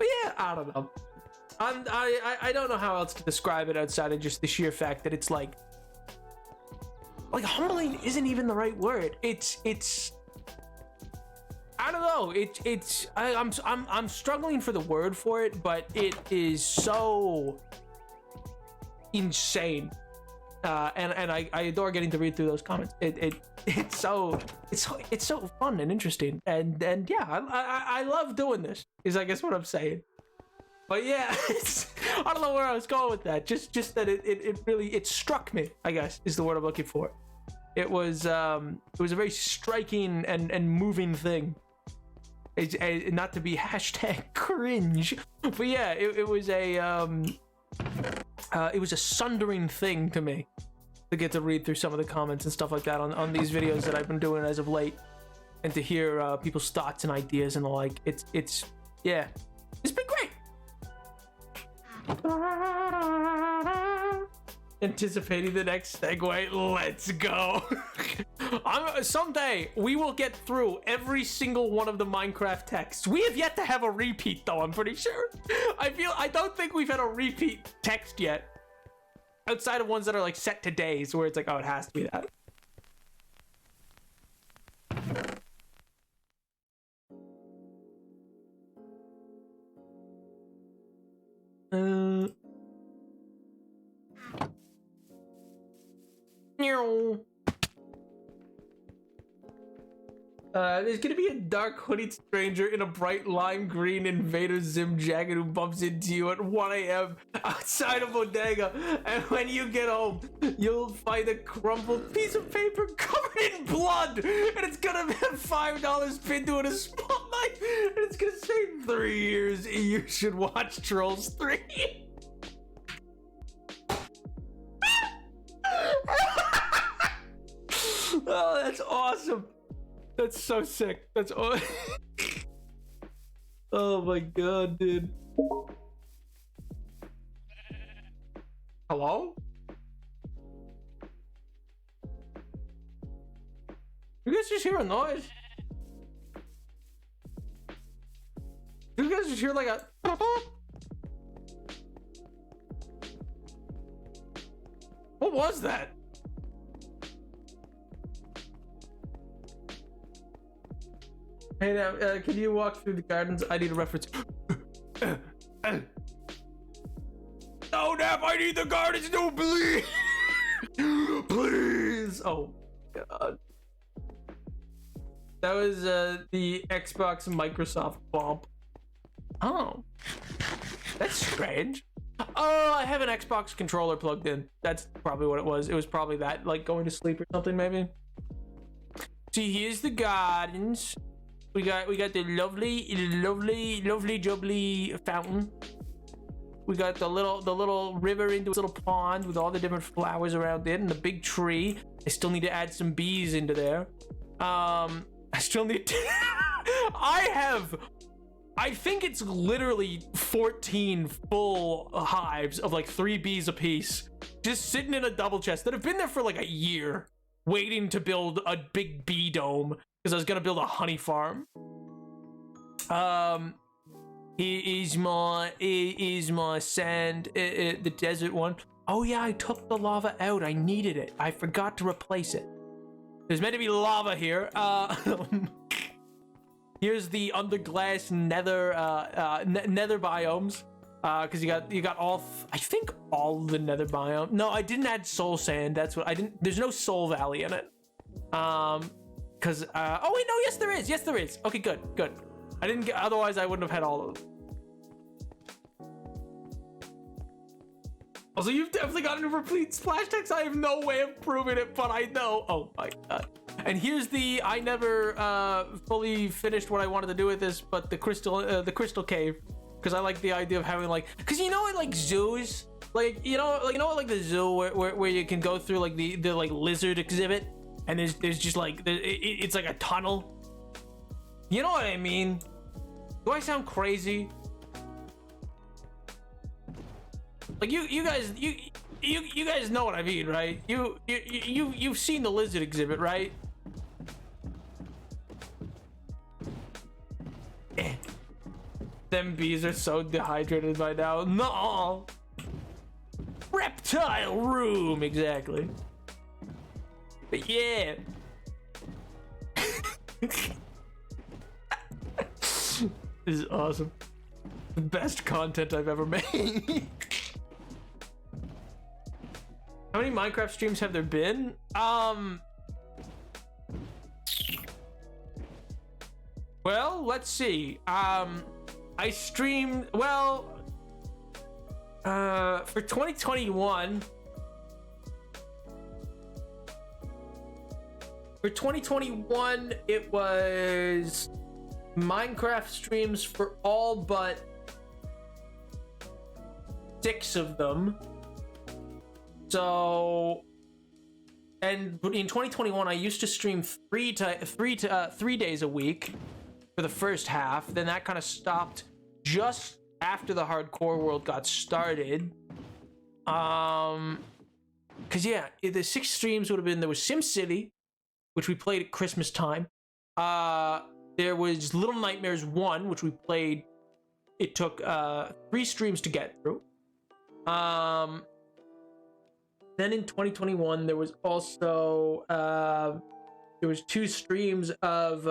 yeah, I don't know. I don't know how else to describe it outside of just the sheer fact that it's like humbling isn't even the right word. It's I don't know. I'm struggling for the word for it, but it is so insane. And I adore getting to read through those comments. It's so fun and interesting. And yeah, I love doing this, is I guess what I'm saying. But yeah, I don't know where I was going with that. Just that it really struck me, I guess, is the word I'm looking for. It was a very striking and moving thing. Not to be hashtag cringe, but yeah, it was a sundering thing to me to get to read through some of the comments and stuff like that on these videos that I've been doing as of late, and to hear people's thoughts and ideas and the like. It's been great. Anticipating the next segue. Let's go. Someday we will get through every single one of the Minecraft texts. We have yet to have a repeat, though, I'm pretty sure. I don't think we've had a repeat text yet, outside of ones that are like set to days, where it's like, oh, it has to be that. There's gonna be a dark hooded stranger in a bright lime green Invader Zim jacket who bumps into you at 1 a.m. outside a bodega, and when you get home, you'll find a crumpled piece of paper covered in blood, and it's gonna have $5 pinned to it, a small knife, and it's gonna say 3 years. You should watch Trolls 3. Oh, that's awesome. That's so sick. That's all. Oh my god, dude. Hello? You guys just hear a noise? You guys just hear like a... What was that? Hey now, can you walk through the gardens? I need a reference. No, Nap, I need the gardens, no, please! Please! Oh, God. That was the Xbox Microsoft bump. Oh. That's strange. Oh, I have an Xbox controller plugged in. That's probably what it was. It was probably that, like going to sleep or something, maybe. See, here's the gardens. We got the lovely jubbly fountain. We got the little river into its little pond with all the different flowers around it, and the big tree. I still need to add some bees into there. I still need to I think it's literally 14 full hives of like 3 bees apiece, just sitting in a double chest that have been there for like a year, waiting to build a big bee dome because I was gonna build a honey farm. Here is my sand, the desert one. Oh yeah, I took the lava out. I needed it. I forgot to replace it. There's meant to be lava here. Here's the underglass nether nether biomes. Because you got all, I think all the nether biome. No, I didn't add soul sand. That's what I didn't. There's no soul valley in it. Oh wait, no, yes there is. Yes there is. Okay, good. I didn't get, otherwise I wouldn't have had all of them. Also, you've definitely gotten a complete splash text. I have no way of proving it, but I know. Oh my god. And here's the, I never fully finished what I wanted to do with this, but the crystal cave. Because I like the idea of having like, because you know, like zoos, like you know like the zoo where you can go through like the like lizard exhibit, and there's just like it's like a tunnel. You know what I mean? Do I sound crazy? Like you guys know what I mean, right? You've seen the lizard exhibit, right? Them bees are so dehydrated by now. No. Reptile room, exactly. But yeah. This is awesome. The best content I've ever made. How many Minecraft streams have there been? Well, let's see. I streamed, well, for 2021. For 2021, it was Minecraft streams for all but 6 of them. So, and in 2021, I used to stream 3 days a week for the first half. Then that kind of stopped just after the hardcore world got started. Cause yeah, the 6 streams would have been, there was SimCity, which we played at Christmas time. There was Little Nightmares 1, which we played. It took 3 streams to get through. Then in 2021, there was also there was 2 streams of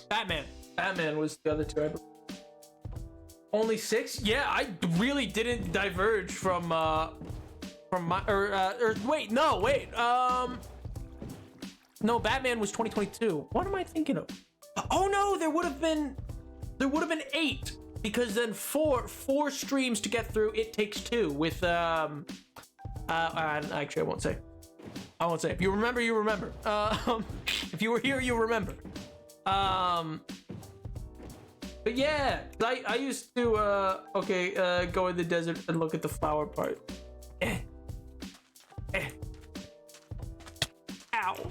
Batman. Batman was the other 2. I believe. Only 6? Yeah, I really didn't diverge from my wait, no, wait. No, Batman was 2022. What am I thinking of? Oh no, there would have been 8. Because then 4 streams to get through It Takes Two with actually I won't say. If you remember, you remember. If you were here, you remember. But yeah, I used to go in the desert and look at the flower part. Ow.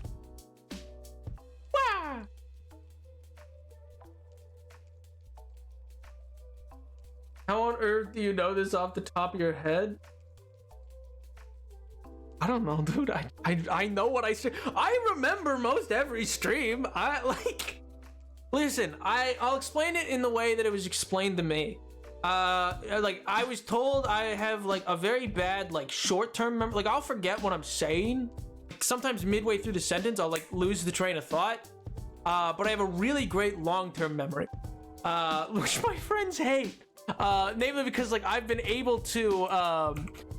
earth do you know this off the top of your head? I don't know, dude. I know what I say. I remember most every stream. Listen, I'll explain it in the way that it was explained to me. Like, I was told I have like a very bad like short-term memory. Like, I'll forget what I'm saying. Sometimes midway through the sentence, I'll like lose the train of thought. But I have a really great long-term memory, which my friends hate. Namely because like I've been able to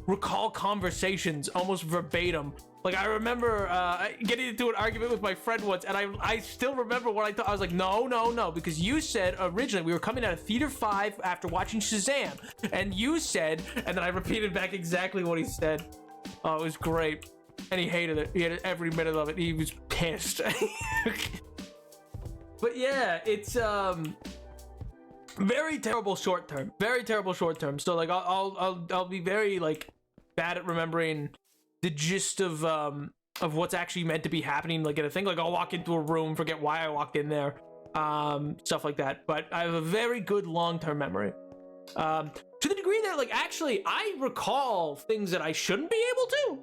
recall conversations almost verbatim. Like, I remember getting into an argument with my friend once, and I still remember what I thought. I was like, no, because you said originally we were coming out of Theater 5 after watching Shazam, and you said, and then I repeated back exactly what he said. Oh, it was great. And he hated it. He hated every minute of it. He was pissed. But yeah, it's very terrible short term. Very terrible short term. So like I'll be very like bad at remembering the gist of what's actually meant to be happening, like in a thing. Like, I'll walk into a room, forget why I walked in there, stuff like that. But I have a very good long-term memory, to the degree that like actually I recall things that I shouldn't be able to,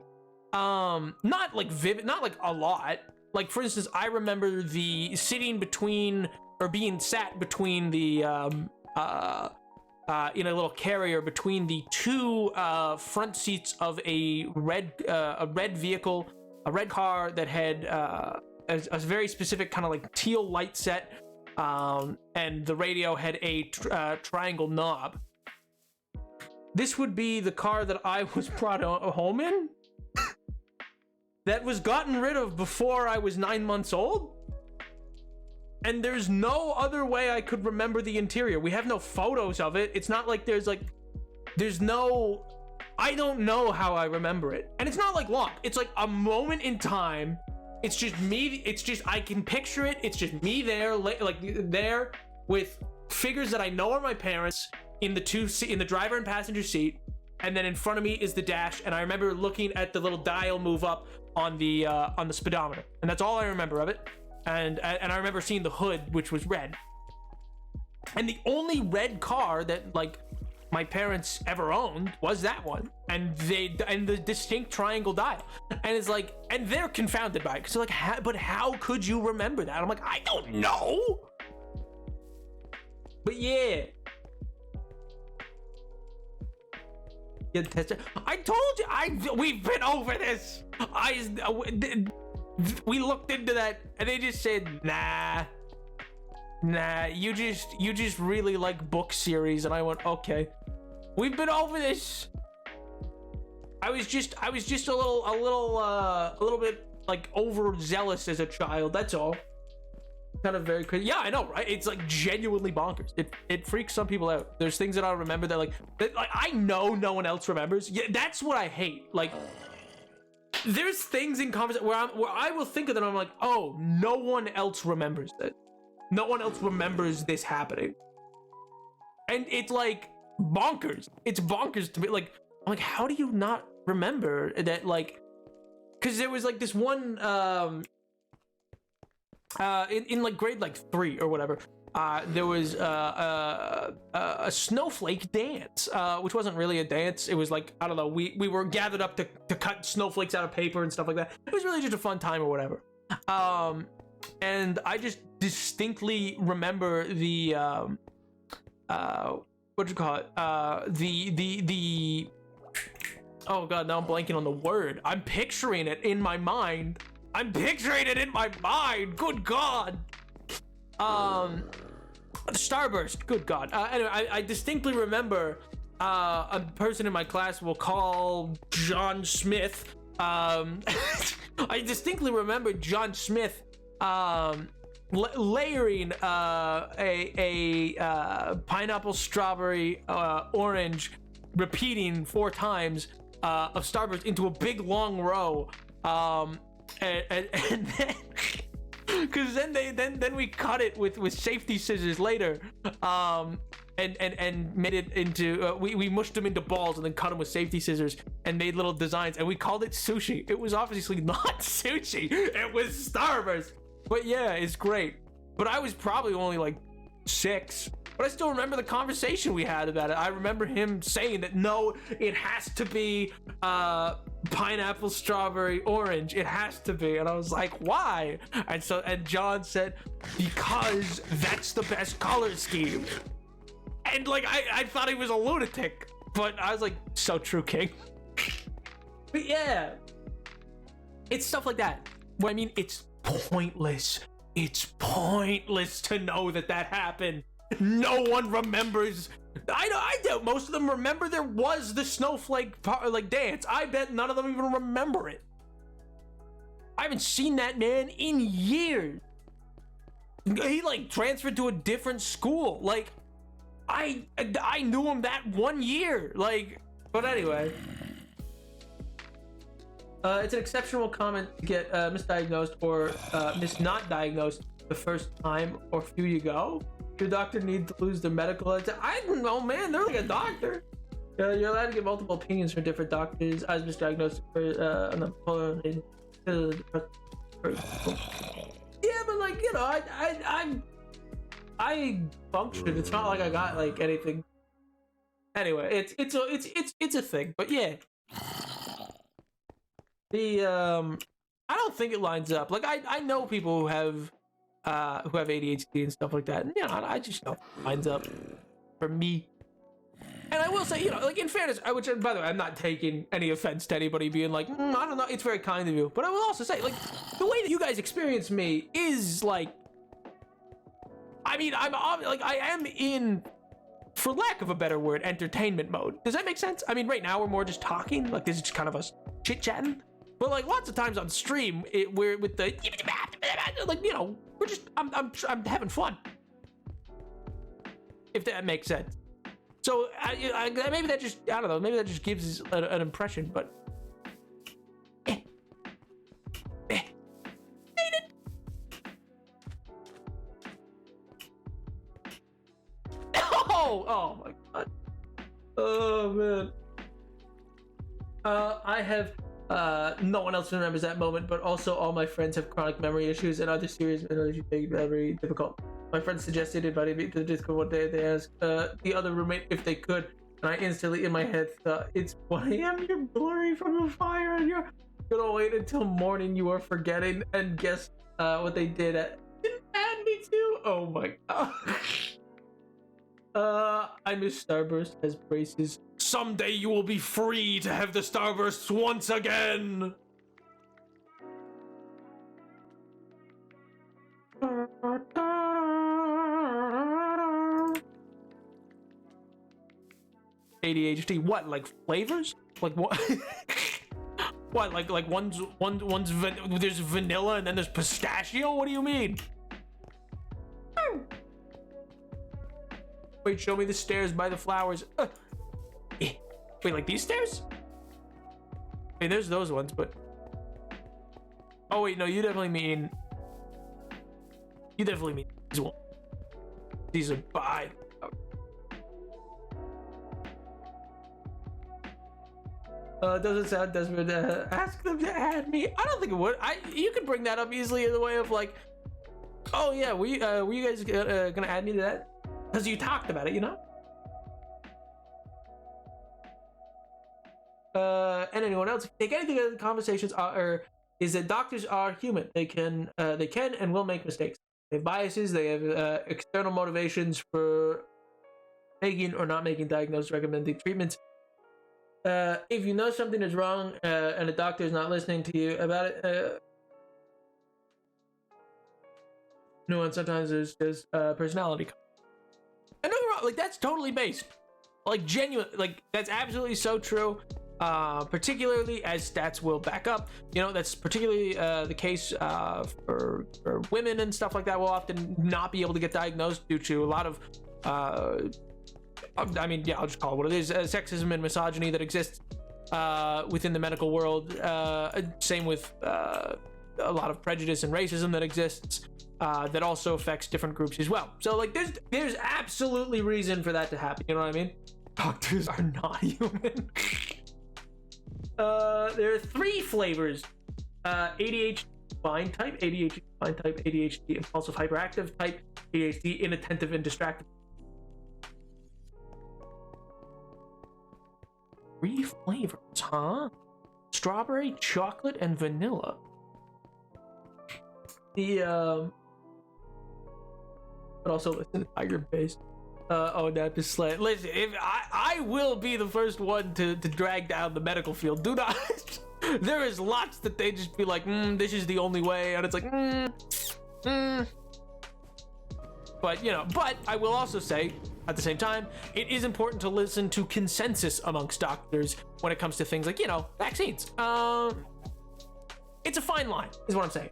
not like vivid, not like a lot. Like, for instance, I remember the sitting between, or being sat between the in a little carrier between the two front seats of a red vehicle, a red car that had a very specific kind of like teal light set, and the radio had a triangle knob. This would be the car that I was brought home in, that was gotten rid of before I was 9 months old. And there's no other way I could remember the interior. We have no photos of it. It's not like there's no, I don't know how I remember it. And it's not like long. It's like a moment in time. It's just me. It's just, I can picture it. It's just me there, like there with figures that I know are my parents in the driver and passenger seat. And then in front of me is the dash. And I remember looking at the little dial move up on the speedometer. And that's all I remember of it. And I remember seeing the hood, which was red. And the only red car that like my parents ever owned was that one. And the distinct triangle dial. And it's like, and they're confounded by it. Cause they're like, but how could you remember that? I'm like, I don't know. But yeah. I told you, we've been over this. We looked into that and they just said, nah, you just really like book series. And I went, okay, we've been over this. I was just a little bit like overzealous as a child. That's all. Kind of very crazy. Yeah, I know, right? It's like genuinely bonkers. It freaks some people out. There's things that I remember that like I know no one else remembers. Yeah, that's what I hate. Like, there's things in conversation where I will think of them and I'm like, oh, no one else remembers that. No one else remembers this happening. And it's like bonkers. It's bonkers to me. Like, I'm like, how do you not remember that? Like, because there was like this one in like grade like 3 or whatever. There was a snowflake dance, which wasn't really a dance. It was like, I don't know, we were gathered up to cut snowflakes out of paper and stuff like that. It was really just a fun time or whatever. And I just distinctly remember the what do you call it? The oh god, now I'm blanking on the word. I'm picturing it in my mind. Good god. Starburst, good god. Anyway, I distinctly remember a person in my class we'll call John Smith. I distinctly remember John Smith layering a pineapple, strawberry, orange, repeating 4 times of Starburst into a big long row. And then because then we cut it with safety scissors later, and made it into we mushed them into balls and then cut them with safety scissors and made little designs, and we called it sushi. It was obviously not sushi, it was Starburst. But yeah, it's great. But I was probably only like 6, but I still remember the conversation we had about it. I remember him saying that no, it has to be pineapple, strawberry, orange. It has to be. And I was like, why? And John said, because that's the best color scheme. And like I thought he was a lunatic, but I was like, so true, King. But yeah, it's stuff like that. Well, I mean, it's pointless. It's pointless to know that happened. No one remembers. I doubt most of them remember there was the snowflake like dance. I bet none of them even remember it. I haven't seen that man in years. He like transferred to a different school. Like I knew him that 1 year. Like, but anyway. It's an exceptional comment to get misdiagnosed or not diagnosed the first time or few you go. Your doctor needs to lose their medical. I don't know, man. They're like a doctor. You're allowed to get multiple opinions from different doctors. I was misdiagnosed yeah, but like, you know, I functioned. It's not like I got like anything. Anyway, it's a thing. But yeah. I don't think it lines up. Like I know people who have ADHD and stuff like that, and you know, I just don't think it lines up for me. And I will say, you know, like in fairness, which by the way, I'm not taking any offense to anybody being like, I don't know, it's very kind of you. But I will also say, like, the way that you guys experience me is like, I mean, I am in, for lack of a better word, entertainment mode. Does that make sense? I mean, right now we're more just talking, like this is just kind of us chit-chatting. But like lots of times on stream, we're with the like, you know, we're just I'm having fun. If that makes sense. So maybe that just, I don't know, maybe that just gives an impression, but oh my god. Oh man. I have no one else remembers that moment, but also all my friends have chronic memory issues and other serious mental issues make it very difficult. My friends suggested inviting me to the Discord one day. They asked the other roommate if they could, and I instantly in my head thought, it's 1 a.m. You're blurry from the fire, and you're gonna wait until morning. You are forgetting, and guess what they did? Didn't add me to. Oh my god. I miss Starburst as braces. Someday you will be free to have the Starbursts once again. ADHD. What? Like flavors? Like what? What? Like one's there's vanilla and then there's pistachio. What do you mean? Wait, show me the stairs by the flowers. Wait, like these stairs? I mean, there's those ones, but... Oh, wait, no, you definitely mean these ones. These are by... Doesn't sound desperate. Ask them to add me. I don't think it would. You could bring that up easily in the way of like, oh yeah, were you guys gonna add me to that? Because you talked about it, you know? And anyone else, take anything out of the conversations is that doctors are human. They can and will make mistakes. They have biases. They have external motivations for making or not making diagnosis, recommending treatments. If you know something is wrong and the doctor is not listening to you about it, and sometimes there's just personality. And don't get me wrong, like that's totally based, like genuine, like that's absolutely so true. Particularly as stats will back up, you know, that's particularly the case for women and stuff like that. Will often not be able to get diagnosed due to a lot of I mean, yeah, I'll just call it what it is, sexism and misogyny that exists within the medical world. Same with a lot of prejudice and racism that exists that also affects different groups as well. So like there's absolutely reason for that to happen, you know what I mean? Doctors are not human. There are 3 flavors: ADHD fine type, ADHD fine type, ADHD impulsive hyperactive type, ADHD inattentive and distracted. 3 flavors, huh? Strawberry, chocolate, and vanilla. But also listen, tiger-based. Oh, that is slant. Listen, if I will be the first one to drag down the medical field. Do not. There is lots that they just be like, this is the only way, and it's like, But but I will also say, at the same time, it is important to listen to consensus amongst doctors when it comes to things like vaccines. It's a fine line, is what I'm saying.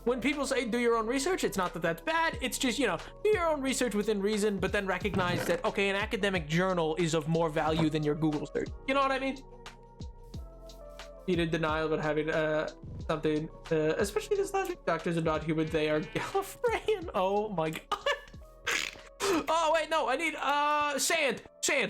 When people say do your own research, it's not that that's bad. It's just, do your own research within reason, but then recognize that, okay, an academic journal is of more value than your Google search. You know what I mean? Heated denial about having something, especially this last week. Doctors are not human, they are Gallifreyan. Oh my god. Oh wait, no, I need sand.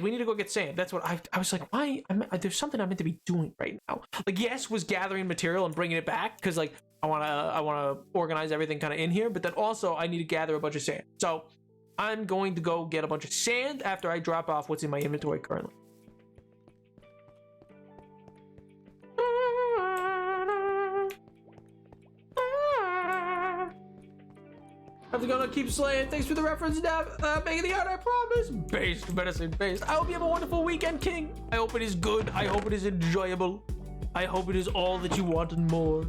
We need to go get sand. That's what I was like, why? There's something I'm meant to be doing right now. Like, yes, was gathering material and bringing it back because like I wanna organize everything kind of in here, but then also I need to gather a bunch of sand. So I'm going to go get a bunch of sand after I drop off what's in my inventory currently. I'm gonna keep slaying. Thanks for the reference, Nav. Making the art, I promise. Based, medicine based. I hope you have a wonderful weekend, King. I hope it is good. I hope it is enjoyable. I hope it is all that you want and more.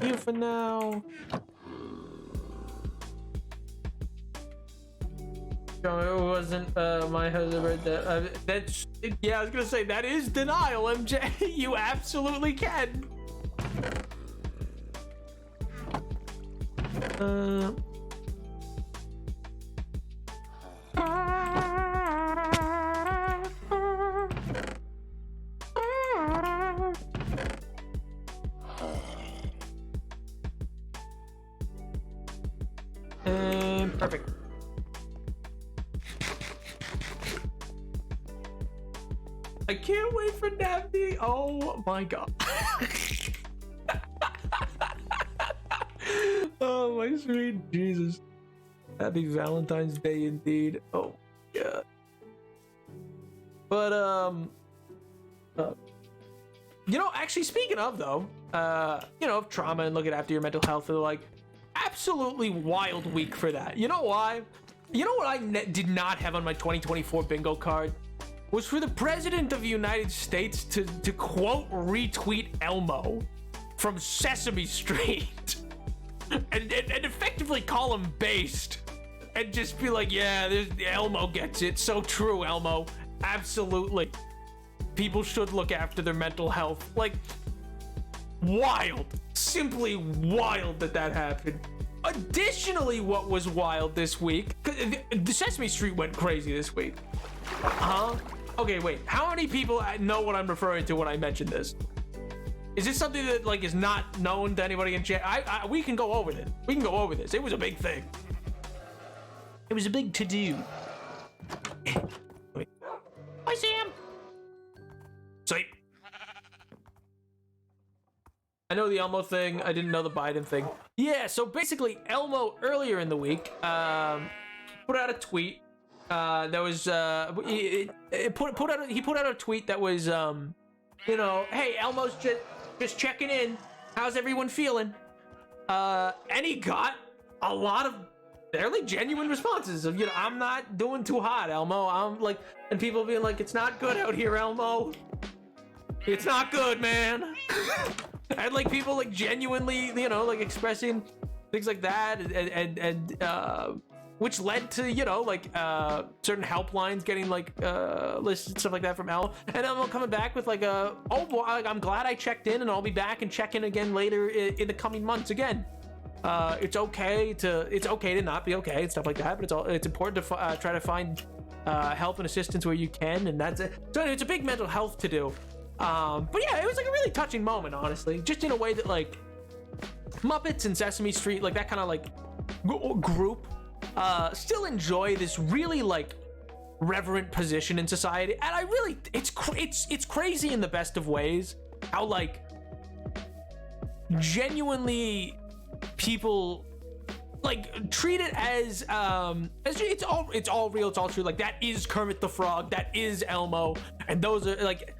You for now. It wasn't my husband. That's yeah. I was gonna say that is denial, MJ. You absolutely can. Perfect. I can't wait for Daphne. Oh my god. Oh my sweet Jesus. Happy Valentine's Day indeed. Oh yeah. But actually speaking of though, of trauma and looking after your mental health, they're like absolutely wild week for that. You know why? You know what I did not have on my 2024 bingo card? Was for the President of the United States to quote retweet Elmo from Sesame Street and effectively call him based and just be like, yeah, Elmo gets it. So true, Elmo. Absolutely. People should look after their mental health. Like, wild. Simply wild that happened. Additionally, what was wild this week, the Sesame Street went crazy this week. Huh? Okay, wait. How many people know what I'm referring to when I mention this? Is this something that like is not known to anybody in chat? We can go over this. We can go over this. It was a big thing. It was a big to-do. Hi, Sam. Sleep. I know the Elmo thing. I didn't know the Biden thing. Yeah, so basically Elmo earlier in the week put out a tweet that was he put out a tweet that was hey, Elmo's just checking in. How's everyone feeling? And he got a lot of fairly genuine responses of, I'm not doing too hot, Elmo. I'm like, and people being like, it's not good out here, Elmo. It's not good, man. And like people like genuinely, like expressing things like that, and which led to certain helplines getting like listed, stuff like that from Elmo, and Elmo coming back with like I'm glad I checked in, and I'll be back and check in again later in the coming months again. It's okay to not be okay and stuff like that, but it's important to try to find help and assistance where you can, and that's it. So it's a big mental health to do. But yeah, it was like a really touching moment, honestly, just in a way that like Muppets and Sesame Street, like that kind of like group, still enjoy this really like reverent position in society. And I really, it's crazy in the best of ways how like genuinely people like treat it as it's all real, it's all true. Like that is Kermit the Frog, that is Elmo, and those are like,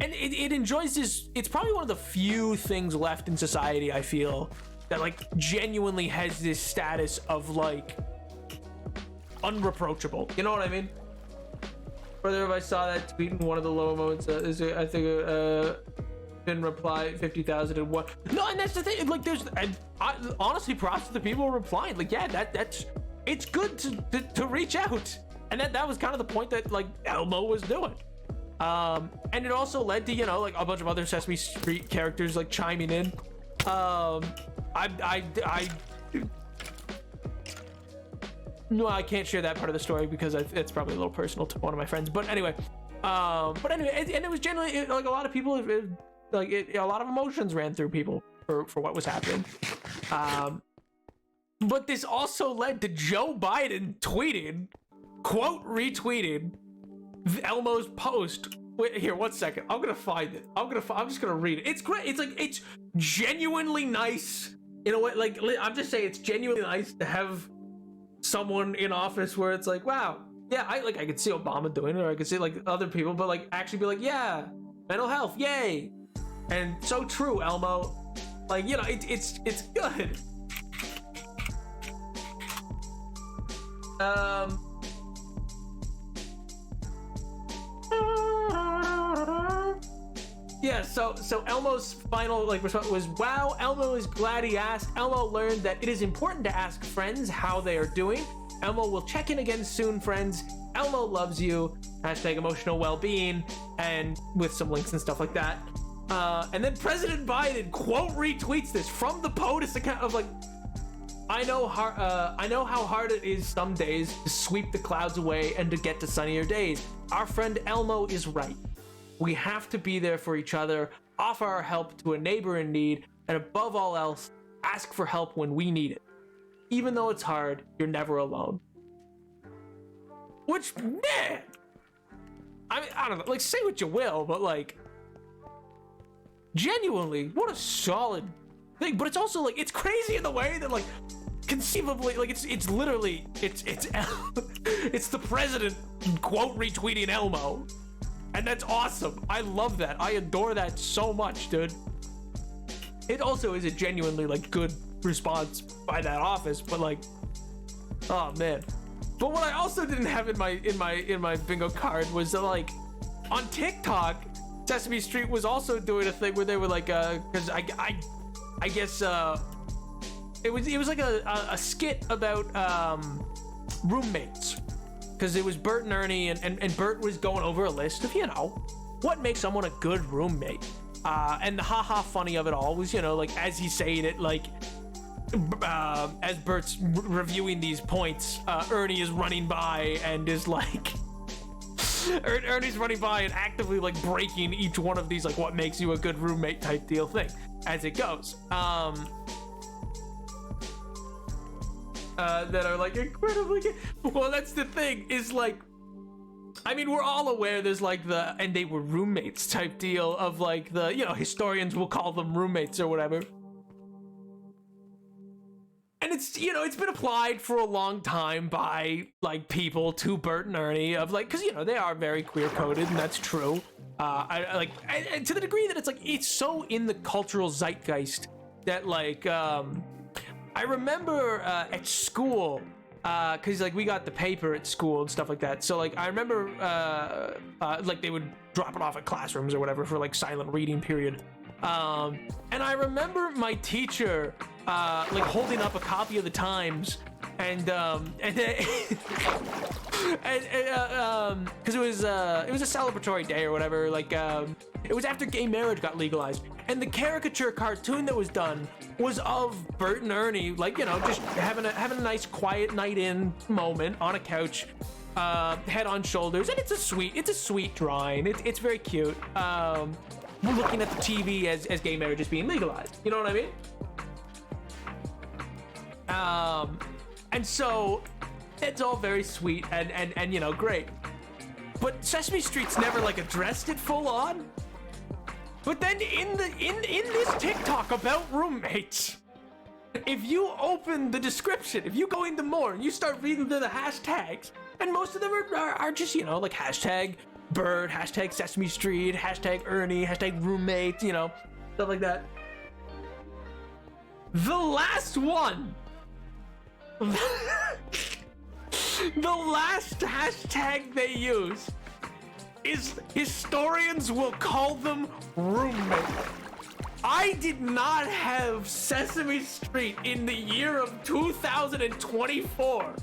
and it enjoys this. It's probably one of the few things left in society, I feel, that like genuinely has this status of like unreproachable. You know what I mean? Brother, if I saw that tweet in one of the lower moments, I think didn't reply 50,001. No, and that's the thing. Like, there's, I honestly, props to the people replying. Like, yeah, that's it's good to reach out, and that was kind of the point that like Elmo was doing. And it also led to, you know, like a bunch of other Sesame Street characters like chiming in. No, I can't share that part of the story because it's probably a little personal to one of my friends. But anyway, and it was generally like a lot of people, a lot of emotions ran through people for what was happening. But this also led to Joe Biden tweeting, quote retweeted Elmo's post. Wait, here, 1 second. I'm gonna find it. I'm just gonna read it. It's great. It's like, it's genuinely nice in a way. Like, I'm just saying, it's genuinely nice to have someone in office where it's like, wow, yeah, I could see Obama doing it, or I could see like other people, but like actually be like, yeah, mental health, yay. And so true, Elmo. Like, you know, it's good. Yeah, so Elmo's final like response was, wow, Elmo is glad he asked. Elmo learned that it is important to ask friends how they are doing. Elmo will check in again soon, friends. Elmo loves you. Hashtag emotional well-being, and with some links and stuff like that. And then President Biden quote retweets this from the POTUS account of like, I know how hard it is some days to sweep the clouds away and to get to sunnier days. Our friend Elmo is right. We have to be there for each other, offer our help to a neighbor in need, and above all else, ask for help when we need it. Even though it's hard, you're never alone. Which, man, I mean, I don't know, like, say what you will, but like, genuinely, what a solid thing. But it's also like, it's crazy in the way that like, conceivably, like, it's literally, it's the president quote retweeting Elmo. And that's awesome. I love that. I adore that so much, dude. It also is a genuinely like good response by that office, but like, oh man. But what I also didn't have in my bingo card was that, like, on TikTok, Sesame Street was also doing a thing where they were like, because I guess it was like a skit about roommates. Because it was Bert and Ernie, and Bert was going over a list of, you know, what makes someone a good roommate. And the haha funny of it all was, you know, like, as he's saying it, like, as Bert's reviewing these points, Ernie is running by and is like, Ernie's running by and actively, like, breaking each one of these, like, what makes you a good roommate type deal thing as it goes. That are like incredibly good. Well, that's the thing, is like, I mean, we're all aware there's like the and they were roommates type deal of like the, you know, historians will call them roommates or whatever. And it's, you know, it's been applied for a long time by like people to Bert and Ernie of like, because, you know, they are very queer coded, and that's true. I like to the degree that it's like, it's so in the cultural zeitgeist that like, I remember at school, because like we got the paper at school and stuff like that. So like I remember like they would drop it off at classrooms or whatever for like silent reading period. And I remember my teacher like holding up a copy of the Times and because it was a celebratory day or whatever. Like it was after gay marriage got legalized. And the caricature cartoon that was done was of Bert and Ernie, like, you know, just having a nice quiet night in moment on a couch, head on shoulders, and it's a sweet drawing. It's very cute. We're looking at the TV as gay marriage is being legalized. You know what I mean? And so it's all very sweet and you know, great. But Sesame Street's never like addressed it full on. But then in this TikTok about roommates, if you open the description, if you go into more and you start reading through the hashtags, and most of them are just, you know, like hashtag Bird, hashtag Sesame Street, hashtag Ernie, hashtag roommate, you know, stuff like that. The last one, the last hashtag they use is historians will call them roommate. I did not have Sesame Street in the year of 2024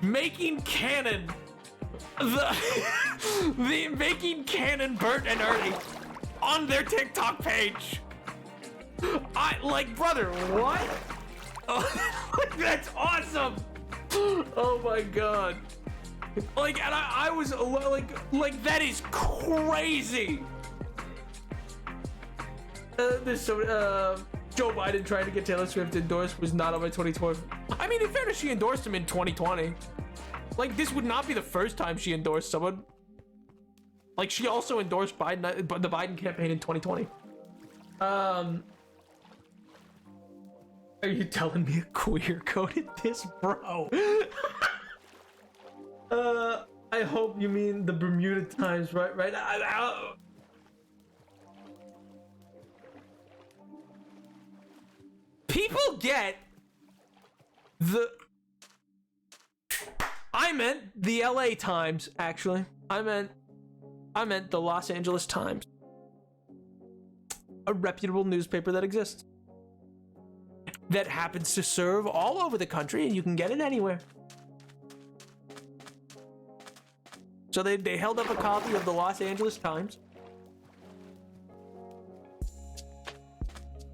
making canon the making canon Bert and Ernie on their TikTok page. I like, brother, what? Oh, that's awesome. Oh my god. Like, and I was like that is crazy. There's so Joe Biden trying to get Taylor Swift endorsed was not on my 2020. I mean, in fairness, she endorsed him in 2020. Like, this would not be the first time she endorsed someone. Like, she also endorsed Biden, the Biden campaign in 2020. Are you telling me a queer coded this, bro? I hope you mean the Bermuda Times, right? People get the... I meant the LA Times, actually. I meant the Los Angeles Times. A reputable newspaper that exists. That happens to serve all over the country, and you can get it anywhere. So they held up a copy of the Los Angeles Times.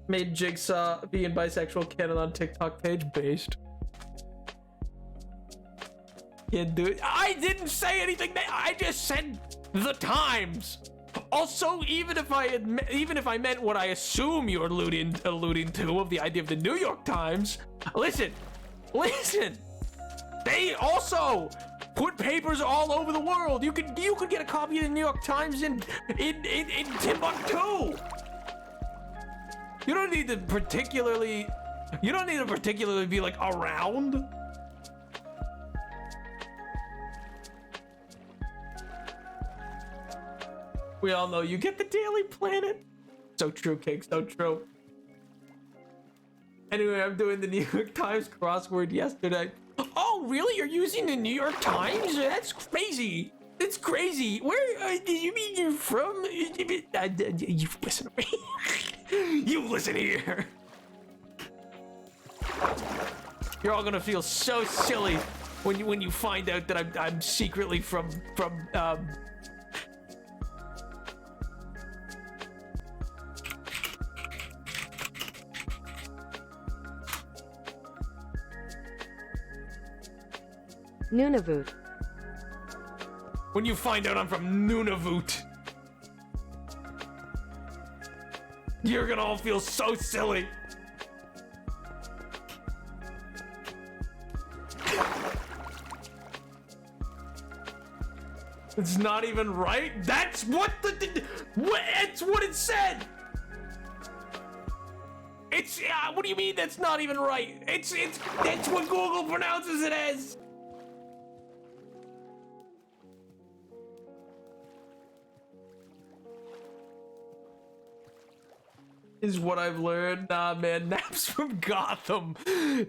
Made Jigsaw being bisexual canon on TikTok page based. Can't do it. I didn't say anything. I just said the Times. Also, even if I meant what I assume you're alluding to of the idea of the New York Times, listen. They also put papers all over the world. You could get a copy of the New York Times in Timbuktu. You don't need to particularly be like around. We all know you get the Daily Planet. So true, King, so true. Anyway, I'm doing the New York Times crossword yesterday. Oh, really? You're using the New York Times? That's crazy. It's crazy. Where you mean you're from? You listen to me. You listen here. You're all gonna feel so silly when you find out that I'm secretly from Nunavut. When you find out I'm from Nunavut, you're gonna all feel so silly. It's not even right. That's what it's what it said. It's what do you mean that's not even right? It's what Google pronounces it as. Is what I've learned. Nah, man, Naps from Gotham.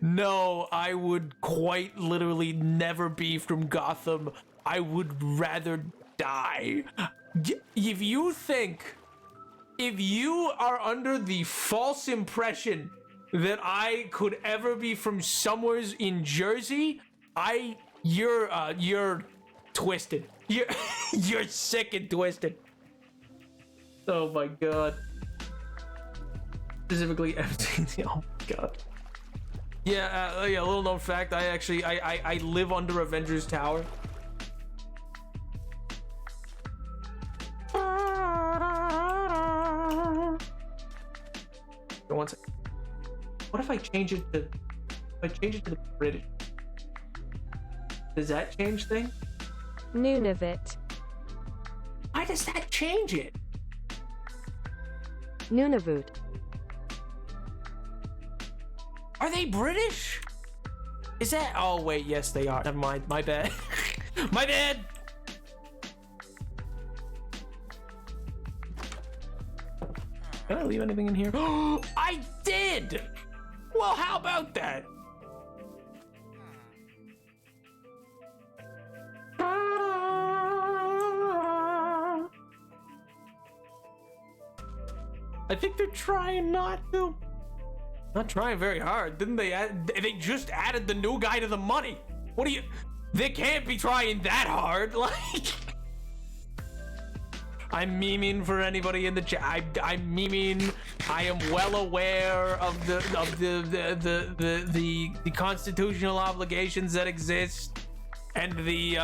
No, I would quite literally never be from Gotham. I would rather die. If you are under the false impression that I could ever be from somewheres in Jersey, you're twisted. You're sick and twisted. Oh my god. Specifically MTV. Oh my god. Yeah, a little known fact, I live under Avengers Tower. one second. What if I change it to? If I change it to the British, does that change things? Nunavut. Why does that change it? Nunavut. Are they British? Is that? Oh wait, yes they are. Never mind. My bad. My bad. Can I leave anything in here? I did. Well, how about that? I think they're trying not to. Not trying very hard. Didn't they they just added the new guy to the money. What do you, they can't be trying that hard. Like, I'm memeing for anybody in the chat. I'm memeing. I am well aware of the constitutional obligations that exist, and the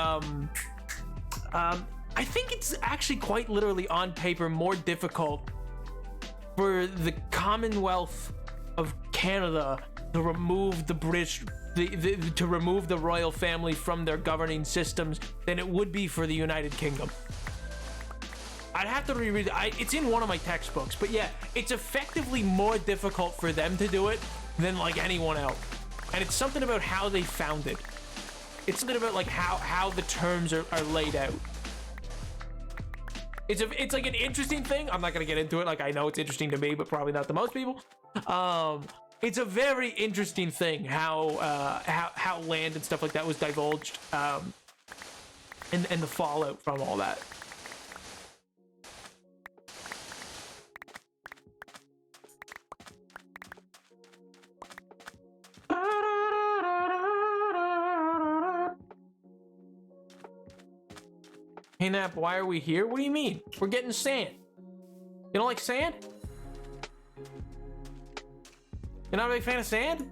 I think it's actually quite literally on paper more difficult for the Commonwealth of Canada to remove the British, to remove the royal family from their governing systems than it would be for the United Kingdom. I'd have to reread it. It's in one of my textbooks, but yeah, it's effectively more difficult for them to do it than like anyone else. And it's something about how they found it. It's something about like how the terms are laid out. It's like an interesting thing. I'm not gonna get into it. Like, I know it's interesting to me, but probably not to most people. It's a very interesting thing how land and stuff like that was divulged, and the fallout from all that. Hey Nap, why are we here? What do you mean? We're getting sand. You don't like sand? You're not a big fan of sand?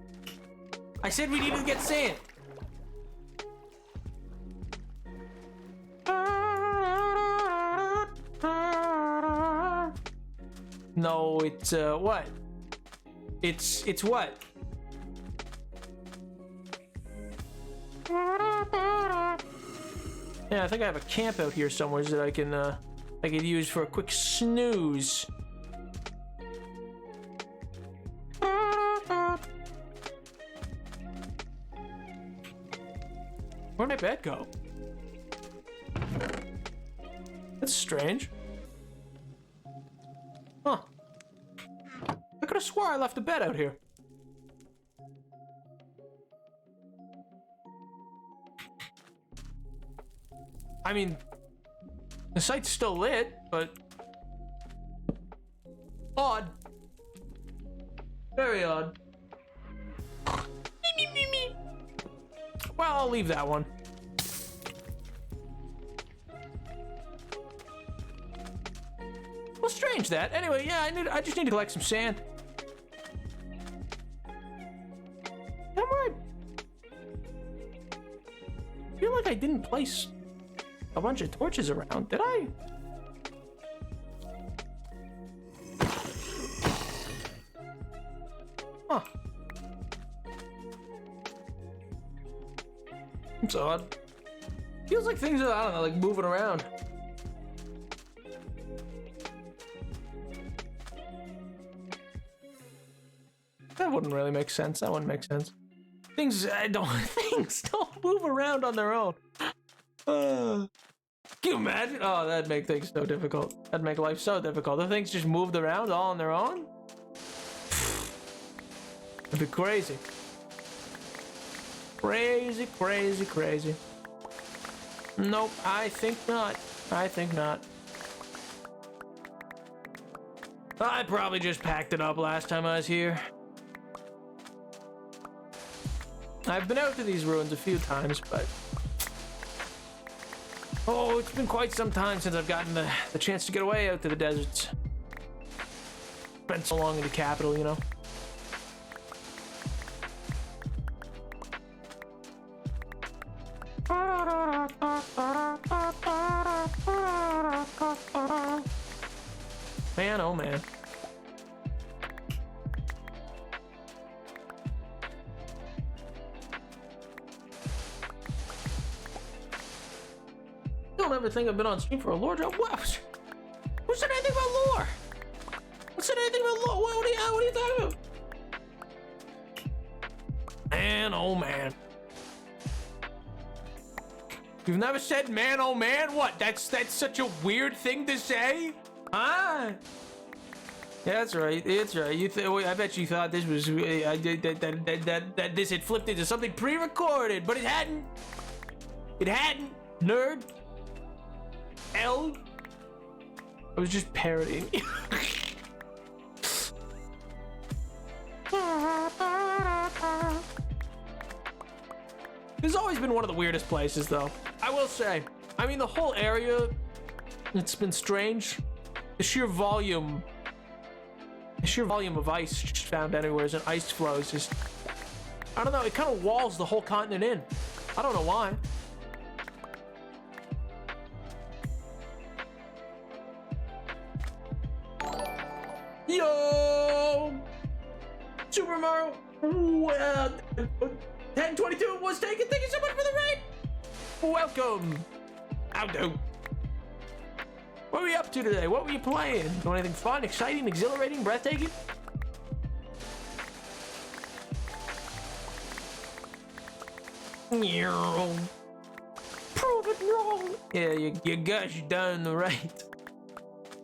I said we needed to get sand. No, it's what? It's what? Yeah, I think I have a camp out here somewhere that I could use for a quick snooze. Where'd my bed go? That's strange. Huh. I could have swore I left the bed out here. I mean, the site's still lit, but odd. Very odd. Well, I'll leave that one. Well, strange that. Anyway, yeah, I just need to collect some sand. I'm right. I feel like I didn't place a bunch of torches around, did I? Huh. It's odd. Feels like things are, I don't know, like moving around. That wouldn't really make sense. That wouldn't make sense. Things don't move around on their own. Can you imagine? Oh, that'd make things so difficult. That'd make life so difficult. The things just moved around all on their own? It'd be crazy. Crazy, crazy, crazy. Nope, I think not. I think not. I probably just packed it up last time I was here. I've been out to these ruins a few times, but oh, it's been quite some time since I've gotten the chance to get away out to the deserts. Spent so long in the capital, you know. Man, oh man. don't ever think I've been on stream for a lore drop. What? Who said anything about lore? Who said anything about lore? What are you talking about? Man, oh man. You've never said man, oh man? What? That's such a weird thing to say? Ah. Yeah, that's right. It's right. I bet you thought this was that this had flipped into something pre-recorded, but it hadn't. It hadn't. Nerd. L. I was just parodying. This has always been one of the weirdest places, though. I will say. I mean, the whole area, it's been strange. The sheer volume of ice just found anywhere and ice flows just, I don't know, it kind of walls the whole continent in. I don't know why. Yo! Super Mario 1022 was taken. Thank you so much for the raid. Welcome. How do? What were you up to today? What were you playing? Doing anything fun, exciting, exhilarating, breathtaking? Prove it wrong. Yeah, you guys done the right.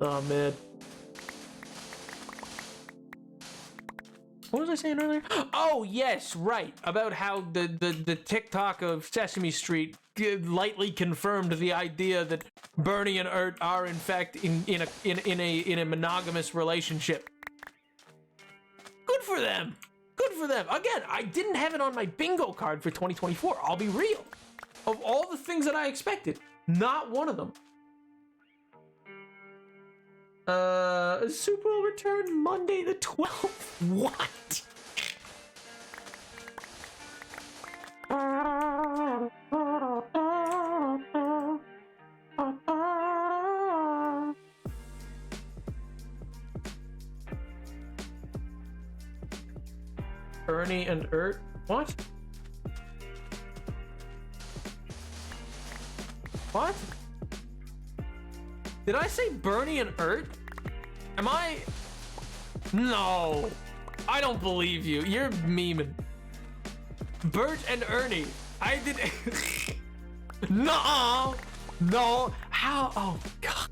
Oh man. What was I saying earlier? Oh yes, right. About how the TikTok of Sesame Street lightly confirmed the idea that Bernie and Ert are in fact in a monogamous relationship. Good for them. Good for them. Again, I didn't have it on my bingo card for 2024. I'll be real. Of all the things that I expected, not one of them. Super will return Monday the 12th. What? Bernie and Ert? What? What? Did I say Bernie and Ert? Am I? No. I don't believe you. You're memeing. Bert and Ernie. I did. No. No. How? Oh, God.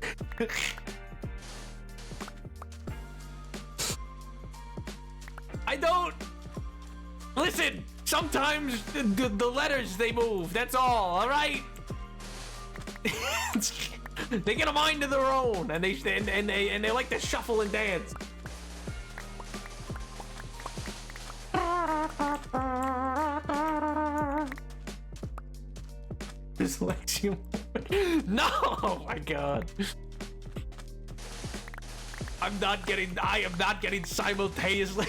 I don't. Listen. Sometimes the letters, they move. That's all right? They get a mind of their own, and they like to shuffle and dance. Dyslexia. No! Oh my God. I am not getting simultaneously.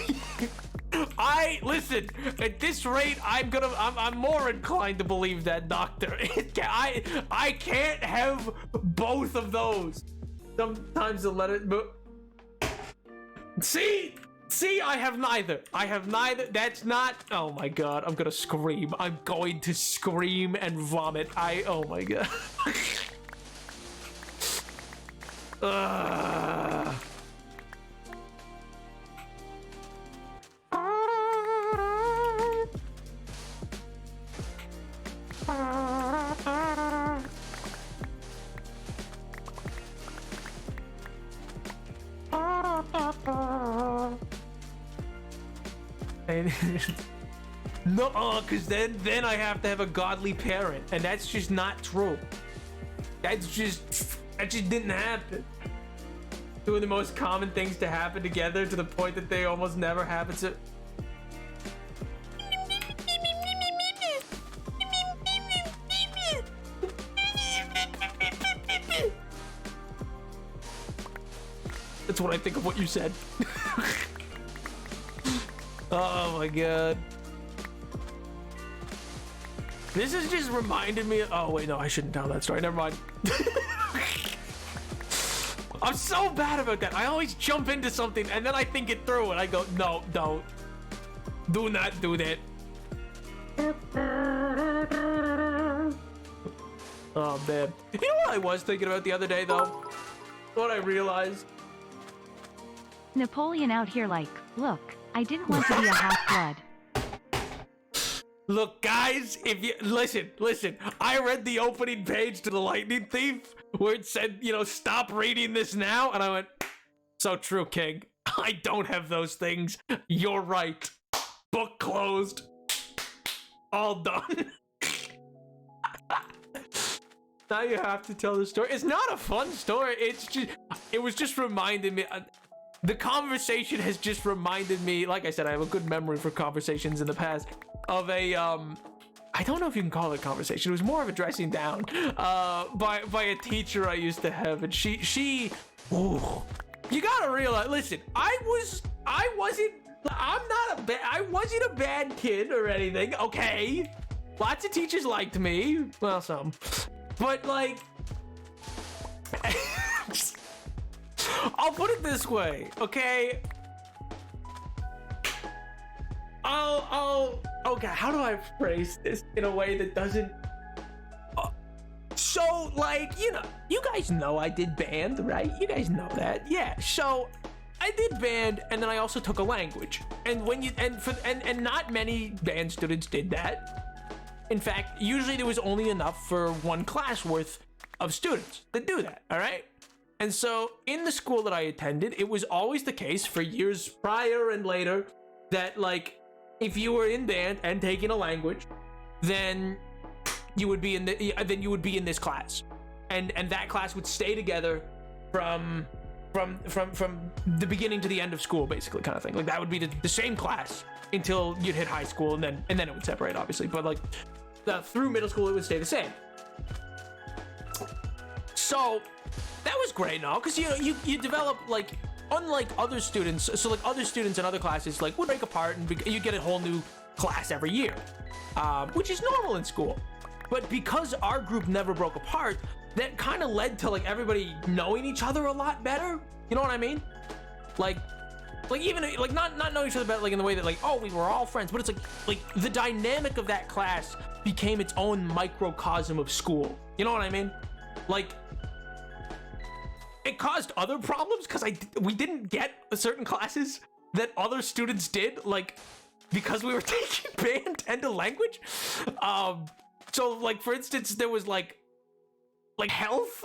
Listen, at this rate, I'm more inclined to believe that doctor. I can't have both of those. Sometimes the letter, see, I have neither. That's not, oh my God, I'm gonna scream. I'm going to scream and vomit. Oh my God. No, because then I have to have a godly parent, and that's just not true. That just didn't happen. Two of the most common things to happen together to the point that they almost never happen. So that's what I think of what you said. Oh my God. This has just reminded me. Oh wait, no, I shouldn't tell that story. Never mind. I'm so bad about that. I always jump into something and then I think it through and I go, no, don't. Do not do that. Oh man. You know what I was thinking about the other day though? What I realized? Napoleon out here like, look, I didn't want to be a half-blood. Look, guys, if you listen, I read the opening page to The Lightning Thief where it said, you know, stop reading this now, and I went, so true, King. I don't have those things. You're right. Book closed. All done. Now you have to tell the story. It's not a fun story. It was just reminding me. The conversation has just reminded me, like I said, I have a good memory for conversations in the past, of a, I don't know if you can call it a conversation. It was more of a dressing down, by a teacher I used to have. And ooh, you gotta realize, listen, I wasn't a bad kid or anything, okay? Lots of teachers liked me. Well, some. But, like, I'll put it this way, okay? Okay, how do I phrase this in a way that doesn't... So, like, you know, you guys know I did band, right? You guys know that, yeah. So, I did band, and then I also took a language. And and not many band students did that. In fact, usually there was only enough for one class worth of students that do that, all right? And so in the school that I attended, it was always the case for years prior and later that, like, if you were in band and taking a language, then you would be in this class, and that class would stay together from the beginning to the end of school, basically, kind of thing. Like, that would be the same class until you'd hit high school, and then it would separate, obviously. But like through middle school, it would stay the same. So that was great and all, because you develop, like, unlike other students. So like other students in other classes like would break apart and you get a whole new class every year, which is normal in school. But because our group never broke apart, that kind of led to, like, everybody knowing each other a lot better. You know what I mean? Like even like not knowing each other better, like in the way that, like, oh, we were all friends, but it's like the dynamic of that class became its own microcosm of school. You know what I mean? Like, it caused other problems because we didn't get certain classes that other students did, like, because we were taking band and a language. So, like, for instance, there was like health.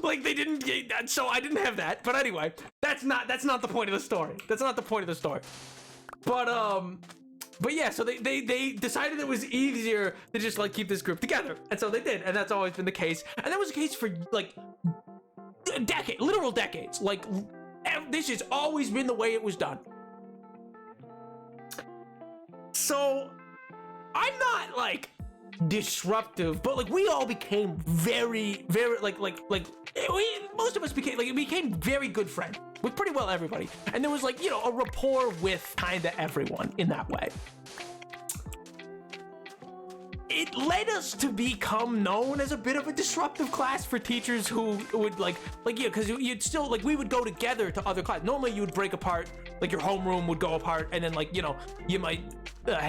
Like, they didn't get that, so I didn't have that. But anyway, that's not the point of the story. That's not the point of the story. But yeah, so they decided it was easier to just, like, keep this group together, and so they did, and that's always been the case. And that was the case for, like, literal decades. Like, this has always been the way it was done. So I'm not, like, disruptive, but, like, we all became very most of us became very good friends with pretty well everybody, and there was, like, you know, a rapport with kind of everyone in that way. It led us to become known as a bit of a disruptive class for teachers who would like yeah, because you'd still, like, we would go together to other classes. Normally you would break apart, like, your homeroom would go apart, and then, like, you know, you might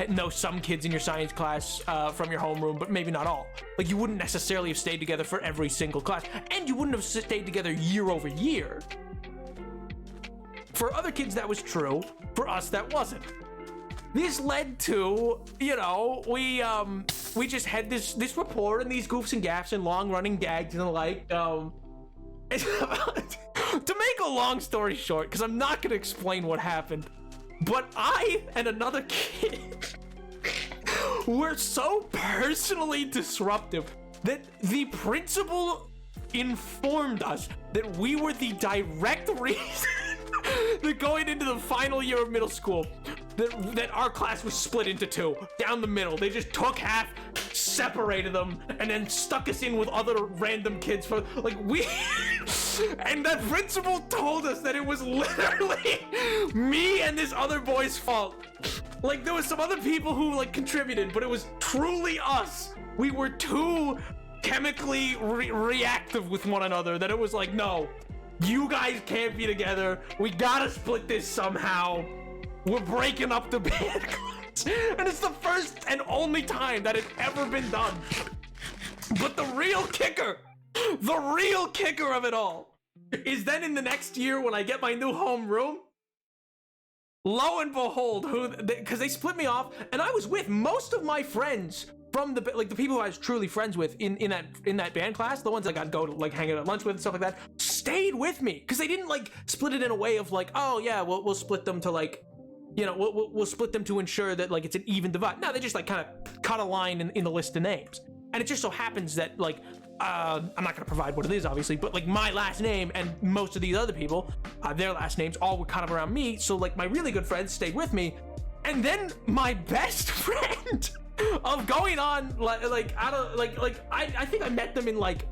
know some kids in your science class from your homeroom, but maybe not all. Like, you wouldn't necessarily have stayed together for every single class, and you wouldn't have stayed together year over year. For other kids that was true, for us that wasn't. This led to, you know, we just had this rapport and these goofs and gaffs and long-running gags and the like. To make a long story short, because I'm not gonna explain what happened, but I and another kid were so personally disruptive that the principal informed us that we were the direct reason that going into the final year of middle school, that our class was split into two down the middle. They just took half, separated them, and then stuck us in with other random kids for, like, we and that principal told us that it was literally me and this other boy's fault. Like, there was some other people who, like, contributed, but it was truly us. We were too chemically reactive with one another that it was like, no, you guys can't be together. We gotta split this somehow. We're breaking up the band class. And it's the first and only time that it's ever been done. But the real kicker of it all is then in the next year when I get my new home room, lo and behold, because they split me off, and I was with most of my friends from the people who I was truly friends with in that band class, the ones that I'd go to like hang out at lunch with and stuff like that, stayed with me because they didn't like split it in a way of like, oh yeah, we'll split them to like, you know, we'll split them to ensure that like it's an even divide. No, they just like kind of cut a line in the list of names, and it just so happens that like I'm not gonna provide what it is obviously, but like my last name and most of these other people, their last names all were kind of around me. So like my really good friends stayed with me, and then my best friend of going on I think I met them in like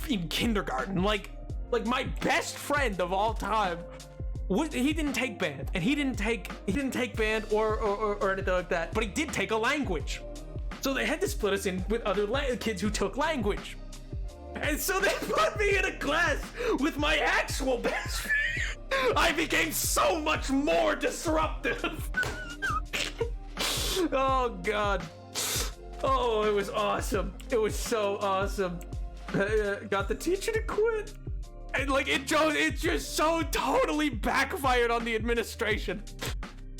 in kindergarten. Like my best friend of all time. He didn't take band, and he didn't take band or anything like that, but he did take a language. So they had to split us in with other kids who took language. And so they put me in a class with my actual best friend. I became so much more disruptive. Oh God. Oh, it was awesome. It was so awesome. Got the teacher to quit. And like it just so totally backfired on the administration.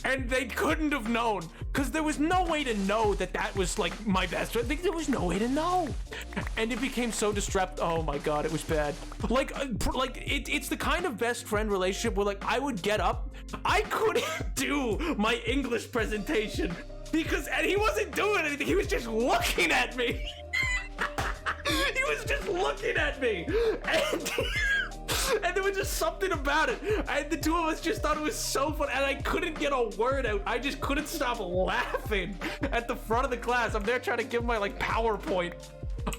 And they couldn't have known, because there was no way to know that was like my best friend. There was no way to know. And it became so disruptive. Oh my God, it was bad. It's the kind of best friend relationship where like I would get up, I couldn't do my English presentation and he wasn't doing anything. He was just looking at me. He was just looking at me. And there was just something about it. And the two of us just thought it was so fun. And I couldn't get a word out. I just couldn't stop laughing at the front of the class. I'm there trying to give my like PowerPoint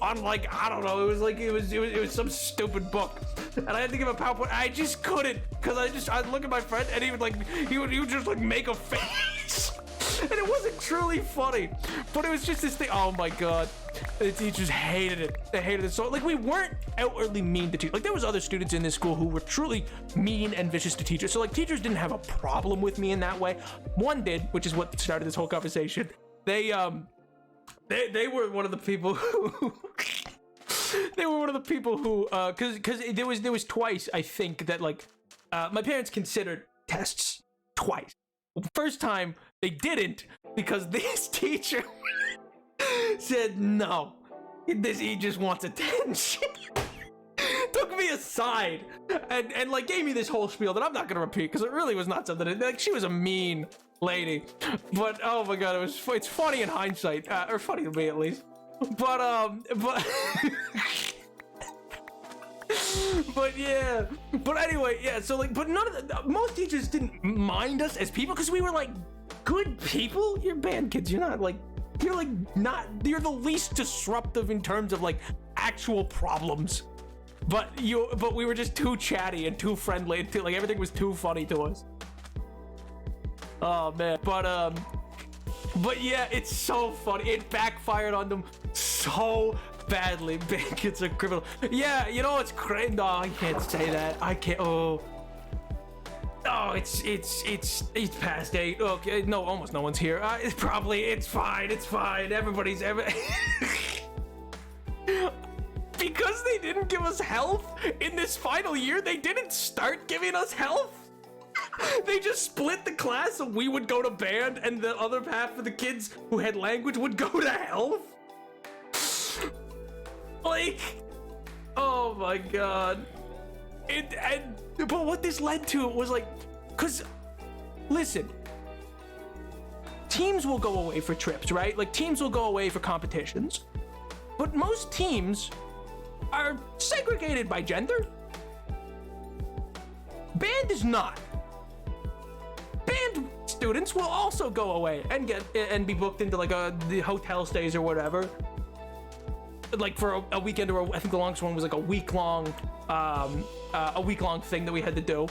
on like, I don't know. It was some stupid book. And I had to give a PowerPoint. I just couldn't. Because I'd look at my friend and he would just like make a face. And it wasn't truly funny. But it was just this thing. Oh my God. The teachers hated it. They hated it. So like we weren't outwardly mean to teachers. Like there was other students in this school who were truly mean and vicious to teachers. So like teachers didn't have a problem with me in that way. One did, which is what started this whole conversation. They were one of the people who because there was twice I think that like my parents considered tests twice. First time they didn't because this teacher said no, he just wants attention. Took me aside and like gave me this whole spiel that I'm not gonna repeat because it really was not something like she was a mean lady, but oh my God, it's funny in hindsight, or funny to me at least, but but anyway, yeah, so like, but most teachers didn't mind us as people because we were like good people. You're band kids, you're the least disruptive in terms of like actual problems, but we were just too chatty and too friendly, like everything was too funny to us. Oh man, but yeah, it's so funny. It backfired on them so badly. Band kids are criminal. Yeah, you know it's crazy. No, I can't say that. I can't. Oh, it's past 8. Okay, no, almost no one's here. It's fine. Everybody's because they didn't give us health in this final year. They didn't start giving us health. They just split the class, so we would go to band, and the other half of the kids who had language would go to health. Like, oh my God. But what this led to was like, cause listen, teams will go away for trips, right? Like teams will go away for competitions, but most teams are segregated by gender. Band is not. Band students will also go away and be booked into like the hotel stays or whatever, like for a weekend, or I think the longest one was like a week long thing that we had to do.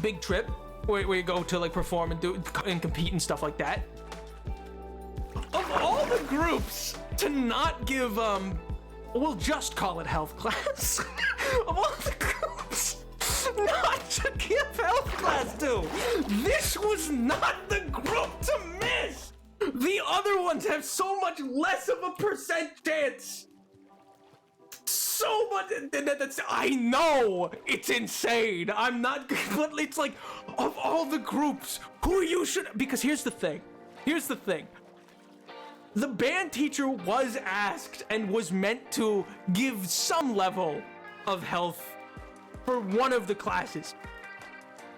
Big trip where you go to like perform and compete and stuff like that. Of all the groups to not give we'll just call it health class. Of all the groups not to give health class to, this was not the group to miss. The other ones have so much less of a percent chance. So much. I know it's insane. I'm not, but it's like, of all the groups, who you should, because here's the thing. The band teacher was asked and was meant to give some level of health for one of the classes.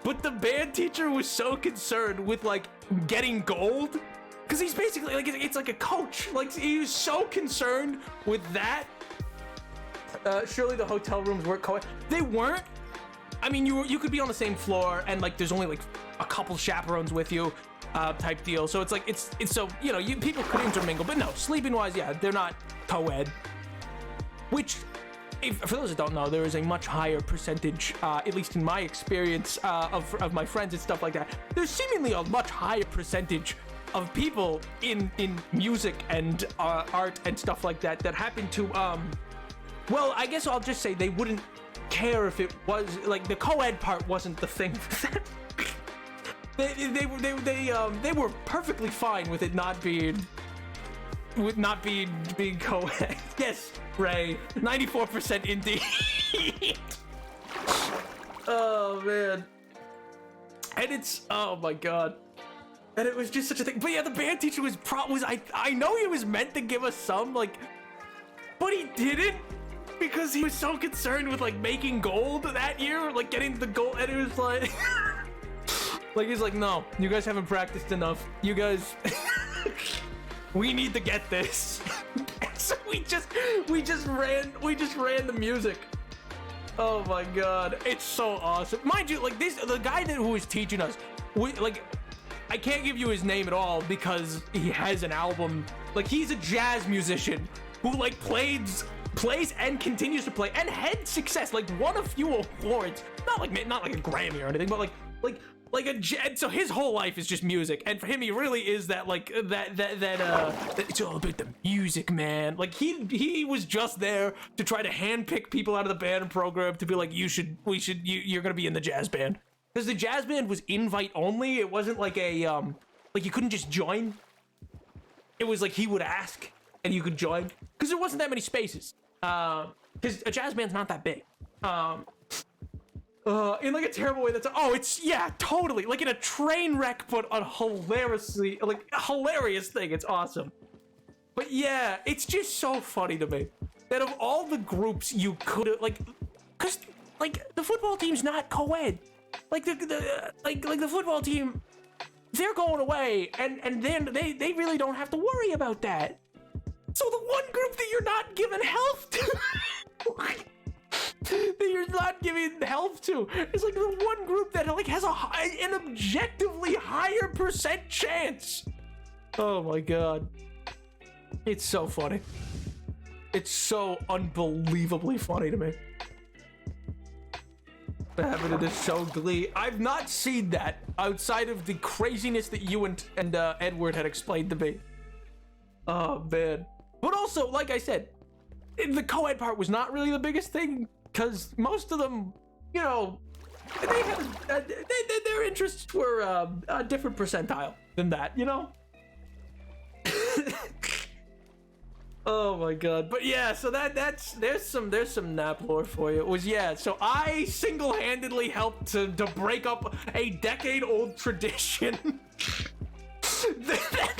But the band teacher was so concerned with like getting gold, because he's basically like, it's like a coach. Like he was so concerned with that. Surely the hotel rooms weren't co-ed. They weren't. I mean, you could be on the same floor and like there's only like a couple chaperones with you, type deal. So it's like it's so, you know, people could intermingle, but no, sleeping wise, yeah, they're not co-ed. Which, for those that don't know, there is a much higher percentage, at least in my experience, of my friends and stuff like that. There's seemingly a much higher percentage of people in music and art and stuff like that that happen to well, I guess I'll just say they wouldn't care if it was like the co-ed part wasn't the thing for them. They were perfectly fine with it not being co-ed. Yes, Ray, 94% indeed. Oh man, and it's, oh my god, and it was just such a thing. But yeah, the band teacher was I know he was meant to give us some like, but he didn't. Because he was so concerned with like making gold that year, like getting the gold, and it was like, like he's like, no, you guys haven't practiced enough. You guys, we need to get this. And so we just ran the music. Oh my god, it's so awesome. Mind you, like the guy who was teaching us, I can't give you his name at all because he has an album. Like he's a jazz musician who like plays and continues to play and had success, like won a few awards, not like a Grammy or anything, but like a, so his whole life is just music, and for him he really is that like that it's all about the music, man. Like he was just there to try to handpick people out of the band program to be like, you're gonna be in the jazz band, because the jazz band was invite only. It wasn't like a like you couldn't just join. It was like he would ask and you could join, because there wasn't that many spaces. Because a jazz band's not that big. In like a terrible way. It's, yeah, totally. Like in a train wreck, but a hilariously, like a hilarious thing. It's awesome. But yeah, it's just so funny to me that of all the groups you could have, like, because like the football team's not co-ed. Like the football team, they're going away, and then they really don't have to worry about that. So the one group that you're not giving health to, is like the one group that like has an objectively higher percent chance. Oh my god, it's so funny. It's so unbelievably funny to me. What happened to this show Glee? I've not seen that outside of the craziness that you and Edward had explained to me. Oh man. But also, like I said, the co-ed part was not really the biggest thing, because most of them, you know, they had their interests were a different percentile than that, you know. Oh my god. But yeah, so there's some nap lore for you. It was, yeah, so I single-handedly helped to break up a decade-old tradition.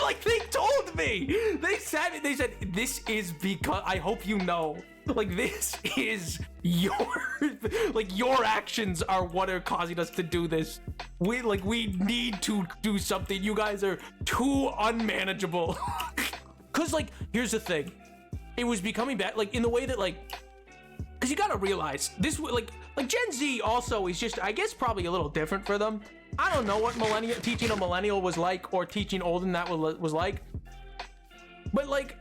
Like they told me, they said this is because, I hope you know, like this is your actions are what are causing us to do this. We need to do something. You guys are too unmanageable. Cause like, here's the thing, it was becoming bad, like in the way that like, cause you gotta realize this, like Gen Z also is just, I guess probably a little different for them. I don't know what teaching a millennial was like, or teaching older than that was like. But like,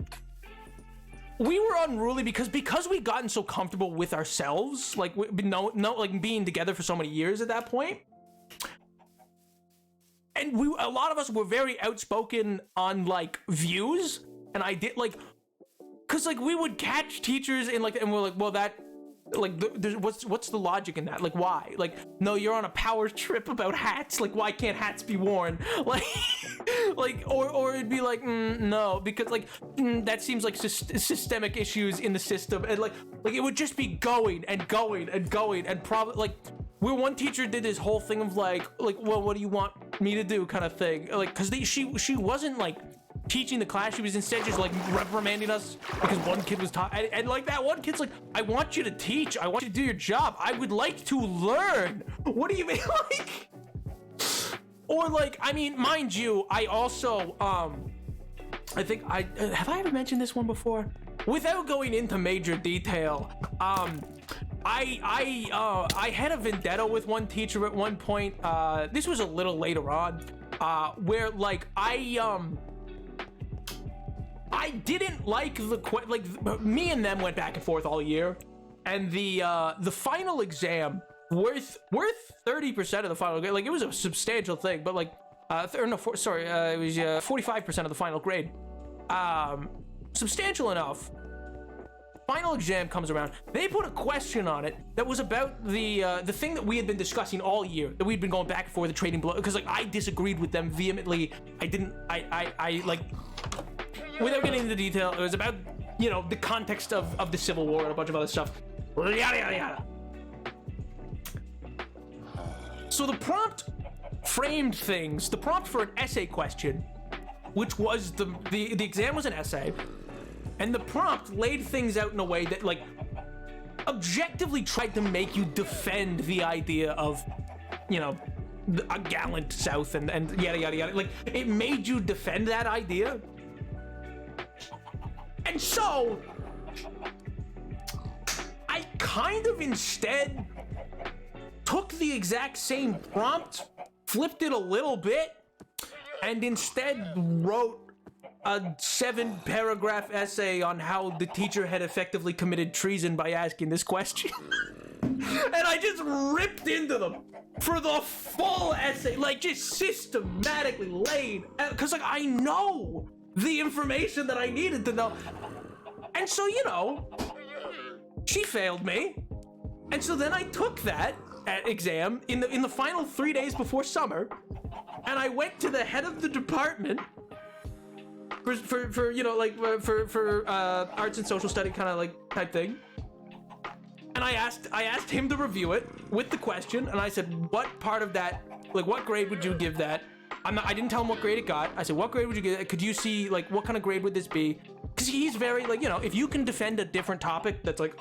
we were unruly because we'd gotten so comfortable with ourselves, like like being together for so many years at that point. And a lot of us were very outspoken on like views, and I did like, cause like we would catch teachers in like, and we're like, well, like what's the logic in that? Like, why? Like, no, you're on a power trip about hats. Like, why can't hats be worn? Like, or it'd be like, no, because like that seems like systemic issues in the system, and like it would just be going and going and going, and probably like where one teacher did this whole thing of like, well, what do you want me to do, kind of thing, like, because she wasn't like teaching the class, she was instead just like reprimanding us because one kid was taught, and like that one kid's like, I want you to teach, I want you to do your job, I would like to learn. What do you mean? Like, or like, I mean, mind you, I also I think I have I ever mentioned this one before without going into major detail. I had a vendetta with one teacher at one point. This was a little later on, where like I didn't like me and them went back and forth all year, and the final exam worth 30% of the final grade. Like, it was a substantial thing, but like it was 45% of the final grade. Substantial enough. Final exam comes around. They put a question on it that was about the thing that we had been discussing all year, that we'd been going back and forth, the trading blow, because like I disagreed with them vehemently. I like, without getting into detail, it was about, you know, the context of the Civil War and a bunch of other stuff. Yada yada yada. So the prompt framed things. The prompt for an essay question, which was the exam was an essay, and the prompt laid things out in a way that like objectively tried to make you defend the idea of, you know, a gallant South and yada yada yada. Like, it made you defend that idea. And so I kind of instead took the exact same prompt, flipped it a little bit, and instead wrote a 7-paragraph essay on how the teacher had effectively committed treason by asking this question. And I just ripped into them for the full essay, like just systematically laid, because like I know the information that I needed to know. And so, you know, she failed me. And so then I took that exam in the final 3 days before summer, and I went to the head of the department for you know, like for arts and social study kind of like type thing. And I asked him to review it with the question, and I said, what part of that, like, what grade would you give that? I didn't tell him what grade it got. I said, what grade would you give it? Could you see, like, what kind of grade would this be? Because he's very, like, you know, if you can defend a different topic that's like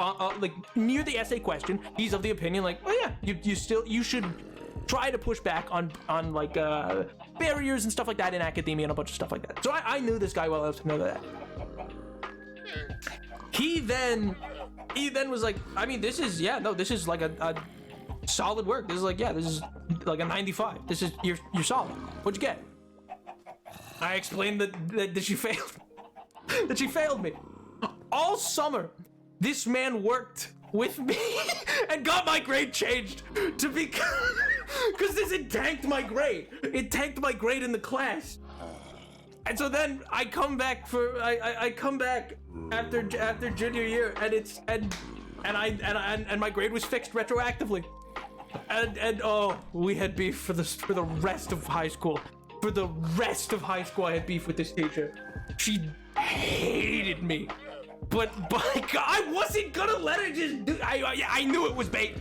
near the essay question, he's of the opinion, like, oh yeah, you should try to push back on like barriers and stuff like that in academia and a bunch of stuff like that. So I knew this guy well enough to know that. He then was like, I mean, this is like a solid work. This is like, yeah, this is like a 95. This is, you're solid. What'd you get? I explained that she failed. That she failed me. All summer, this man worked with me and got my grade changed to because it tanked my grade. It tanked my grade in the class. And so then I come back I come back after junior year, and and my grade was fixed retroactively. And oh, we had beef for the rest of high school. For the rest of high school, I had beef with this teacher. She hated me. But I wasn't gonna let her just do. I knew it was bait.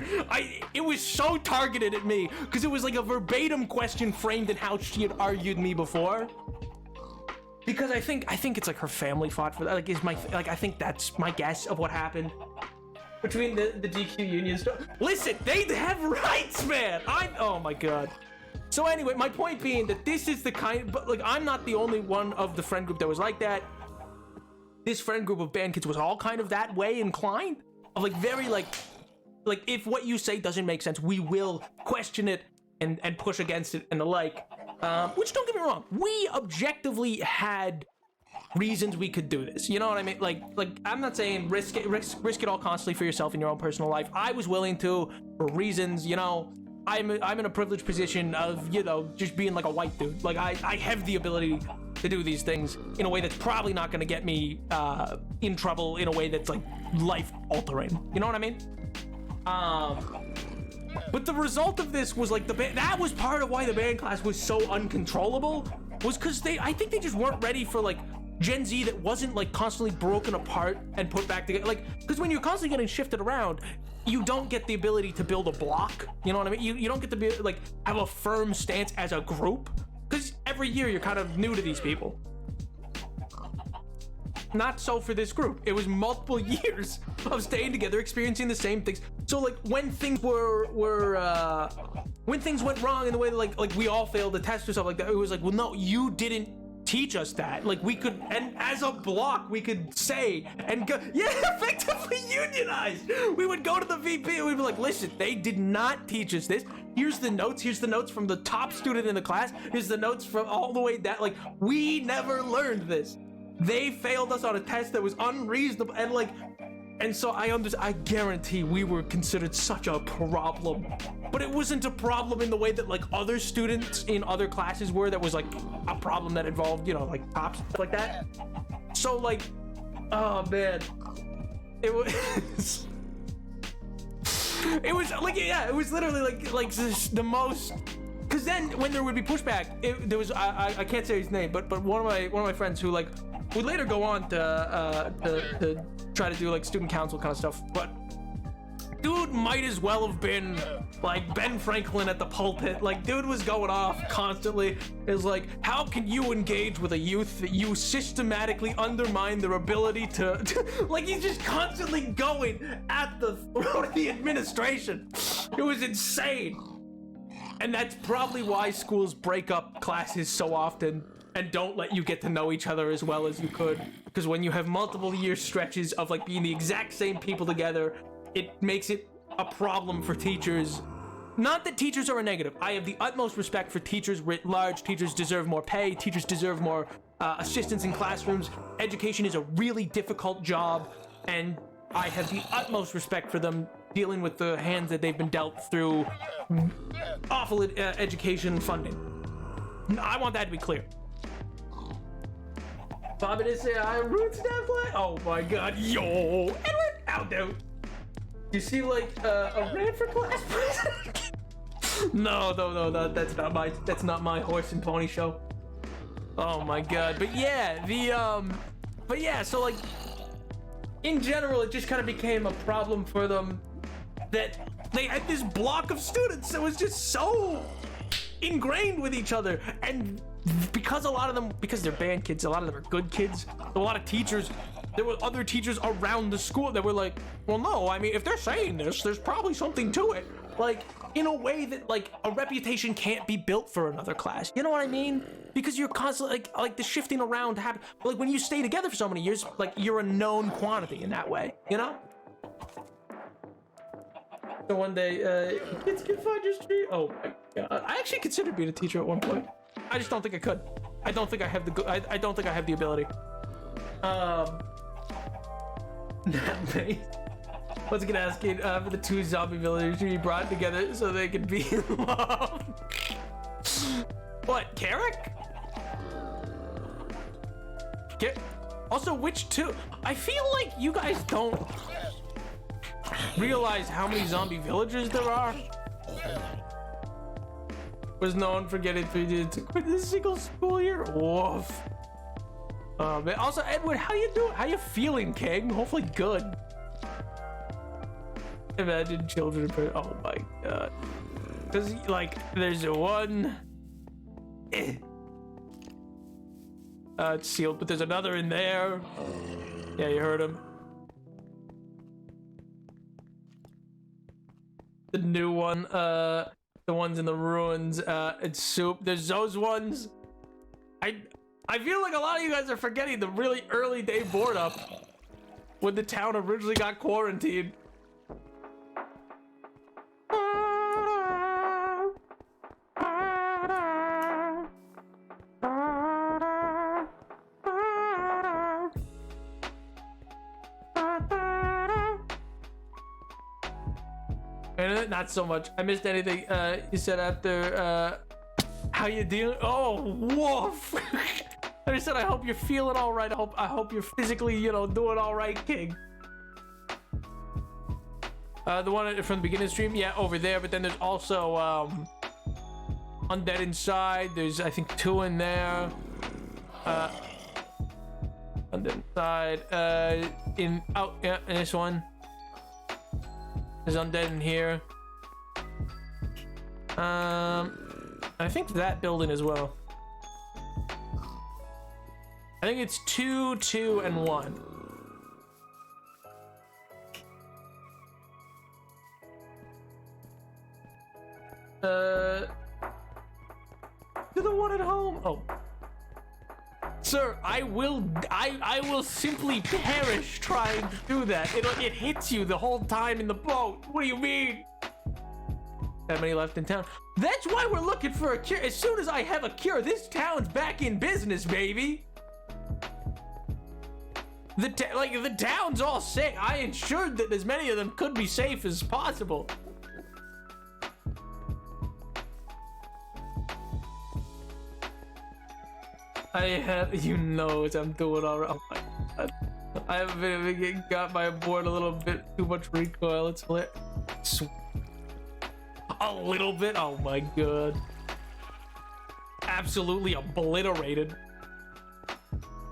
It was so targeted at me because it was like a verbatim question framed in how she had argued me before. Because I think it's like her family fought for that. I think that's my guess of what happened between the DQ unions. Listen, they have rights, man. Oh my god. So anyway, my point being that this is the kind, but like I'm not the only one of the friend group that was like that. This friend group of band kids was all kind of that way inclined, of like very like if what you say doesn't make sense, we will question it and push against it and the like. Which, don't get me wrong, we objectively had reasons we could do this. You know what I mean? Like I'm not saying risk it all constantly for yourself in your own personal life. I was willing to for reasons, you know. I'm in a privileged position of, you know, just being like a white dude. Like I have the ability to do these things in a way that's probably not going to get me in trouble in a way that's like life altering. You know what I mean? But the result of this was like that was part of why the band class was so uncontrollable, was because I think they just weren't ready for like Gen Z that wasn't like constantly broken apart and put back together. Like, because when you're constantly getting shifted around, you don't get the ability to build a block. You know what I mean? You don't get to be like have a firm stance as a group, because every year you're kind of new to these people. Not so for this group. It was multiple years of staying together, experiencing the same things. So like when things when things went wrong in the way that like we all failed the test or stuff like that, it was like, well, no, you didn't teach us that. Like we could, and as a block, we could say and go, yeah, effectively unionized. We would go to the VP and we'd be like, listen, they did not teach us this. Here's the notes. Here's the notes from the top student in the class. Here's the notes from all the way down. Like, we never learned this. They failed us on a test that was unreasonable, and like, and so I guarantee we were considered such a problem, but it wasn't a problem in the way that like other students in other classes were. That was like a problem that involved, you know, like cops, stuff like that. So like, oh man, it was it was like, yeah, it was literally like the most. Because then when there would be pushback, there was I can't say his name, but one of my friends who like would later go on to try to do like student council kind of stuff, but dude might as well have been like Ben Franklin at the pulpit. Like, dude was going off constantly. It's like, how can you engage with a youth that you systematically undermine their ability to like, he's just constantly going at the throat of the administration. It was insane. And that's probably why schools break up classes so often and don't let you get to know each other as well as you could. Because when you have multiple year stretches of like being the exact same people together, it makes it a problem for teachers. Not that teachers are a negative. I have the utmost respect for teachers writ large. Teachers deserve more pay. Teachers deserve more assistance in classrooms. Education is a really difficult job, and I have the utmost respect for them dealing with the hands that they've been dealt through awful education funding. I want that to be clear. Bobby did say I roots that play. Oh my god, yo, Edward, how do you see like a ran for class president? No, that's not my horse and pony show. Oh my god, but yeah, so like in general, it just kind of became a problem for them that they had this block of students that was just so ingrained with each other, and because a lot of them, because they're band kids, a lot of them are good kids. A lot of teachers, there were other teachers around the school that were like, well, no, I mean, if they're saying this, there's probably something to it. Like, in a way that like a reputation can't be built for another class. You know what I mean? Because you're constantly like the shifting around happen. Like when you stay together for so many years, like you're a known quantity in that way, you know? So one day, kids can find your street. Oh my god! I actually considered being a teacher at one point. I just don't think I could. I don't think I have the. I don't think I have the ability. Once again, asking for the two zombie villagers to be brought together so they can be in love. What, Carrick? Also, which two? I feel like you guys don't realize how many zombie villagers there are. Was known for getting 3 dudes to quit this single school year. Woof. Man. Also, Edward, how you doing? How you feeling, King? Hopefully good. Imagine children. Oh my god. Cause like, there's one. It's sealed, but there's another in there. Yeah, you heard him. The new one, the ones in the ruins, it's soup. There's those ones. I feel like a lot of you guys are forgetting the really early day board up when the town originally got quarantined. Not so much. I missed anything you said after how you dealing. Oh, woof. I just said I hope you're feeling all right. I hope you're physically, you know, doing all right, King. The one from the beginning of the stream, yeah, over there. But then there's also Undead Inside. There's, I think, 2 in there. Undead Inside. Yeah, in this one. There's Undead in here. I think that building as well. I think it's 2, 2, and 1. To the one at home. Oh, sir, I will simply perish trying to do that. It hits you the whole time in the boat. What do you mean? That many left in town. That's why we're looking for a cure. As soon as I have a cure, this town's back in business, baby. The town's all sick. I ensured that as many of them could be safe as possible. You know what I'm doing already. Oh my god. I have been got my board a little bit too much recoil. It's lit. A little bit? Oh my god. Absolutely obliterated.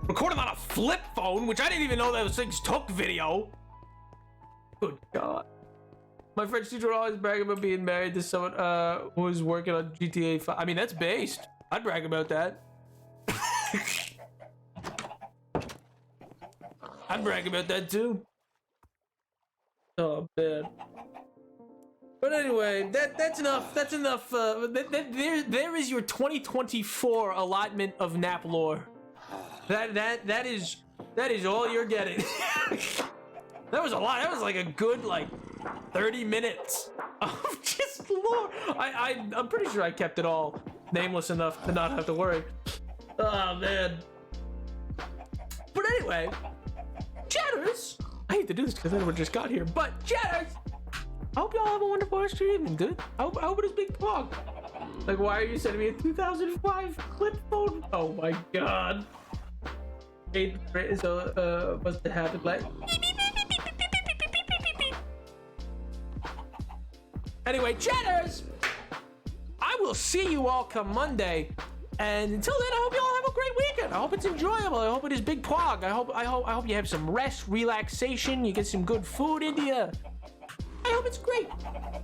Recorded on a flip phone, which I didn't even know those things took video. Good god. My French teacher would always brag about being married to someone who was working on GTA 5. I mean, that's based. I'd brag about that. I'd brag about that too. Oh man. But anyway, that's enough. That's enough. There is your 2024 allotment of nap lore. That is all you're getting. That was a lot. That was like a good 30 minutes of just lore. I'm pretty sure I kept it all nameless enough to not have to worry. Oh man. But anyway, chatters. I hate to do this because everyone just got here, but chatters. I hope y'all have a wonderful rest of your evening, dude. I hope it is big talk. Like, why are you sending me a 2005 flip phone? Oh my god. So must have happened like. Anyway, chatters. I will see you all come Monday. And until then, I hope you all have a great weekend. I hope it's enjoyable. I hope it is big pog. I hope you have some rest, relaxation. You get some good food into you. I hope it's great.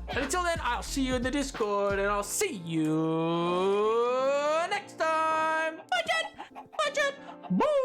And until then, I'll see you in the Discord, and I'll see you next time. Budget, budget, boom.